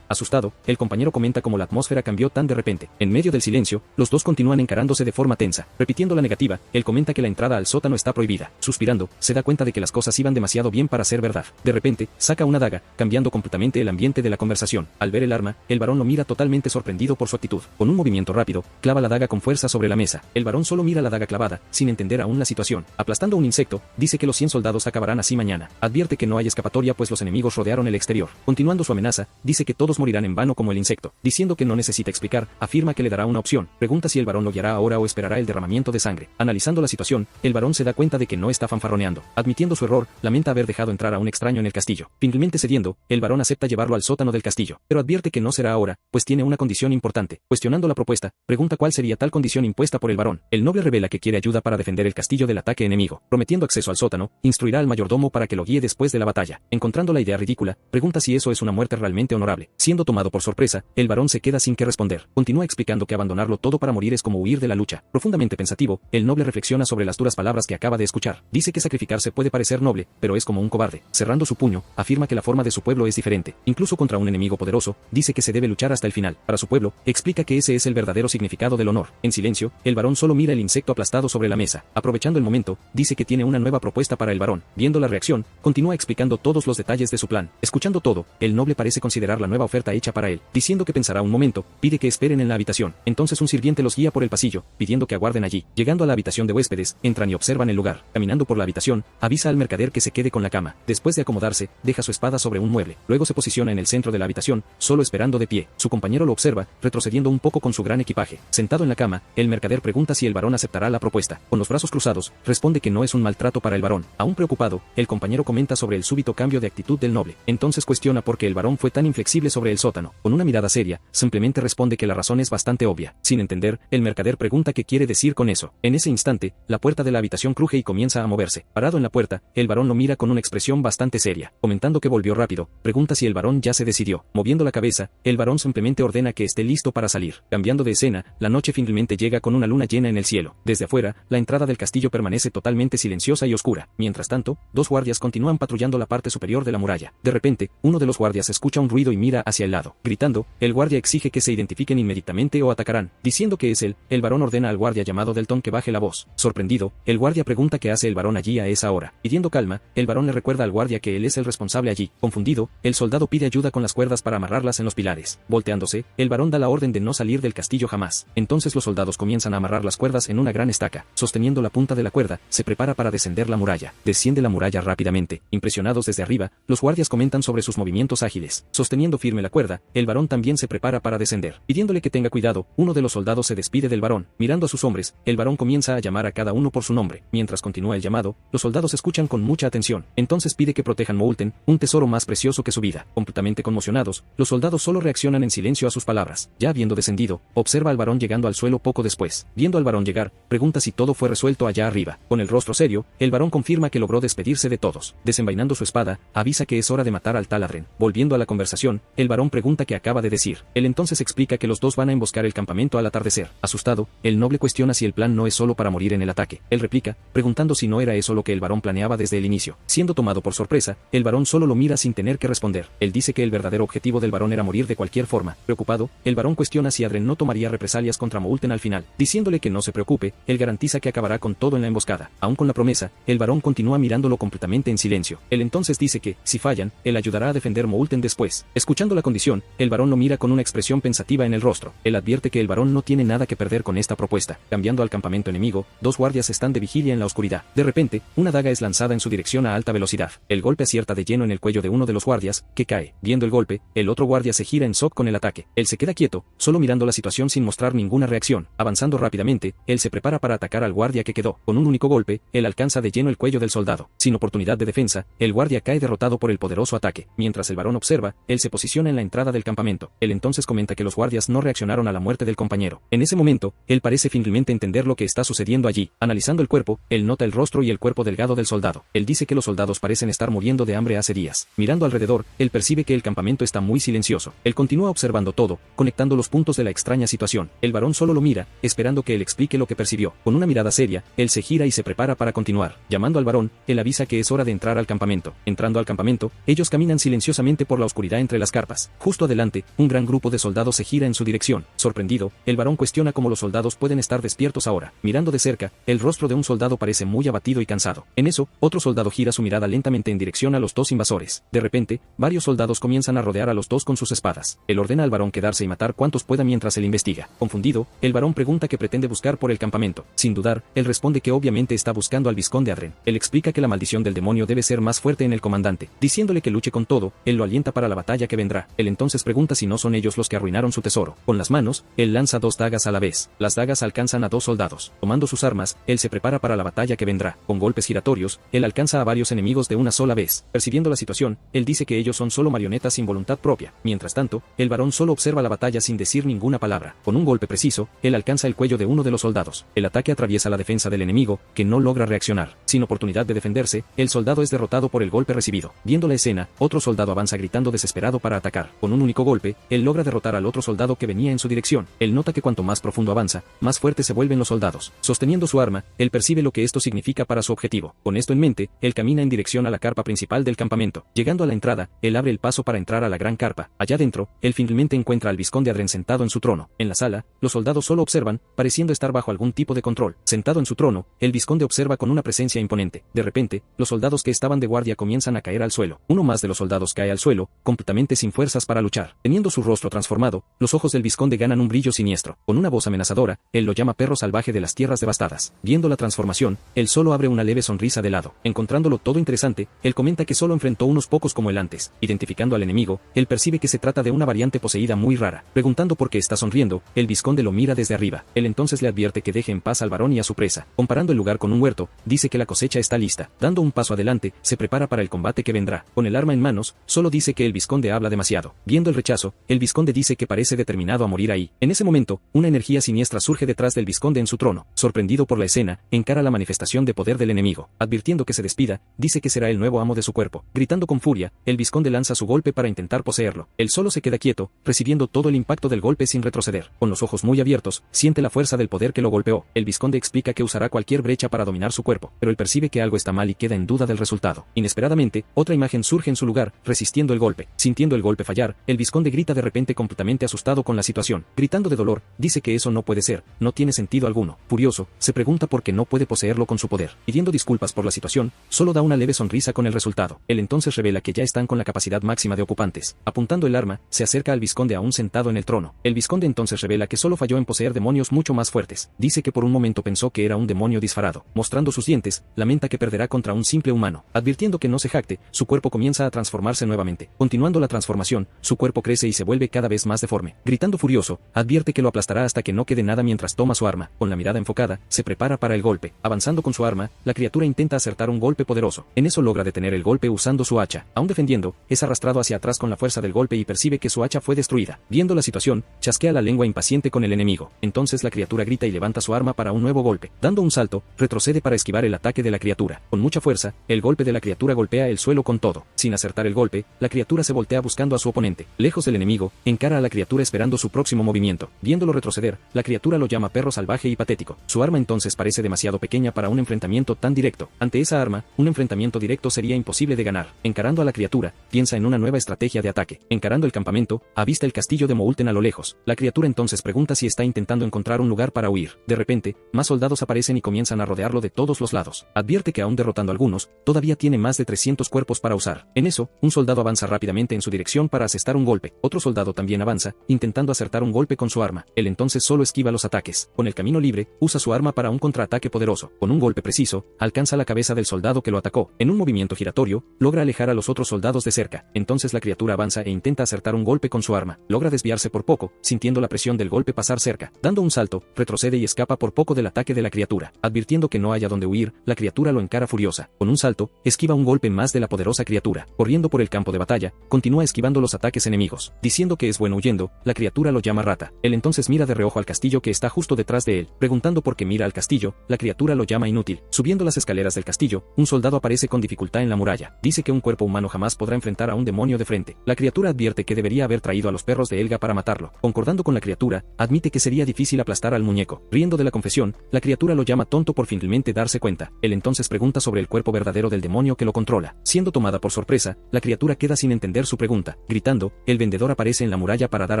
Asustado, el compañero comenta cómo la atmósfera cambió tan de repente. En medio del silencio, los dos continúan encarándose de forma tensa. Repitiendo la negativa, él comenta que la entrada al sótano está prohibida. Suspirando, se da cuenta de que las cosas iban demasiado bien para ser verdad. De repente, saca una daga, cambiando completamente el ambiente de la conversación. Al ver el arma, el varón lo mira totalmente sorprendido por su actitud. Con un movimiento rápido, clava la daga con fuerza sobre la mesa. El varón solo mira la daga clavada, sin entender aún la situación. Aplastando un insecto, dice que los 100 soldados acabarán así mañana. Advierte que no hay escapatoria pues los enemigos rodearon el exterior. Continuando su amenaza, dice que todos morirán en vano como el insecto. Diciendo que no necesita explicar, afirma que le dará una opción. Pregunta si el varón lo guiará ahora o esperará el derramamiento de sangre. Analizando la situación, el varón se da cuenta de que no está fanfarroneando. Admitiendo su error, lamenta haber dejado entrar a un extraño en el castillo. Finalmente cediendo, el varón acepta llevarlo al sótano del castillo, pero advierte que no será ahora, pues tiene una condición importante. Cuestionando la propuesta, pregunta cuál sería tal condición impuesta por el varón. El noble revela que quiere ayuda para defender el castillo del ataque enemigo. Prometiendo acceso al sótano, instruirá al mayordomo para que lo guíe después de la batalla. Encontrando la idea ridícula, pregunta si eso es una muerte realmente honorable. Siendo tomado por sorpresa, el varón se queda sin que responder. Continúa explicando que abandonarlo todo para morir es como huir de la lucha. Profundamente pensativo, el noble reflexiona sobre las duras palabras que acaba de escuchar. Dice que sacrificarse puede parecer noble, pero es como un cobarde. Cerrando su puño, afirma que la forma de su pueblo es diferente. Incluso contra un enemigo poderoso, dice que se debe luchar hasta el final. Para su pueblo, explica que ese es el verdadero significado del honor. En silencio, el varón solo mira el insecto aplastado sobre la mesa. Aprovechando el momento, dice que tiene una nueva propuesta para el varón. Viendo la reacción, continúa explicando todos los detalles de su plan. Escuchando todo, el noble parece considerar la nueva oferta hecha para él. Diciendo que pensará un momento, pide que esperen en la habitación. Entonces un sirviente los guía por el pasillo, pidiendo que aguarden allí. Llegando a la habitación de huéspedes, entran y observan el lugar. Caminando por la habitación, avisa al mercader que se quede con la cama. Después de acomodarse, deja su espada sobre un mueble. Luego se posiciona en el centro de la habitación, solo esperando de pie. Su compañero lo observa, retrocediendo un poco con su gran equipaje. Sentado en la cama, el mercader pregunta si el varón aceptará la propuesta. Con los brazos cruzados, responde que no es un maltrato para el varón. Aún preocupado, el compañero comenta sobre el súbito cambio de actitud del noble. Entonces cuestiona por qué el varón fue tan inflexible sobre el sótano. Con una mirada seria, simplemente responde que la razón es bastante obvia. Sin entender, el mercader pregunta qué quiere decir con eso. En ese instante, la puerta de la habitación cruje y comienza a moverse. Parado en la puerta, el varón lo mira con una expresión bastante seria. Comentando que volvió rápido, pregunta si el varón ya se decidió. Moviendo la cabeza, el varón simplemente ordena que esté listo para salir. Cambiando de escena, la noche finalmente llega con una luna llena en el cielo. Desde afuera, la entrada del castillo permanece totalmente silenciosa y oscura. Mientras tanto, dos guardias continúan patrullando la parte superior de la muralla. De repente, uno de los guardias escucha un ruido y mira hacia el lado. Gritando, el guardia exige que se identifiquen inmediatamente o atacarán. Diciendo que es él, el varón ordena al guardia llamado Delton que baje la voz. Sorprendido, el guardia pregunta qué hace el varón allí a esa hora. Pidiendo calma, el varón le recuerda al guardia que él es el responsable allí. Confundido, el soldado pide ayuda con las cuerdas para amarrarlas en los pilares. Volteándose, el varón da la orden de no salir del castillo jamás. Entonces los soldados comienzan a amarrar las cuerdas en una gran estaca. Sosteniendo la punta de la cuerda, se prepara para descender la muralla. Desciende la muralla rápidamente. Impresionados desde arriba, los guardias comentan sobre sus movimientos ágiles. Sosteniendo firme la cuerda, el varón también se prepara para descender. Pidiéndole que tenga cuidado, uno de los soldados se despide del varón. Mirando a sus hombres, el varón comienza a llamar a cada uno por su nombre. Mientras continúa el llamado, los soldados escuchan con mucha atención. Entonces pide que protejan Moulton, un tesoro más precioso que su vida. Completamente conmocionados, los soldados solo reaccionan en silencio a sus palabras. Ya habiendo descendido, observa al varón llegando al suelo poco después. Viendo al varón llegar, pregunta si todo fue resuelto allá arriba. Con el rostro serio, el varón confirma que logró despedirse de todos. Desenvainando su espada, avisa que es hora de matar al Taladren. Volviendo a la conversación, el varón pregunta qué acaba de decir. Él entonces explica que los dos van a emboscar el campamento al atardecer. Asustado, el noble cuestiona si el plan no es solo para morir en el ataque. Él replica, preguntando si no era eso lo que el varón planeaba desde el inicio. Siendo tomado por sorpresa, el varón solo lo mira sin tener que responder. Él dice que el verdadero objetivo del varón era morir de cualquier forma. Preocupado, el varón cuestiona si Adren no tomaría represalias contra Moulton al final. Diciéndole que no se preocupe, él garantiza que acabará con todo en la emboscada. Aún con la promesa, el varón continúa mirándolo completamente en silencio. Él entonces dice que, si fallan, él ayudará a defender Moulton después. Escuchando la condición, el varón lo mira con una expresión pensativa en el rostro. Él advierte que el varón no tiene nada que perder con esta propuesta. Cambiando al campamento enemigo, dos guardias están de vigilia en la oscuridad. De repente, una daga es lanzada en su dirección a alta velocidad. El golpe acierta de lleno en el cuello de uno de los guardias, que cae. Viendo el golpe, el otro guardia se gira en shock con el ataque. Él se queda quieto, solo mirando la situación sin mostrar ninguna reacción. Avanzando rápidamente, él se prepara para atacar al guardia que quedó. Con un único golpe, él alcanza de lleno el cuello del soldado. Sin oportunidad de defensa, el guardia cae derrotado por el poderoso ataque. Mientras el varón observa, él se posiciona en la entrada del campamento. Él entonces comenta que los guardias no reaccionaron a la muerte del compañero. En ese momento, él parece finalmente entender lo que está sucediendo allí. Analizando el cuerpo, él nota el rostro y el cuerpo delgado del soldado. Él dice que los soldados parecen estar muriendo de hambre hace días. Mirando alrededor, él percibe que el campamento está muy silencioso. Él Él continúa observando todo, conectando los puntos de la extraña situación. El varón solo lo mira, esperando que él explique lo que percibió. Con una mirada seria, él se gira y se prepara para continuar. Llamando al varón, él avisa que es hora de entrar al campamento. Entrando al campamento, ellos caminan silenciosamente por la oscuridad entre las carpas. Justo adelante, un gran grupo de soldados se gira en su dirección. Sorprendido, el varón cuestiona cómo los soldados pueden estar despiertos ahora. Mirando de cerca, el rostro de un soldado parece muy abatido y cansado. En eso, otro soldado gira su mirada lentamente en dirección a los dos invasores. De repente, varios soldados comienzan a rodear a los dos con sus espadas. Él ordena al varón quedarse y matar cuantos pueda mientras él investiga. Confundido, el varón pregunta qué pretende buscar por el campamento. Sin dudar, él responde que obviamente está buscando al vizconde Adren. Él explica que la maldición del demonio debe ser más fuerte en el comandante. Diciéndole que luche con todo, él lo alienta para la batalla que vendrá. Él entonces pregunta si no son ellos los que arruinaron su tesoro. Con las manos, él lanza dos dagas a la vez. Las dagas alcanzan a dos soldados. Tomando sus armas, él se prepara para la batalla que vendrá. Con golpes giratorios, él alcanza a varios enemigos de una sola vez. Percibiendo la situación, él dice que ellos son solo marionetas sin voluntad propia. Mientras tanto, el varón solo observa la batalla sin decir ninguna palabra. Con un golpe preciso, él alcanza el cuello de uno de los soldados. El ataque atraviesa la defensa del enemigo, que no logra reaccionar. Sin oportunidad de defenderse, el soldado es derrotado por el golpe recibido. Viendo la escena, otro soldado avanza gritando desesperado para atacar. Con un único golpe, él logra derrotar al otro soldado que venía en su dirección. Él nota que cuanto más profundo avanza, más fuertes se vuelven los soldados. Sosteniendo su arma, él percibe lo que esto significa para su objetivo. Con esto en mente, él camina en dirección a la carpa principal del campamento. Llegando a la entrada, él abre el paso para entrar a la gran carpa. Allá dentro, él finalmente encuentra al vizconde Adren sentado en su trono. En la sala, los soldados solo observan, pareciendo estar bajo algún tipo de control. Sentado en su trono, el vizconde observa con una presencia imponente. De repente, los soldados que estaban de guardia comienzan a caer al suelo. Uno más de los soldados cae al suelo, completamente sin fuerzas para luchar. Teniendo su rostro transformado, los ojos del vizconde ganan un brillo siniestro. Con una voz amenazadora, él lo llama perro salvaje de las tierras devastadas. Viendo la transformación, él solo abre una leve sonrisa de lado. Encontrándolo todo interesante, él comenta que solo enfrentó unos pocos como él antes. Identificando al enemigo, él percibe que se trata de una variante poseída muy rara. Preguntando por qué está sonriendo, el vizconde lo mira desde arriba. Él entonces le advierte que deje en paz al varón y a su presa. Comparando el lugar con un huerto, dice que la cosecha está lista. Dando un paso adelante, se prepara para el combate que vendrá. Con el arma en manos, solo dice que el vizconde habla demasiado. Viendo el rechazo, el vizconde dice que parece determinado a morir ahí. En ese momento, una energía siniestra surge detrás del vizconde en su trono. Sorprendido por la escena, encara la manifestación de poder del enemigo. Advirtiendo que se despida, dice que será el nuevo amo de su cuerpo. Gritando con furia, el vizconde lanza su golpe para intentar poseerlo. Él solo se queda quieto, recibiendo todo el impacto del golpe sin retroceder. Con los ojos muy abiertos, siente la fuerza del poder que lo golpeó. El vizconde explica que usará cualquier brecha para dominar su cuerpo, pero él percibe que algo está mal y queda en duda del resultado. Inesperadamente, otra imagen surge en su lugar, resistiendo el golpe. Sintiendo el golpe fallar, el vizconde grita de repente completamente asustado con la situación. Gritando de dolor, dice que eso no puede ser, no tiene sentido alguno. Furioso, se pregunta por qué no puede poseerlo con su poder. Pidiendo disculpas por la situación, solo da una leve sonrisa con el resultado. Él entonces revela que ya están con la capacidad máxima de ocupantes. Apuntando el arma, se acerca al vizconde aún sentado en el trono. El vizconde entonces revela que solo falló en poseer demonios mucho más fuertes. Dice que por un momento pensó que era un demonio disfarado. Mostrando sus dientes, lamenta que perderá contra un simple humano. Advirtiendo que no se jacte, su cuerpo comienza a transformarse nuevamente. Continuando la transformación, su cuerpo crece y se vuelve cada vez más deforme. Gritando furioso, advierte que lo aplastará hasta que no quede nada mientras toma su arma. Con la mirada enfocada, se prepara para el golpe. Avanzando con su arma, la criatura intenta acertar un golpe poderoso. En eso logra detener el golpe usando su hacha. Aún defendiendo, es arrastrado hacia atrás con la fuerza del golpe y percibe que su hacha fue destruida. Viendo la situación, chasquea la lengua impaciente con el enemigo. Entonces la criatura grita y levanta su arma para un nuevo golpe. Dando un salto, retrocede para esquivar el ataque de la criatura. Con mucha fuerza, el golpe de la criatura golpea el suelo con todo. Sin acertar el golpe, la criatura se voltea buscando a su oponente. Lejos del enemigo, encara a la criatura esperando su próximo movimiento. Viéndolo retroceder, la criatura lo llama perro salvaje y patético. Su arma entonces parece demasiado pequeña para un enfrentamiento tan directo. Ante esa arma, un enfrentamiento directo sería imposible de ganar. Encarando a la criatura, piensa en una nueva estrategia de ataque. Encarando el campamento, avista el castillo de Moulten a lo lejos. La criatura entonces pregunta si está intentando encontrar un lugar para huir. De repente, más soldados aparecen y comienzan a rodearlo de todos los lados. Advierte que aún derrotando a algunos, todavía tiene más de 300 cuerpos para usar. En eso, un soldado avanza rápidamente en su dirección para asestar un golpe. Otro soldado también avanza, intentando acertar un golpe con su arma. Él entonces solo esquiva los ataques. Con el camino libre, usa su arma para un contraataque poderoso. Con un golpe preciso, alcanza la cabeza del soldado que lo atacó. En un movimiento giratorio, logra alejar a los otros soldados de cerca. Entonces la criatura avanza e intenta acertar un golpe con su arma. Logra desviarse por poco, sintiendo la presión del golpe pasar cerca. Dando un salto, retrocede y escapa por poco del ataque de la criatura. Advirtiendo que no haya donde huir, la criatura lo encara furiosa. Con un salto, esquiva un golpe más de la poderosa criatura. Corriendo por el campo de batalla, continúa esquivando los ataques enemigos. Diciendo que es bueno huyendo, la criatura lo llama rata. Él entonces mira de reojo al castillo que está justo detrás de él. Preguntando por qué mira al castillo, la criatura lo llama inútil. Subiendo las escaleras del castillo, un soldado aparece con dificultad en la muralla. Dice que un cuerpo humano jamás podrá enfrentar a un demonio de frente. La criatura advierte que debería haber traído a los perros de Helga para matarlo. Concordando con la criatura, admite que sería difícil aplastar al muñeco. Riendo de la confesión, la criatura lo llama tonto por finalmente darse cuenta. Él entonces pregunta sobre el cuerpo verdadero del demonio que lo controla. Siendo tomada por sorpresa, la criatura queda sin entender su pregunta. Gritando, el vendedor aparece en la muralla para dar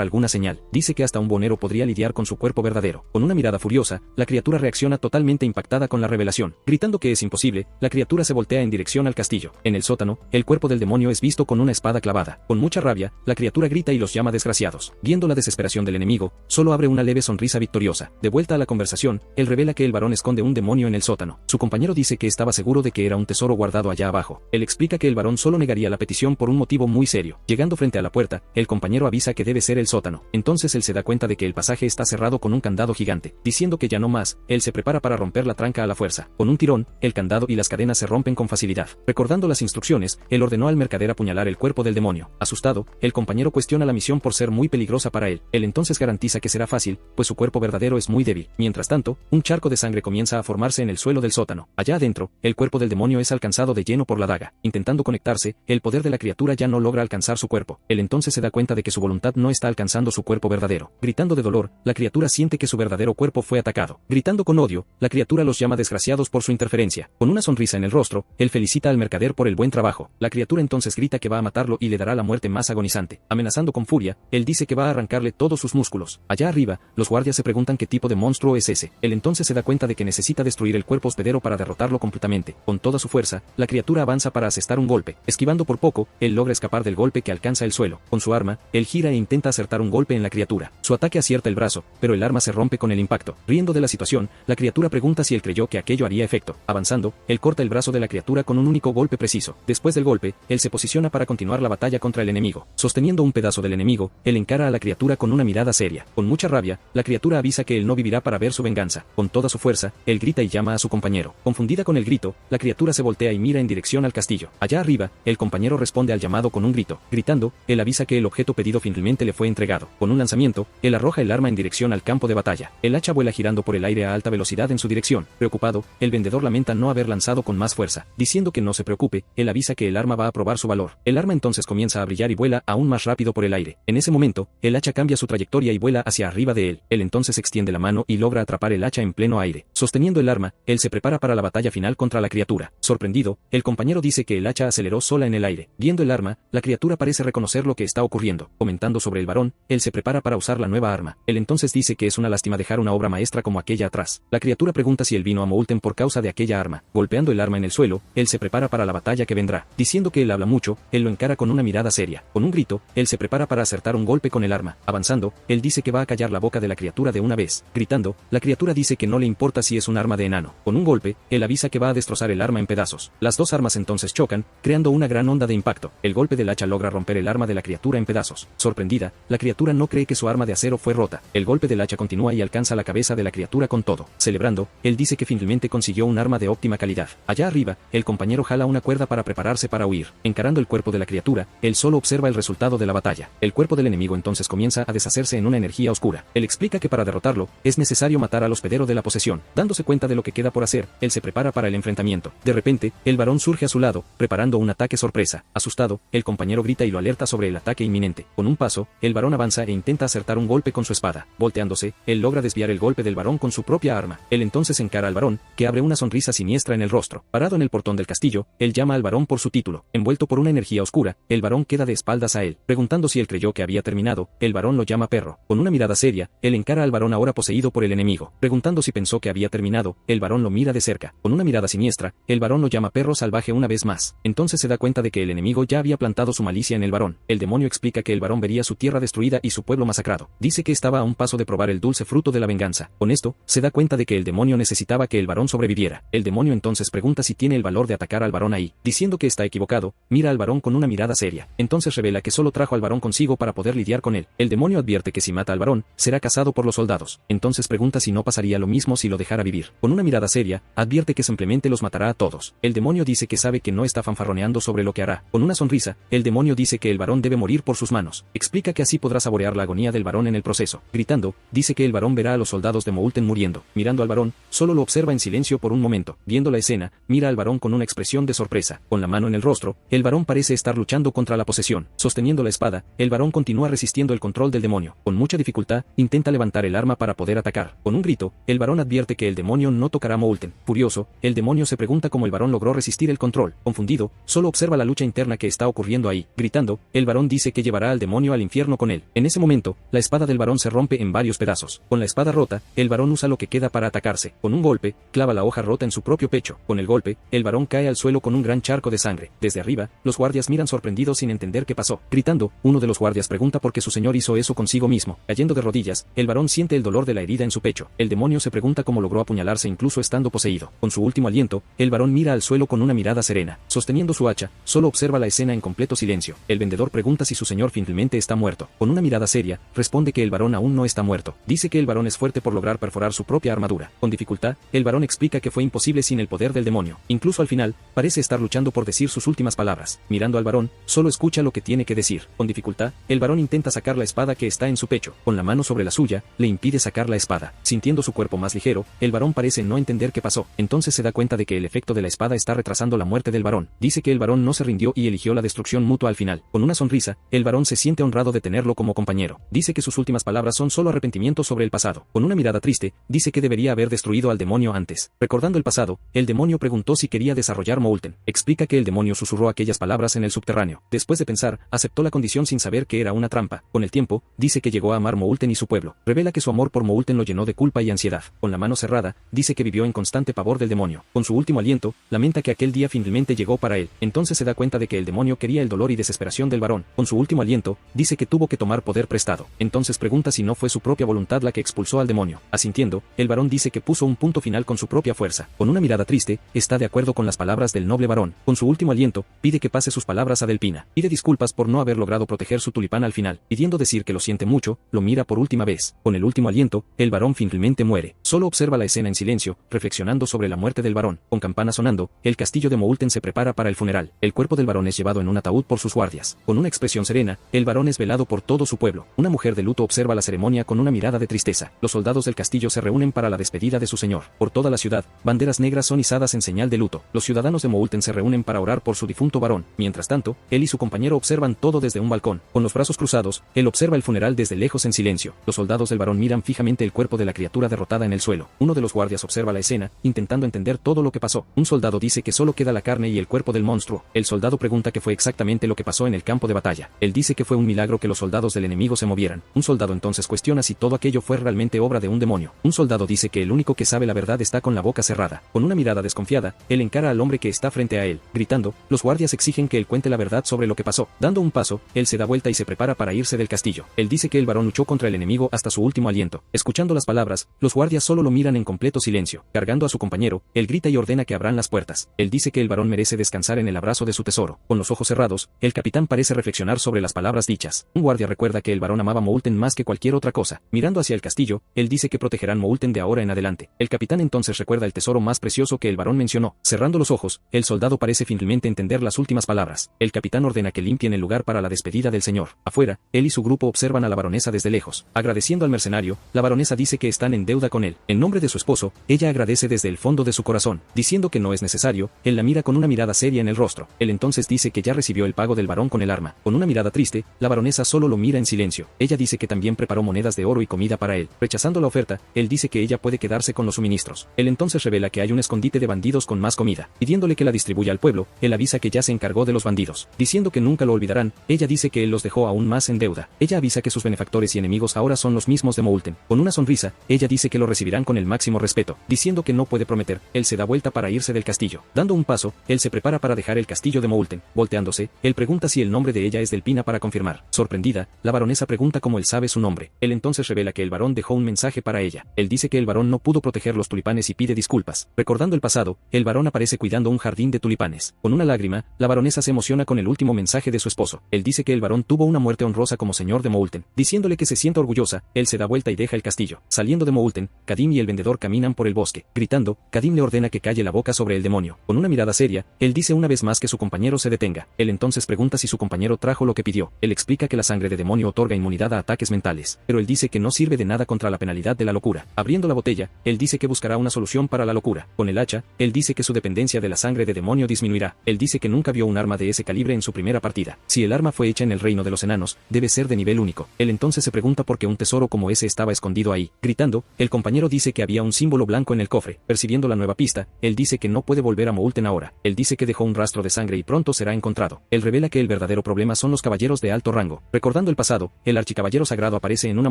alguna señal. Dice que hasta un bonero podría lidiar con su cuerpo verdadero. Con una mirada furiosa, la criatura reacciona totalmente impactada con la revelación. Gritando que es imposible, la criatura se voltea en dirección al castillo. En el sótano, el cuerpo del demonio es visto con una espada clavada. Con mucha rabia, la criatura grita y los llama desgraciados. Viendo la desesperación del enemigo, solo abre una leve sonrisa victoriosa. De vuelta a la conversación, él revela que el varón esconde un demonio en el sótano. Su compañero dice que estaba seguro de que era un tesoro guardado allá abajo. Él explica que el varón solo negaría la petición por un motivo muy serio. Llegando frente a la puerta, el compañero avisa que debe ser el sótano. Entonces él se da cuenta de que el pasaje está cerrado con un candado gigante. Diciendo que ya no más, él se prepara para romper la tranca a la fuerza. Con un tirón, el candado y las cadenas se rompen con facilidad. Recordando las instrucciones, él ordenó al mercader apuñalar el cuerpo del demonio. Asustado, el compañero cuestiona la misión por ser muy peligrosa para él. Él entonces garantiza que será fácil, pues su cuerpo verdadero es muy débil. Mientras tanto, un charco de sangre comienza a formarse en el suelo del sótano. Allá adentro, el cuerpo del demonio es alcanzado de lleno por la daga. Intentando conectarse, el poder de la criatura ya no logra alcanzar su cuerpo. Él entonces se da cuenta de que su voluntad no está alcanzando su cuerpo verdadero. Gritando de dolor, la criatura siente que su verdadero cuerpo fue atacado. Gritando con odio, la criatura los llama desgraciados por su interferencia. Con una sonrisa en el rostro, él felicita al mercader por el buen trabajo. La criatura entonces grita que va a matarlo y le dará la muerte más agonizante. Amenazando con furia, él dice que va a arrancarle todos sus músculos. Allá arriba, los guardias se preguntan qué tipo de monstruo es ese. Él entonces se da cuenta de que necesita destruir el cuerpo hospedero para derrotarlo completamente. Con toda su fuerza, la criatura avanza para asestar un golpe. Esquivando por poco, él logra escapar del golpe que alcanza el suelo. Con su arma, él gira e intenta acertar un golpe en la criatura. Su ataque acierta el brazo, pero el arma se rompe con el impacto. Riendo de la situación, la criatura pregunta si él creyó que aquello haría efecto. Avanzando, él corta el brazo de la criatura con un único golpe preciso. Después del golpe, él se posiciona para continuar la batalla contra el enemigo. Sosteniendo un pedazo del enemigo, él encara a la criatura con una mirada seria. Con mucha rabia, la criatura avisa que él no vivirá para ver su venganza. Con toda su fuerza, él grita y llama a su compañero. Confundida con el grito, la criatura se voltea y mira en dirección al castillo. Allá arriba, el compañero responde al llamado con un grito. Gritando, él avisa que el objeto pedido finalmente le fue entregado. Con un lanzamiento, él arroja el arma en dirección al campo de batalla. El hacha vuela girando por el aire a alta velocidad en su dirección. Preocupado, el vendedor lamenta no haber lanzado con más fuerza. Diciendo que no se preocupe, él avisa que el arma va a probar su valor. El arma entonces comienza a brillar y vuela aún más rápido por el aire. En ese momento, el hacha cambia su trayectoria y vuela hacia arriba de él. Él entonces extiende la mano y logra atrapar el hacha en pleno aire. Sosteniendo el arma, él se prepara para la batalla final contra la criatura. Sorprendido, el compañero dice que el hacha aceleró sola en el aire. Viendo el arma, la criatura parece reconocer lo que está ocurriendo. Comentando sobre el varón, él se prepara para usar la nueva arma. Él entonces dice que es una lástima dejar una obra maestra como aquella atrás. La criatura pregunta si él vino a Moulton por causa de aquella arma. Golpeando el arma en el suelo, él se prepara para la batalla que vendrá. Diciendo que él habla mucho, él lo encara con una mirada seria. Con un grito, él se prepara para acertar un golpe con el arma. Avanzando, él dice que va a callar la boca de la criatura de una vez. Gritando, la criatura dice que no le importa si es un arma de enano. Con un golpe, él avisa que va a destrozar el arma en pedazos. Las dos armas entonces chocan, creando una gran onda de impacto. El golpe del hacha logra romper el arma de la criatura en pedazos. Sorprendida, la criatura no cree que su arma de acero fue rota. El golpe del hacha continúa y alcanza la cabeza de la criatura con todo. Celebrando, él dice que finalmente consiguió un arma de óptima calidad. Allá arriba, el compañero jala una cuerda para prepararse para huir. Encarando el cuerpo de la criatura, él solo observa el resultado de la batalla. El cuerpo del enemigo entonces comienza a deshacerse en una energía oscura. Él explica que para derrotarlo, es necesario matar al hospedero de la posesión. Dándose cuenta de lo que queda por hacer, él se prepara para el enfrentamiento. De repente, el varón surge a su lado, preparando un ataque sorpresa. Asustado, el compañero grita y lo alerta sobre el ataque inminente. Con un paso, el varón avanza e intenta acertar un golpe con su espada. Volteándose, él logra desviar el golpe del varón con su propia arma. Él entonces encara al varón, que abre una sonrisa siniestra en el rostro. Parado en el portón del castillo, él llama al varón por su título. Envuelto por una energía oscura, el varón queda de espaldas a él. Preguntando si él creyó que había terminado, el varón lo llama perro. Con una mirada seria, él encara al varón ahora poseído por el enemigo. Preguntando si pensó que había terminado, el varón lo mira de cerca. Con una mirada siniestra, el varón lo llama perro salvaje una vez más. Entonces se da cuenta de que el enemigo ya había plantado su malicia en el varón. El demonio explica que el varón vería su tierra destruida y su pueblo masacrado. Dice que estaba a un paso de probar el dulce fruto de la venganza. Con esto, se da cuenta de que el demonio necesitaba que el varón sobreviviera. El demonio entonces pregunta si tiene el valor de atacar al varón ahí. Diciendo que está equivocado, mira al varón con una mirada seria. Entonces revela que solo trajo al varón consigo para poder lidiar con él. El demonio advierte que si mata al varón, será cazado por los soldados. Entonces pregunta si no pasaría lo mismo si lo dejara vivir. Con una mirada seria, advierte que simplemente los matará a todos. El demonio dice que sabe que no está fanfarroneando sobre lo que hará. Con una sonrisa, el demonio dice que el varón debe morir por sus manos. Explica que así podrá saborear la agonía del varón en el proceso. Gritando, dice que el varón verá a los soldados de Moulton muriendo. Mirando al varón, solo lo observa en silencio por un momento. Viendo la escena, mira al varón con una expresión de sorpresa. Con la mano en el rostro, el varón parece estar luchando contra la posesión. Sosteniendo sosteniendo la espada, el varón continúa resistiendo el control del demonio. Con mucha dificultad, intenta levantar el arma para poder atacar. Con un grito, el varón advierte que el demonio no tocará a Moulton. Furioso, el demonio se pregunta cómo el varón logró resistir el control. Confundido, solo observa la lucha interna que está ocurriendo ahí. Gritando, el varón dice que llevará al demonio al infierno con él. En ese momento, la espada del varón se rompe en varios pedazos. Con la espada rota, el varón usa lo que queda para atacarse. Con un golpe, clava la hoja rota en su propio pecho. Con el golpe, el varón cae al suelo con un gran charco de sangre. Desde arriba, los guardias miran sorprendidos sin entender qué pasó. Gritando, uno de los guardias pregunta por qué su señor hizo eso consigo mismo. Cayendo de rodillas, el varón siente el dolor de la herida en su pecho. El demonio se pregunta cómo logró apuñalarse incluso estando poseído. Con su último aliento, el varón mira al suelo con una mirada serena. Sosteniendo su hacha, solo observa la escena en completo silencio. El vendedor pregunta si su señor finalmente está muerto. Con una mirada seria, responde que el varón aún no está muerto. Dice que el varón es fuerte por lograr perforar su propia armadura. Con dificultad, el varón explica que fue imposible sin el poder del demonio. Incluso al final, parece estar luchando por decir sus últimas palabras. Mirando al varón, solo escucha lo que tiene que decir. Con dificultad, el varón intenta sacar la espada que está en su pecho. Con la mano sobre la suya, le impide sacar la espada. Sintiendo su cuerpo más ligero, el varón parece no entender qué pasó. Entonces se da cuenta de que el efecto de la espada está retrasando la muerte del varón. Dice que el varón no se rindió y eligió la destrucción mutua al final. Con una sonrisa, el varón se siente honrado de tenerlo como compañero. Dice que sus últimas palabras son solo arrepentimiento sobre el pasado. Con una mirada triste, dice que debería haber destruido al demonio antes. Recordando el pasado, el demonio preguntó si quería desarrollar Moulton. Explica que el demonio susurró aquellas palabras en el subterráneo. Después de pensar, aceptó la condición sin saber que era una trampa. Con el tiempo, dice que llegó a amar Moulton y su pueblo. Revela que su amor por Moulton lo llenó de culpa y ansiedad. Con la mano cerrada, dice que vivió en constante pavor del demonio. Con su último aliento, lamenta que aquel día finalmente llegó para él. Entonces se da cuenta de que el demonio quería el dolor y desesperación del varón. Con su último aliento, dice que tuvo que tomar poder prestado. Entonces pregunta si no fue su propia voluntad la que expulsó al demonio. Asintiendo, el varón dice que puso un punto final con su propia fuerza. Con una mirada triste, está de acuerdo con las palabras del noble varón. Con su último aliento, pide que pase sus palabras a Delpina. Pide disculpas por no haber logrado proteger su tulipán al final. Pidiendo decir que lo siente mucho, lo mira por última vez. Con el último aliento, el varón finalmente muere. Solo observa la escena en silencio, reflexionando sobre la muerte del varón. Con campana sonando, el castillo de Moulton se prepara para el funeral. El cuerpo del varón es llevado en un ataúd por sus guardias. Con una expresión serena, el varón es velado por todo su pueblo. Una mujer de luto observa la ceremonia con una mirada de tristeza. Los soldados del castillo se reúnen para la despedida de su señor. Por toda la ciudad, banderas negras son izadas en señal de luto. Los ciudadanos de Moulton se reúnen para orar por su difunto varón. Mientras tanto, él y su compañero observan todo desde un balcón. Con los brazos cruzados, él observa el funeral desde lejos en silencio. Los soldados del varón miran fijamente el cuerpo de la criatura derrotada en el suelo. Uno de los guardias observa la escena, intentando entender todo lo que pasó. Un soldado dice que solo queda la carne y el cuerpo del monstruo. El soldado pregunta qué fue exactamente lo que pasó en el campo de batalla. Él dice que fue un milagro que los soldados del enemigo se movieran. Un soldado entonces cuestiona si todo aquello fue realmente obra de un demonio. Un soldado dice que el único que sabe la verdad está con la boca cerrada. Con una mirada desconfiada, él encara al hombre que está frente a él. Gritando, los guardias exigen que él cuente la verdad sobre lo que pasó. Dando un paso, él se da vuelta y se prepara para irse del castillo. Él dice que el varón luchó contra el enemigo hasta su último aliento. Escuchando las palabras, los guardias solo lo miran en completo silencio. Cargando a su compañero, él grita y ordena que abran las puertas. Él dice que el varón merece descansar en el abrazo de su tesoro. Con los ojos cerrados, el capitán parece reflexionar sobre las palabras dichas. Un guardia recuerda que el varón amaba Moulton más que cualquier otra cosa. Mirando hacia el castillo, él dice que protegerán Moulton de ahora en adelante. El capitán entonces recuerda el tesoro más precioso que el varón mencionó. Cerrando los ojos, el soldado parece finalmente entender las últimas palabras. El capitán ordena que limpien el lugar para la despedida del señor. Afuera, él y su grupo observan a la baronesa desde lejos. Agradeciendo al mercenario, la baronesa dice que están en deuda con él. En nombre de su esposo, ella agradece desde el fondo de su corazón. Diciendo que no es necesario, él la mira con una mirada seria en el rostro. Él entonces dice que ya recibió el pago del varón con el arma. Con una mirada triste, la baronesa solo lo mira en silencio. Ella dice que también preparó monedas de oro y comida para él. Rechazando la oferta, él dice que ella puede quedarse con los suministros. Él entonces revela que hay un escondite de bandidos con más comida. Pidiéndole que la distribuya al pueblo, él avisa que ya se encargó de los bandidos. Diciendo que nunca lo olvidarán, ella dice que él los dejó aún más en deuda. Ella avisa que sus benefactores y enemigos ahora son los mismos de Moulton. Con una sonrisa, ella dice que lo recibirán con el máximo respeto. Diciendo que no puede prometer, él se da vuelta para irse del castillo. Dando un paso, él se prepara para dejar el castillo de Moulton. Volteándose, él pregunta si el nombre de ella es Delpina para confirmar. Sorprendida, la baronesa pregunta cómo él sabe su nombre. Él entonces revela que el varón dejó un mensaje para ella. Él dice que el varón no pudo proteger los tulipanes y pide disculpas. Recordando el pasado, el varón aparece cuidando un jardín de tulipanes. Con una lágrima, la baronesa se emociona con el último mensaje de su esposo. Él dice que el varón tuvo una muerte honrosa como señor de Moulton. Diciéndole que se sienta orgullosa, él se da vuelta y deja el castillo. Saliendo de Moulton, Kadim y el vendedor caminan por el bosque. Gritando, Kadim le ordena que calle la boca sobre el demonio. Con una mirada seria, él dice una vez más que su compañero se detenga. Él entonces pregunta si su compañero trajo lo que pidió. Él explica que la sangre de demonio otorga inmunidad a ataques mentales, pero él dice que no sirve de nada contra la penalidad de la locura. Abriendo la botella, él dice que buscará una solución para la locura. Con el hacha, él dice que su dependencia de la sangre de demonio disminuirá. Él dice que nunca vio un arma de ese calibre en su primera partida. Si el arma arma fue hecha en el reino de los enanos, debe ser de nivel único. Él entonces se pregunta por qué un tesoro como ese estaba escondido ahí. Gritando, el compañero dice que había un símbolo blanco en el cofre. Percibiendo la nueva pista, él dice que no puede volver a Moulten ahora. Él dice que dejó un rastro de sangre y pronto será encontrado. Él revela que el verdadero problema son los caballeros de alto rango. Recordando el pasado, el archicaballero sagrado aparece en una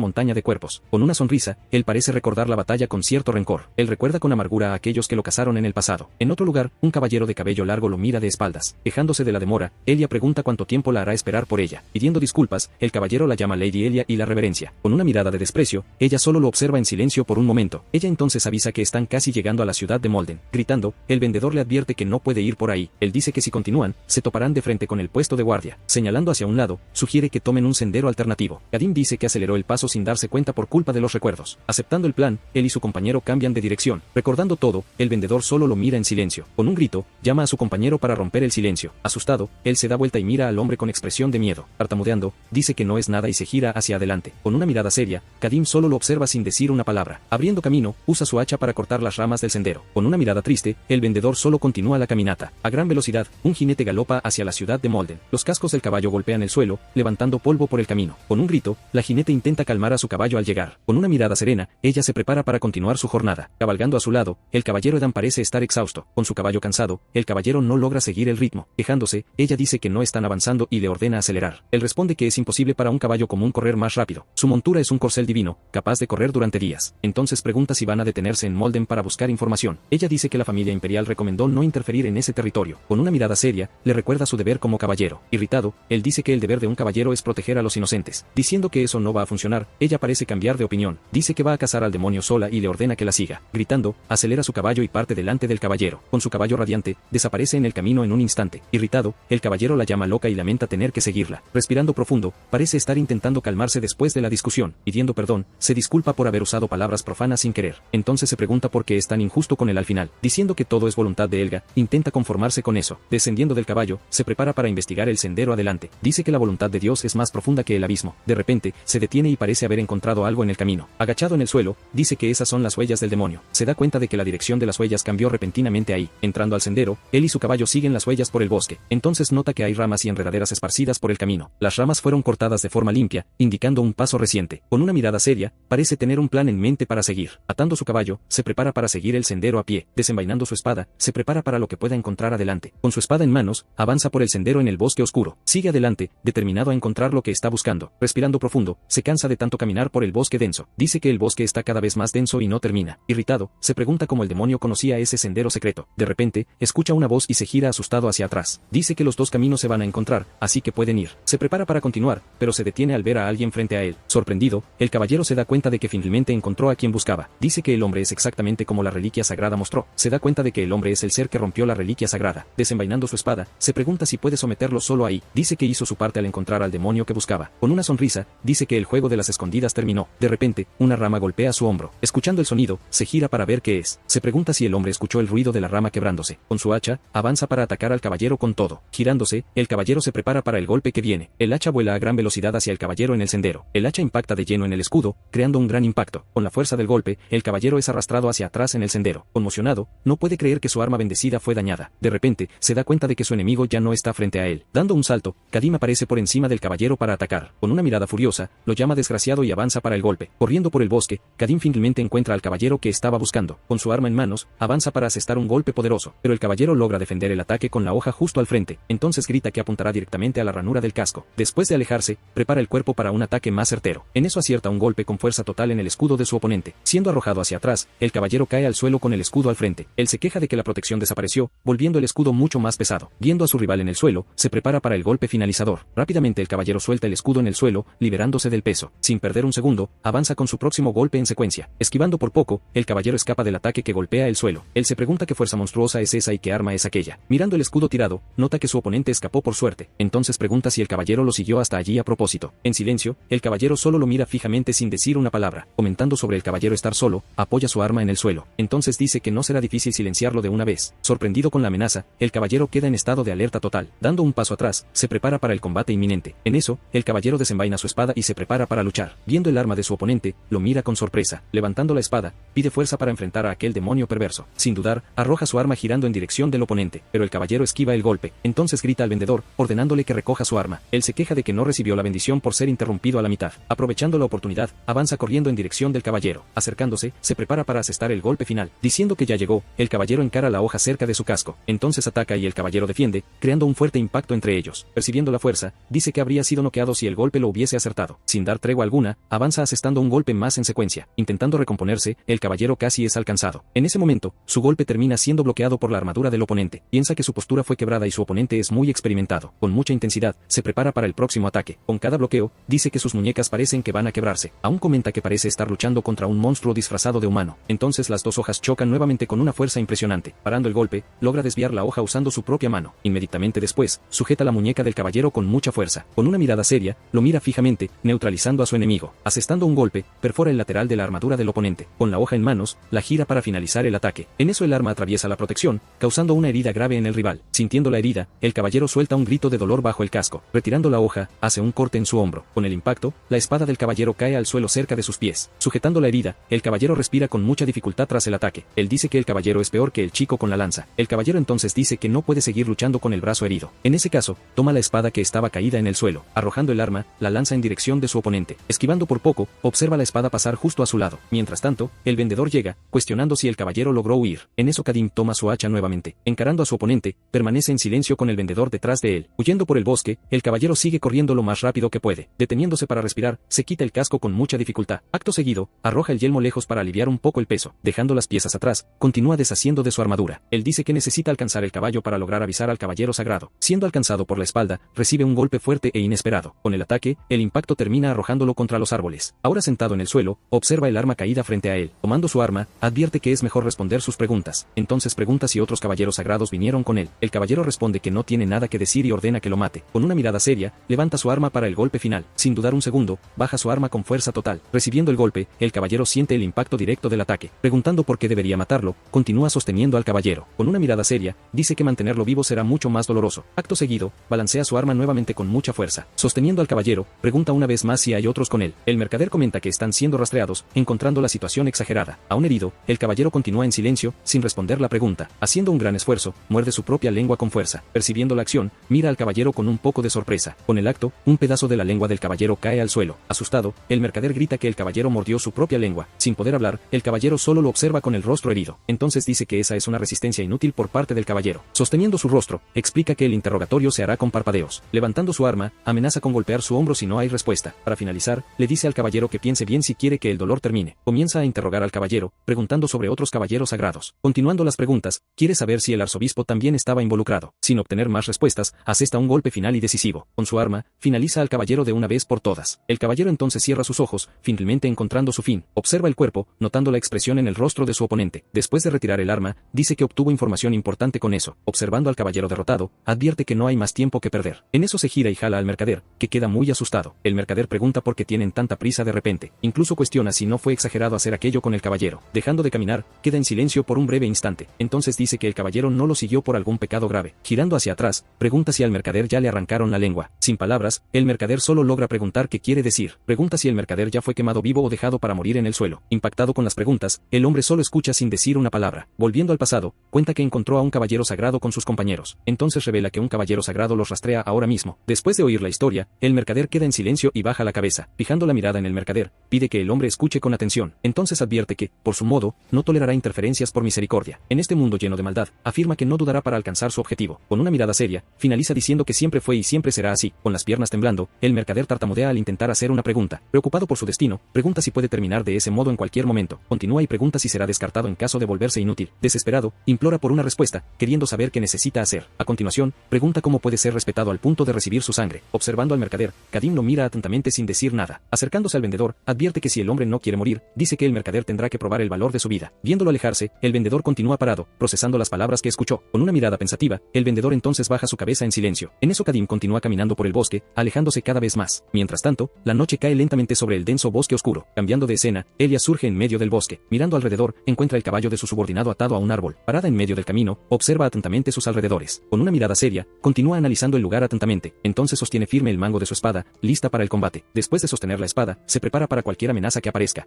montaña de cuerpos. Con una sonrisa, él parece recordar la batalla con cierto rencor. Él recuerda con amargura a aquellos que lo cazaron en el pasado. En otro lugar, un caballero de cabello largo lo mira de espaldas. Quejándose de la demora, Elia pregunta cuánto tiempo la hará esperar por ella. Pidiendo disculpas, el caballero la llama Lady Elia y la reverencia. Con una mirada de desprecio, ella solo lo observa en silencio por un momento. Ella entonces avisa que están casi llegando a la ciudad de Moulten. Gritando, el vendedor le advierte que no puede ir por ahí. Él dice que si continúan, se toparán de frente con el puesto de guardia. Señalando hacia un lado, sugiere que tomen un sendero alternativo. Kadim dice que aceleró el paso sin darse cuenta por culpa de los recuerdos. Aceptando el plan, él y su compañero cambian de dirección. Recordando todo, el vendedor solo lo mira en silencio. Con un grito, llama a su compañero para romper el silencio. Asustado, él se da vuelta y mira al hombre con expresión de miedo. Tartamudeando, dice que no es nada y se gira hacia adelante. Con una mirada seria, Kadim solo lo observa sin decir una palabra. Abriendo camino, usa su hacha para cortar las ramas del sendero. Con una mirada triste, el vendedor solo continúa la caminata. A gran velocidad, un jinete galopa hacia la ciudad de Moulten. Los cascos del caballo golpean el suelo, levantando polvo por el camino. Con un grito, la jinete intenta calmar a su caballo al llegar. Con una mirada serena, ella se prepara para continuar su jornada. Cabalgando a su lado, el caballero Edan parece estar exhausto. Con su caballo cansado, el caballero no logra seguir el ritmo. Quejándose, ella dice que no están avanzando y le ordena acelerar. Él responde que es imposible para un caballo común correr más rápido. Su montura es un corcel divino, capaz de correr durante días. Entonces pregunta si van a detenerse en Moulten para buscar información. Ella dice que la familia imperial recomendó no interferir en ese territorio. Con una mirada seria, le recuerda su deber como caballero. Irritado, él dice que el deber de un caballero es proteger a los inocentes. Diciendo que eso no va a funcionar, ella parece cambiar de opinión. Dice que va a cazar al demonio sola y le ordena que la siga. Gritando, acelera su caballo y parte delante del caballero. Con su caballo radiante, desaparece en el camino en un instante. Irritado, el caballero la llama loca y lamenta tener que seguirla. Respirando profundo, parece estar intentando calmarse después de la discusión. Pidiendo perdón, se disculpa por haber usado palabras profanas sin querer. Entonces se pregunta por qué es tan injusto con él al final. Diciendo que todo es voluntad de Elga, intenta conformarse con eso. Descendiendo del caballo, se prepara para investigar el sendero adelante. Dice que la voluntad de Dios es más profunda que el abismo. De repente, se detiene y parece haber encontrado algo en el camino. Agachado en el suelo, dice que esas son las huellas del demonio. Se da cuenta de que la dirección de las huellas cambió repentinamente ahí. Entrando al sendero, él y su caballo siguen las huellas por el bosque. Entonces nota que hay ramas y enredaderas esparcidas por el camino. Las ramas fueron cortadas de forma limpia, indicando un paso reciente. Con una mirada seria, parece tener un plan en mente para seguir. Atando su caballo, se prepara para seguir el sendero a pie. Desenvainando su espada, se prepara para lo que pueda encontrar adelante. Con su espada en manos, avanza por el sendero en el bosque oscuro. Sigue adelante, determinado a encontrar lo que está buscando. Respirando profundo, se cansa de tanto caminar por el bosque denso. Dice que el bosque está cada vez más denso y no termina. Irritado, se pregunta cómo el demonio conocía ese sendero secreto. De repente, escucha una voz y se gira asustado hacia atrás. Dice que los dos caminos se van a encontrar, así que pueden ir. Se prepara para continuar, pero se detiene al ver a alguien frente a él. Sorprendido, el caballero se da cuenta de que finalmente encontró a quien buscaba. Dice que el hombre es exactamente como la reliquia sagrada mostró. Se da cuenta de que el hombre es el ser que rompió la reliquia sagrada. Desenvainando su espada, se pregunta si puede someterlo solo ahí. Dice que hizo su parte al encontrar al demonio que buscaba. Con una sonrisa, dice que el juego de las escondidas terminó. De repente, una rama golpea su hombro. Escuchando el sonido, se gira para ver qué es. Se pregunta si el hombre escuchó el ruido de la rama quebrándose. Con su hacha, avanza para atacar al caballero con todo. Girándose, el caballero se prepara para el golpe que viene. El hacha vuela a gran velocidad hacia el caballero en el sendero. El hacha impacta de lleno en el escudo, creando un gran impacto. Con la fuerza del golpe, el caballero es arrastrado hacia atrás en el sendero. Conmocionado, no puede creer que su arma bendecida fue dañada. De repente, se da cuenta de que su enemigo ya no está frente a él. Dando un salto, Kadim aparece por encima del caballero para atacar. Con una mirada furiosa, lo llama desgraciado y avanza para el golpe. Corriendo por el bosque, Kadim finalmente encuentra al caballero que estaba buscando. Con su arma en manos, avanza para asestar un golpe poderoso, pero el caballero logra defender el ataque con la hoja justo al frente. Entonces grita que apuntará directamente a la ranura del casco. Después de alejarse, prepara el cuerpo para un ataque más certero. En eso acierta un golpe con fuerza total en el escudo de su oponente. Siendo arrojado hacia atrás, el caballero cae al suelo con el escudo al frente. Él se queja de que la protección desapareció, volviendo el escudo mucho más pesado. Viendo a su rival en el suelo, se prepara para el golpe finalizador. Rápidamente el caballero suelta el escudo en el suelo, liberándose del peso. Sin perder un segundo, avanza con su próximo golpe en secuencia. Esquivando por poco, el caballero escapa del ataque que golpea el suelo. Él se pregunta qué fuerza monstruosa es esa y qué arma es aquella. Mirando el escudo tirado, nota que su oponente escapó por suerte. Entonces pregunta si el caballero lo siguió hasta allí a propósito. En silencio, el caballero solo lo mira fijamente sin decir una palabra. Comentando sobre el caballero estar solo, apoya su arma en el suelo. Entonces dice que no será difícil silenciarlo de una vez. Sorprendido con la amenaza, el caballero queda en estado de alerta total. Dando un paso atrás, se prepara para el combate inminente. En eso, el caballero desenvaina su espada y se prepara para luchar. Viendo el arma de su oponente, lo mira con sorpresa. Levantando la espada, pide fuerza para enfrentar a aquel demonio perverso. Sin dudar, arroja su arma girando en dirección del oponente, pero el caballero esquiva el golpe. Entonces grita al vendedor, ordenándole que recoja recoja su arma. Él se queja de que no recibió la bendición por ser interrumpido a la mitad. Aprovechando la oportunidad, avanza corriendo en dirección del caballero. Acercándose, se prepara para asestar el golpe final. Diciendo que ya llegó, el caballero encara la hoja cerca de su casco. Entonces ataca y el caballero defiende, creando un fuerte impacto entre ellos. Percibiendo la fuerza, dice que habría sido noqueado si el golpe lo hubiese acertado. Sin dar tregua alguna, avanza asestando un golpe más en secuencia. Intentando recomponerse, el caballero casi es alcanzado. En ese momento, su golpe termina siendo bloqueado por la armadura del oponente. Piensa que su postura fue quebrada y su oponente es muy experimentado. Con mucha intensidad, se prepara para el próximo ataque. Con cada bloqueo, dice que sus muñecas parecen que van a quebrarse. Aún comenta que parece estar luchando contra un monstruo disfrazado de humano. Entonces las dos hojas chocan nuevamente con una fuerza impresionante. Parando el golpe, logra desviar la hoja usando su propia mano. Inmediatamente después, sujeta la muñeca del caballero con mucha fuerza. Con una mirada seria, lo mira fijamente, neutralizando a su enemigo. Asestando un golpe, perfora el lateral de la armadura del oponente. Con la hoja en manos, la gira para finalizar el ataque. En eso el arma atraviesa la protección, causando una herida grave en el rival. Sintiendo la herida, el caballero suelta un grito de dolor bajo el casco. Retirando la hoja, hace un corte en su hombro. Con el impacto, la espada del caballero cae al suelo cerca de sus pies. Sujetando la herida, el caballero respira con mucha dificultad tras el ataque. Él dice que el caballero es peor que el chico con la lanza. El caballero entonces dice que no puede seguir luchando con el brazo herido. En ese caso, toma la espada que estaba caída en el suelo. Arrojando el arma, la lanza en dirección de su oponente. Esquivando por poco, observa la espada pasar justo a su lado. Mientras tanto, el vendedor llega, cuestionando si el caballero logró huir. En eso Kadim toma su hacha nuevamente. Encarando a su oponente, permanece en silencio con el vendedor detrás de él. Huyendo por el bosque, el caballero sigue corriendo lo más rápido que puede. Deteniéndose para respirar, se quita el casco con mucha dificultad. Acto seguido, arroja el yelmo lejos para aliviar un poco el peso. Dejando las piezas atrás, continúa deshaciendo de su armadura. Él dice que necesita alcanzar el caballo para lograr avisar al caballero sagrado. Siendo alcanzado por la espalda, recibe un golpe fuerte e inesperado. Con el ataque, el impacto termina arrojándolo contra los árboles. Ahora sentado en el suelo, observa el arma caída frente a él. Tomando su arma, advierte que es mejor responder sus preguntas. Entonces pregunta si otros caballeros sagrados vinieron con él. El caballero responde que no tiene nada que decir y ordena que lo mate. Con una mirada seria, levanta su arma para el golpe final. Sin dudar un segundo, baja su arma con fuerza total. Recibiendo el golpe, el caballero siente el impacto directo del ataque. Preguntando por qué debería matarlo, continúa sosteniendo al caballero. Con una mirada seria, dice que mantenerlo vivo será mucho más doloroso. Acto seguido, balancea su arma nuevamente con mucha fuerza. Sosteniendo al caballero, pregunta una vez más si hay otros con él. El mercader comenta que están siendo rastreados, encontrando la situación exagerada. Aún herido, el caballero continúa en silencio, sin responder la pregunta. Haciendo un gran esfuerzo, muerde su propia lengua con fuerza. Percibiendo la acción, mira al caballero con un poco de sorpresa. Con el acto, un pedazo de la lengua del caballero cae al suelo. Asustado, el mercader grita que el caballero mordió su propia lengua. Sin poder hablar, el caballero solo lo observa con el rostro herido. Entonces dice que esa es una resistencia inútil por parte del caballero. Sosteniendo su rostro, explica que el interrogatorio se hará con parpadeos. Levantando su arma, amenaza con golpear su hombro si no hay respuesta. Para finalizar, le dice al caballero que piense bien si quiere que el dolor termine. Comienza a interrogar al caballero, preguntando sobre otros caballeros sagrados. Continuando las preguntas, quiere saber si el arzobispo también estaba involucrado. Sin obtener más respuestas, asesta un golpe final y decisivo. Con su arma, finaliza al caballero de una vez por todas. El caballero entonces cierra sus ojos, finalmente encontrando su fin. Observa el cuerpo, notando la expresión en el rostro de su oponente. Después de retirar el arma, dice que obtuvo información importante con eso. Observando al caballero derrotado, advierte que no hay más tiempo que perder. En eso se gira y jala al mercader, que queda muy asustado. El mercader pregunta por qué tienen tanta prisa de repente. Incluso cuestiona si no fue exagerado hacer aquello con el caballero. Dejando de caminar, queda en silencio por un breve instante. Entonces dice que el caballero no lo siguió por algún pecado grave. Girando hacia atrás, pregunta si al mercader ya le arrancaron la lengua. Sin palabras, el mercader solo logra preguntar qué quiere decir. Pregunta si el mercader ya fue quemado vivo o dejado para morir en el suelo. Impactado con las preguntas, el hombre solo escucha sin decir una palabra. Volviendo al pasado, cuenta que encontró a un caballero sagrado con sus compañeros. Entonces revela que un caballero sagrado los rastrea ahora mismo. Después de oír la historia, el mercader queda en silencio y baja la cabeza. Fijando la mirada en el mercader, pide que el hombre escuche con atención. Entonces advierte que, por su modo, no tolerará interferencias por misericordia. En este mundo lleno de maldad, afirma que no dudará para alcanzar su objetivo. Con una mirada seria, finaliza diciendo que siempre fue y siempre será así. Con las piernas temblando, el mercader tartamudea al intentar hacer una pregunta. Preocupado por su destino, pregunta si puede terminar de ese modo en cualquier momento. Continúa y pregunta si será descartado en caso de volverse inútil. Desesperado, implora por una respuesta, queriendo saber qué necesita hacer. A continuación, pregunta cómo puede ser respetado al punto de recibir su sangre. Observando al mercader, Kadim lo mira atentamente sin decir nada. Acercándose al vendedor, advierte que si el hombre no quiere morir, dice que el mercader tendrá que probar el valor de su vida. Viéndolo alejarse, el vendedor continúa parado, procesando las palabras que escuchó. Con una mirada pensativa, el vendedor entonces baja su cabeza en silencio. En eso Kadim continúa caminando por el bosque, alejándose cada vez más. Mientras tanto, la noche cae lentamente sobre el denso bosque oscuro. Cambiando de escena, Elia surge en medio del bosque. Mirando alrededor, encuentra el caballo de su subordinado atado a un árbol. Parada en medio del camino, observa atentamente sus alrededores. Con una mirada seria, continúa analizando el lugar atentamente. Entonces sostiene firme el mango de su espada, lista para el combate. Después de sostener la espada, se prepara para cualquier amenaza que aparezca.